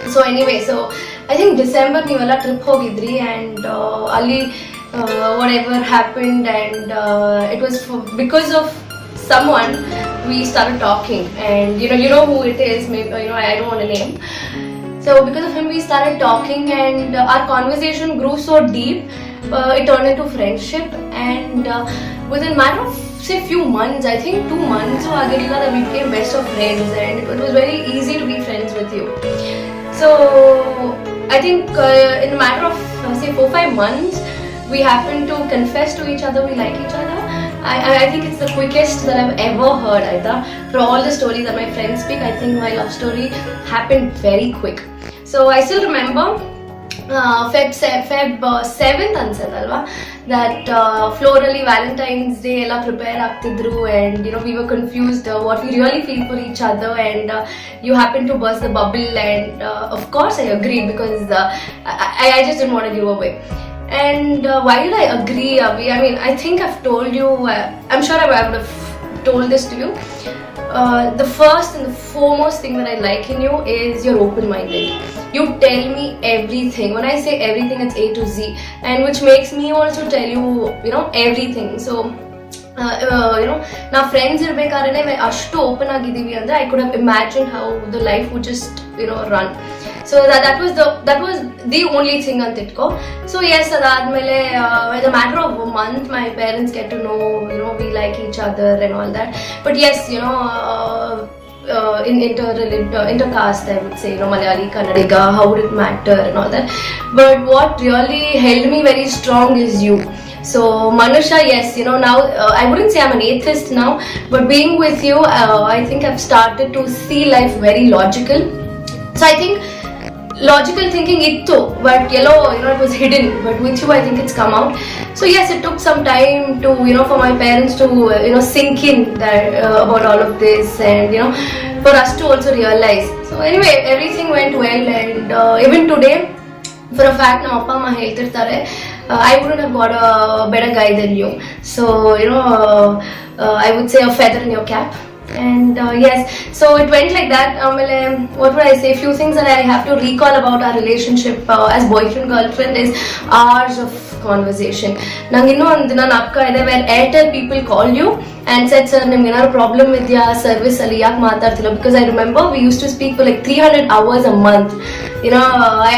So anyway, so I think December nivala trip hogidri, and ali whatever happened, and it was because of someone we started talking, and you know who it is. Maybe I don't want to name. So because of him we started talking, and our conversation grew so deep, it turned into friendship, and within a matter of say few months, I think 2 months, so that we became best of friends, and it was very easy to be friends with you. So I think in a matter of say 4-5 months, we happened to confess to each other we like each other. I think it's the quickest that I've ever heard. Aita. For all the stories that my friends speak, I think my love story happened very quick. So I still remember Feb 7th ಅನ್ಸತ್ತಲ್ವಾ, that florally Valentine's Day ಎಲ್ಲ prepare ಆಗ್ತಿದ್ರು, and we were confused what we really feel for each other, and you happened to burst the bubble, and of course I agreed because I just didn't want to give away. And why did I agree, Avi? I mean, I think I've told you, I'm sure I would have told this to you. The first and the foremost thing that I like in you is you're open-minded. You tell me everything. When I say everything, it's A to Z, and which makes me also tell you, everything. So, now friends irbekarane ashtu open ಆಗಿದ್ದೀವಿ ಅಂದ್ರೆ I could have imagined how the life would just run. So that was the only thing ಅಂತ ಇಟ್ಕೋ. So yes, ಅದಾದ್ಮೇಲೆ as a matter of a month my parents get to know we like each other and all that. But yes, in intercaste, I would say, Malayali, Kannadiga, how would it matter and all that. But what really held me very strong is you. So Manusha, yes, now I wouldn't say I'm an atheist now, but being with you, I think I've started to see life very logical. So I think logical thinking itto, but it was hidden, but with you I think it's come out. So yes, it took some time to for my parents to sink in that about all of this, and for us to also realize. So anyway, everything went well, and even today, for a fact, ನಮ್ಮ ಅಪ್ಪ ಅಮ್ಮ ಹೇಳ್ತಿರ್ತಾರೆ, I wouldn't have got a better guy than you. So I would say a feather in your cap. And yes, so it went like that. What would I say? Few things that I have to recall about our relationship as boyfriend girlfriend is hours of conversation. Nange innu ond dina napka ide where Airtel people call you and said, sir, nimge ಏನಾದ್ರು problem ಇದೆಯಾ service ಅಲ್ಲಿ ಯಾಕೆ ಮಾತಾಡ್ತಿಲ್ಲ, because I remember we used to speak for like 300 hours a month.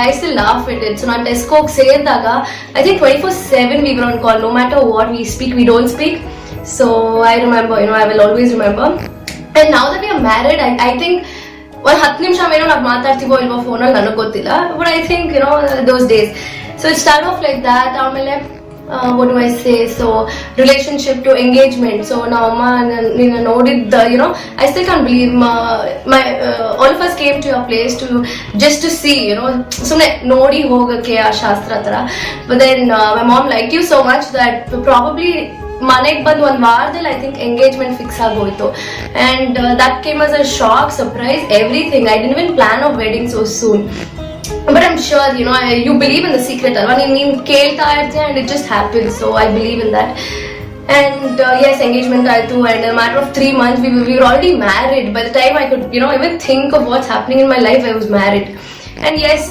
I still laugh at it. So ನಾನು Tescoke ಸೇರಿದಾಗ I think 24/7 we were on call. No matter what we speak, we don't speak. So I remember, I will always remember. And now that we are married, I think ಒಂದು 10 ನಿಮಿಷ ಏನೋ ನಾವು ಮಾತಾಡ್ತೀವೋ ಇಲ್ವೋ ಫೋನಲ್ಲಿ ನನಗೆ ಗೊತ್ತಿಲ್ಲ, but I think those days. So it started off like that. ಆಮೇಲೆ what do I say? So relationship to engagement. So now amma nodid, I still can't believe my all of us came to your place to just to see, sumne nodi hogake aa shastra tara. But then my mom liked you so much that probably ಮನೆಗೆ ಬಂದು ಒಂದು ವಾರದಲ್ಲಿ I think engagement fix ಆಗೋಯ್ತು, and that came as a shock, surprise, everything. I didn't even plan a wedding so soon. But I'm sure, you believe in the secret alva, ನೀನು ಕೇಳ್ತಾ ಇರ್ತೀಯ and it just happens. So I believe in that. And yes, engagement ಆಯ್ತು, and in a matter of 3 months we were already married. By the time I could even think of what's happening in my life, I was married. And yes,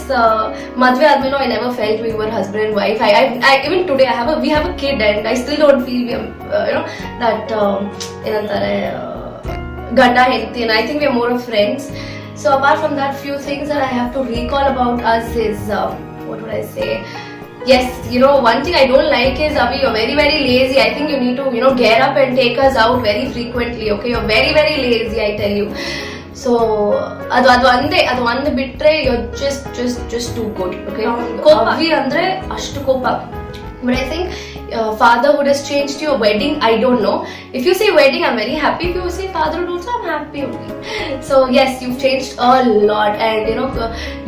madve admelo I never felt we were husband and wife. I even today we have a kid, and I still don't feel we are that enantare ganda hendi, and I think we are more of friends. So apart from that, few things that I have to recall about us is what would I say? Yes, one thing I don't like is Avi, you're very very lazy. I think you need to get up and take us out very frequently. Okay, you're very very lazy, I tell you. So ಅದು ಒಂದು ಬಿಟ್ರೆ you're just too good. Okay, ಕೋಪವಿ ಅಂದ್ರೆ ಅಷ್ಟು ಕೋಪ. But I think fatherhood has changed your wedding. I don't know. If you say wedding, I'm very happy. If you say fatherhood also, I'm happy only. So yes, you've changed a lot, and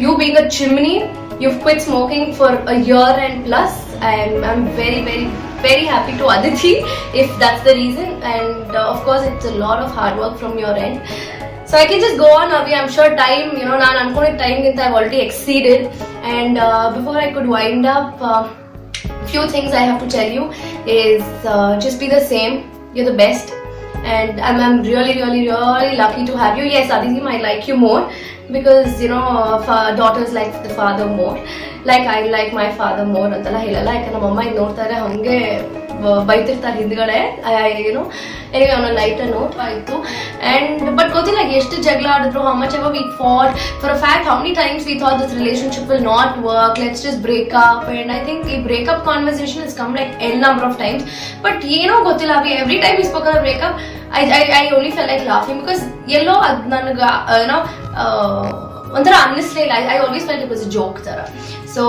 you being a chimney, you've quit smoking for a year and plus. I'm very very very happy to Aditi if that's the reason, and of course it's a lot of hard work from your end. So I can just go on, Avi. I'm sure time, ನಾನು ಅನ್ಕೊಂಡಿದ್ದ ಟೈಮ್ಗಿಂತ I've already exceeded. And before I could wind up, few things I have to tell you is just be the same. You're the best. And I'm really, really, really lucky to have you. Yes, Aditi might like you more because, daughters like the father more. Like I like my father more ಅಂತಲ್ಲ ಹೇಳಲ್ಲ, ಯಾಕಂದ್ರೆ ನಮ್ಮ ಅಮ್ಮ ಇದು ನೋಡ್ತಾರೆ ಹಂಗೆ ಬೈತಿರ್ತಾರೆ ಹಿಂದ್ಗಡೆ. anyway on a lighter note ಆಯಿತು. And but ಗೊತ್ತಿಲ್ಲ ಎಷ್ಟು ಜಗಳ ಆಡಿದ್ರು, how much ever we fought, for a fact how many times we thought this relationship will not work, let's just break up. And I think the breakup conversation has come like n number of times, but ಗೊತ್ತಿಲ್ಲ every time we spoke about breakup, I only felt like laughing because ಅದು ನನಗೆ ಒಂಥರ ಅನ್ನಿಸ್ಲಿಲ್ಲ. I always felt it was a joke ತರ. So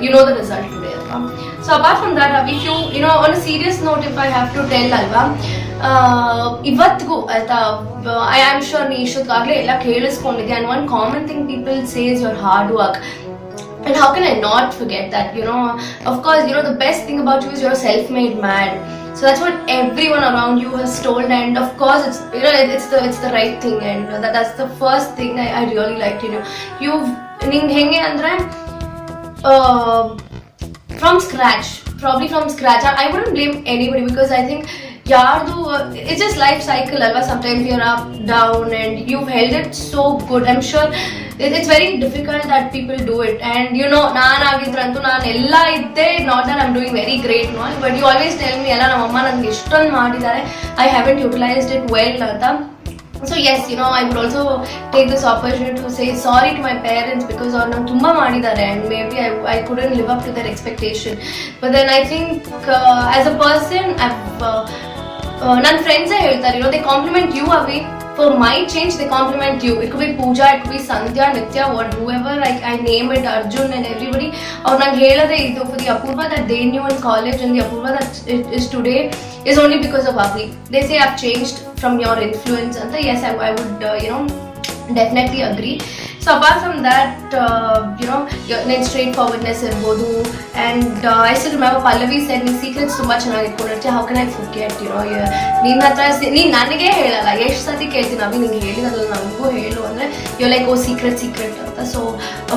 you know the result today ಅಲ್ವಾ. So apart from that, if you know on a serious note, if I have to tell ಅಲ್ವಾ, ಇವತ್ತಿಗೂ ಆಯ್ತಾ, I am sure ನೀ ಇಷ್ಟೊತ್ತಾಗಲೇ ಎಲ್ಲ ಕೇಳಿಸ್ಕೊಂಡಿದ್ದೆ. And one common thing people say is your hard work. And how can I not forget that, you know? Of course, you know, the best thing about you is you're a self-made man. So that's what everyone around you has told, and of course, it's, you know, it's the right thing, and that's the first thing I really liked in you. You've henge andre from scratch, probably from scratch. I wouldn't blame anybody, because I think it's just life cycle alva. Sometimes you're up, down, and you've held it so good. I'm sure it's very difficult that people do it, and you know, naan agidrantu naan ella idde, not that I'm doing very great no, but you always tell me ella namma amma nange ishtond madidare, I haven't utilized it well anta. So yes, you know, I would also take this opportunity to say sorry to my parents, because ಅವರು ನಾನು ತುಂಬ ಮಾಡಿದ್ದಾರೆ, and maybe I couldn't live up to their expectation. But then I think as a person, ನನ್ನ ಫ್ರೆಂಡ್ಸೇ ಹೇಳ್ತಾರೆ, you know, they compliment you Avi. For my change, they compliment you. It could be Pooja, it could be Sandhya, Nitya, whoever I name it, Arjun and everybody. Or nange helade idu, for the Apurva that they knew in college and the Apurva that it is today is only because of Avi. They say I've changed from your influence, and yes, I would you know, definitely agree. So apart from that, you know, your straightforwardness irbodu, and I still remember Pallavi said nee secrets tumba chennagi itkondirti. How can I forget, you know, ನೀನ್ ಹತ್ರ ನೀನ್ ನನಗೆ ಹೇಳಲ್ಲ, ಎಷ್ಟು ಸತಿ ಕೇಳ್ತೀನಿ ಅಭಿ ನಿಂಗೆ ಹೇಳಿದ್ರಲ್ಲ ನನಗೂ ಹೇಳು ಅಂದ್ರೆ you're like, oh secret ಅಂತ. So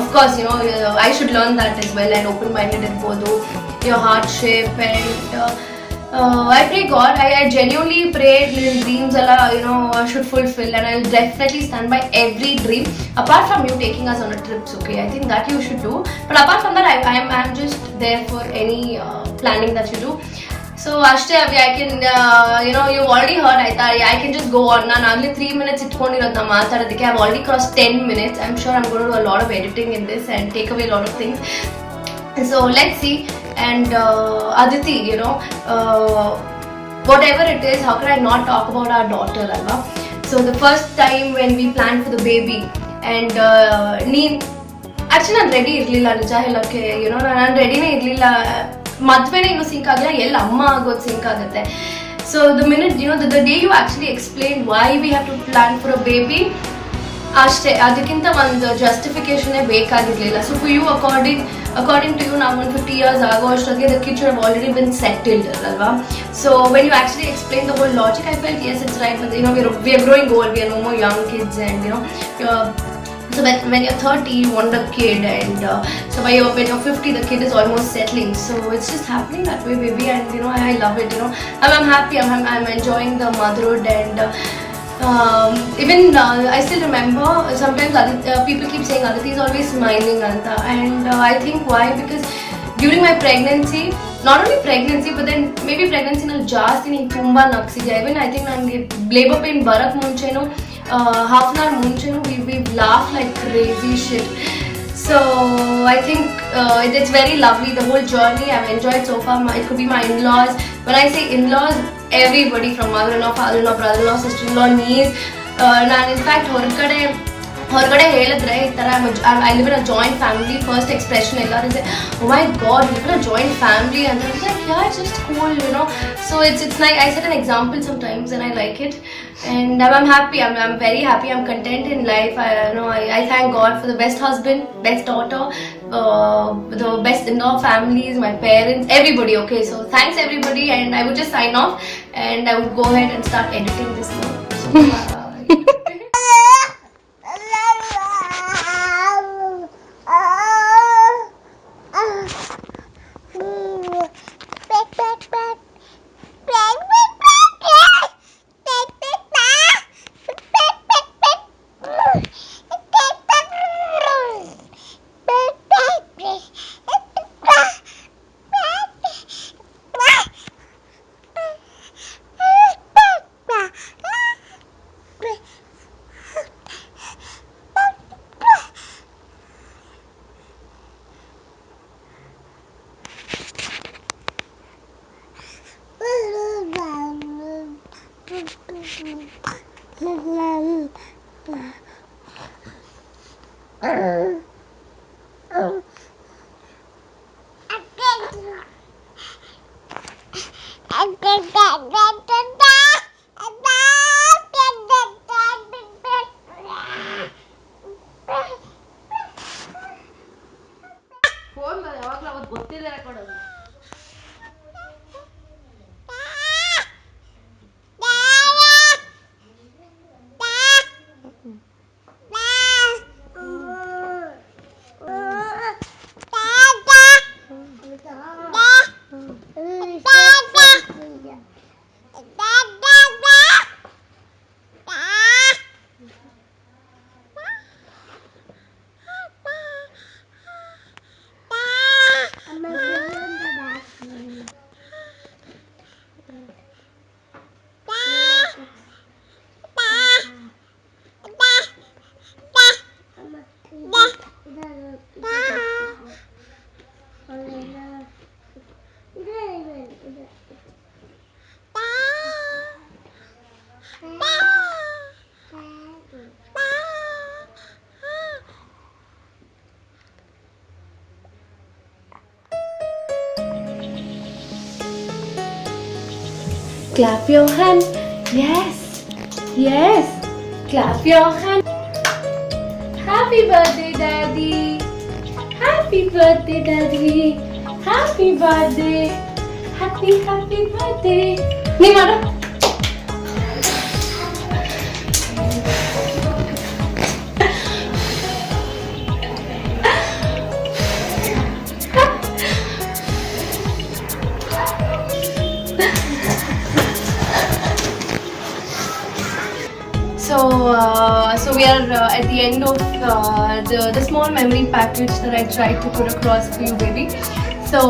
of course, you know, I should learn that as well, and open minded irbodu, your heart shape, and I pray God, I genuinely pray little dreams alla, you know, should fulfill, and I'll definitely stand by every dream. Apart from you taking us on a trips, okay, I think that you should do. But apart from that, I'm just there for any planning that you do. So ashte Avi, I can you know, you've already heard, I can just go on. Naan agli 3 minutes itkondirodna maatadadike, I've already crossed 10 minutes. I'm sure I'm going to do a lot of editing in this and take away a lot of things. So let's see. And Aditi, you know, whatever it is, how can I not talk about our daughter, Alva? So the first time when we planned for the baby, and actually ನಾನು ready ಇರಲಿಲ್ಲ ನಿಜ ಹೇಳೋಕ್ಕೆ, you know, ನಾನು ರೆಡಿನೇ ಇರಲಿಲ್ಲ. ಮದುವೆನೇ ಇನ್ನೂ sync ಆಗಲ್ಲ, ಎಲ್ಲ ಅಮ್ಮ ಆಗೋದು ಸಿಂಕ್ ಆಗುತ್ತೆ. So the minute, you know, the day you actually explained why we have to plan for a baby, ಅಷ್ಟೇ, ಅದಕ್ಕಿಂತ ಒಂದು ಜಸ್ಟಿಫಿಕೇಶನ್ನೇ ಬೇಕಾಗಿರಲಿಲ್ಲ. So for you, according to you, ನಾವು ಒಂದು 50 years ಆಗೋ ಅಷ್ಟೊತ್ತಿಗೆ the kids should have already been settled, ಅಲ್ವಾ? So when you actually explain the whole logic, I felt yes, it's right, but you know, we are growing old, we are no more young kids, and you know, so when you're 30, you want a kid, and so when you're 50, the kid is almost settling. So it's just happening that way, baby, and you know, I love it. You know, I'm happy. I'm enjoying the motherhood, and even I still remember sometimes people keep saying Aditi is always smiling, Anta, and I think why, because during my pregnancy, not only pregnancy, but then maybe pregnancy nal jaasti ning tumba nakside. Even I think nange labor pain barak muncheno half an hour muncheno we laughed like crazy shit. So I think it's very lovely, the whole journey I've enjoyed so far. It could be my in-laws. When I say in-laws, everybody from mother-in-law, father-in-law, brother-in-law, sister-in-law, niece. ನಾನು in fact ಹೊರಗಡೆ ಹೇಳಿದ್ರೆ ಈ ಥರ I live in a joint family, first expression ಎಲ್ಲರೂ ಇದೆ, oh my God, live in a joint family ಅಂತ. Like yeah, it's just cool, you know. So it's like I set an example sometimes, and I like it, and I'm happy. I'm very happy. I'm content in life. I thank God for the best husband, best daughter, the best in-law families, my parents, everybody. Okay, so thanks everybody, and I would just sign off, and I would go ahead and start editing this now. So phone ಯಾವಾಗಲೂ ಅವತ್ತು ಗೊತ್ತಿದೆ ಕೊಡೋದು. Clap your hand. Yes. Yes. Clap your hand. Happy birthday, Daddy. Happy birthday, Daddy. Happy birthday. Happy birthday. Nee maro. So we are at the end of the small memory package that I tried to put across for you, baby. So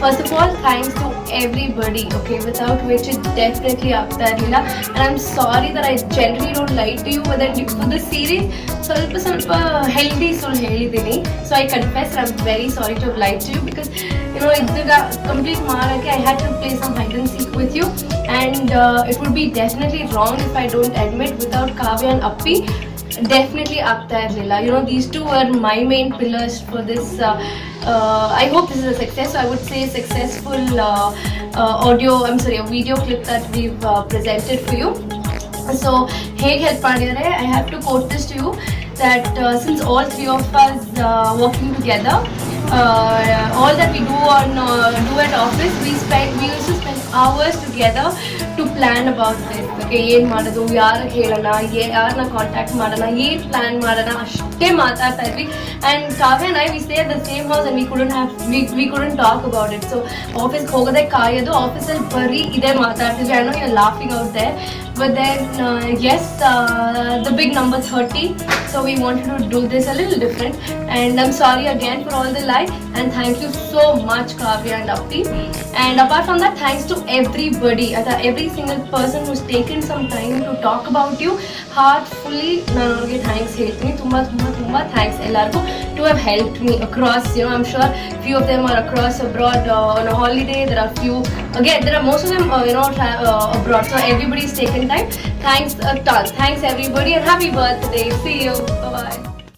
first of all, thanks to everybody, okay, without which it definitely ಆಗ್ತಾ ಇರಲಿಲ್ಲ. And I'm sorry that I generally don't lie to you, but then for this series ಸ್ವಲ್ಪ healthy ಸುಳ್ಳು ಹೇಳಿದ್ದೀನಿ. So I confess I'm very sorry to have lied to you because ಇದನ್ನ complete ಮಾಡೋಕ್ಕೆ I had to play some hide and seek with you, and it would be definitely wrong if I don't admit without Kavya and Appi definitely ಆಗ್ತಾ ಇರಲಿಲ್ಲ. These two were my main pillars for this. I hope this is a success. So I would say successful a video clip that we've presented for you. So ಹೇಗೆ help ಮಾಡಿದರೆ, I have to quote this to you that since all three of us working together, all that we do at office, we used to spend hours together to plan about this. Okay, ಏನು ಮಾಡೋದು, ಯಾರಿಗೆ ಹೇಳೋಣ, ಯಾರನ್ನ contact ಮಾಡೋಣ, ಏನು plan ಮಾಡೋಣ, ಅಷ್ಟೇ ಮಾತಾಡ್ತಾ ಇದ್ವಿ. And Kavya and I, we stay at the same house and we couldn't talk about it. So ಆಫೀಸ್ಗೆ ಹೋಗೋದೇ ಕಾಯೋದು, ಆಫೀಸಲ್ಲಿ ಬರೀ ಇದೇ ಮಾತಾಡ್ತಿದ್ವಿ. I know you're laughing out there, but then yes, the big number 30, so we wanted to do this a little different, and I'm sorry again for all the lies, and thank you so much Kavya and Appi. And apart from that, thanks to everybody, every single person who's taken some time to talk about you heartfully. ನಾನು ಅವ್ರಿಗೆ thanks ಹೇಳ್ತೀನಿ, ತುಂಬ thanks ಎಲ್ಲರಿಗೂ to have helped me across. I'm sure few of them are across abroad on a holiday. There are few, again there are most of them abroad, so everybody's taken time. Thanks a ton. Thanks everybody, and happy birthday. See you. Bye bye.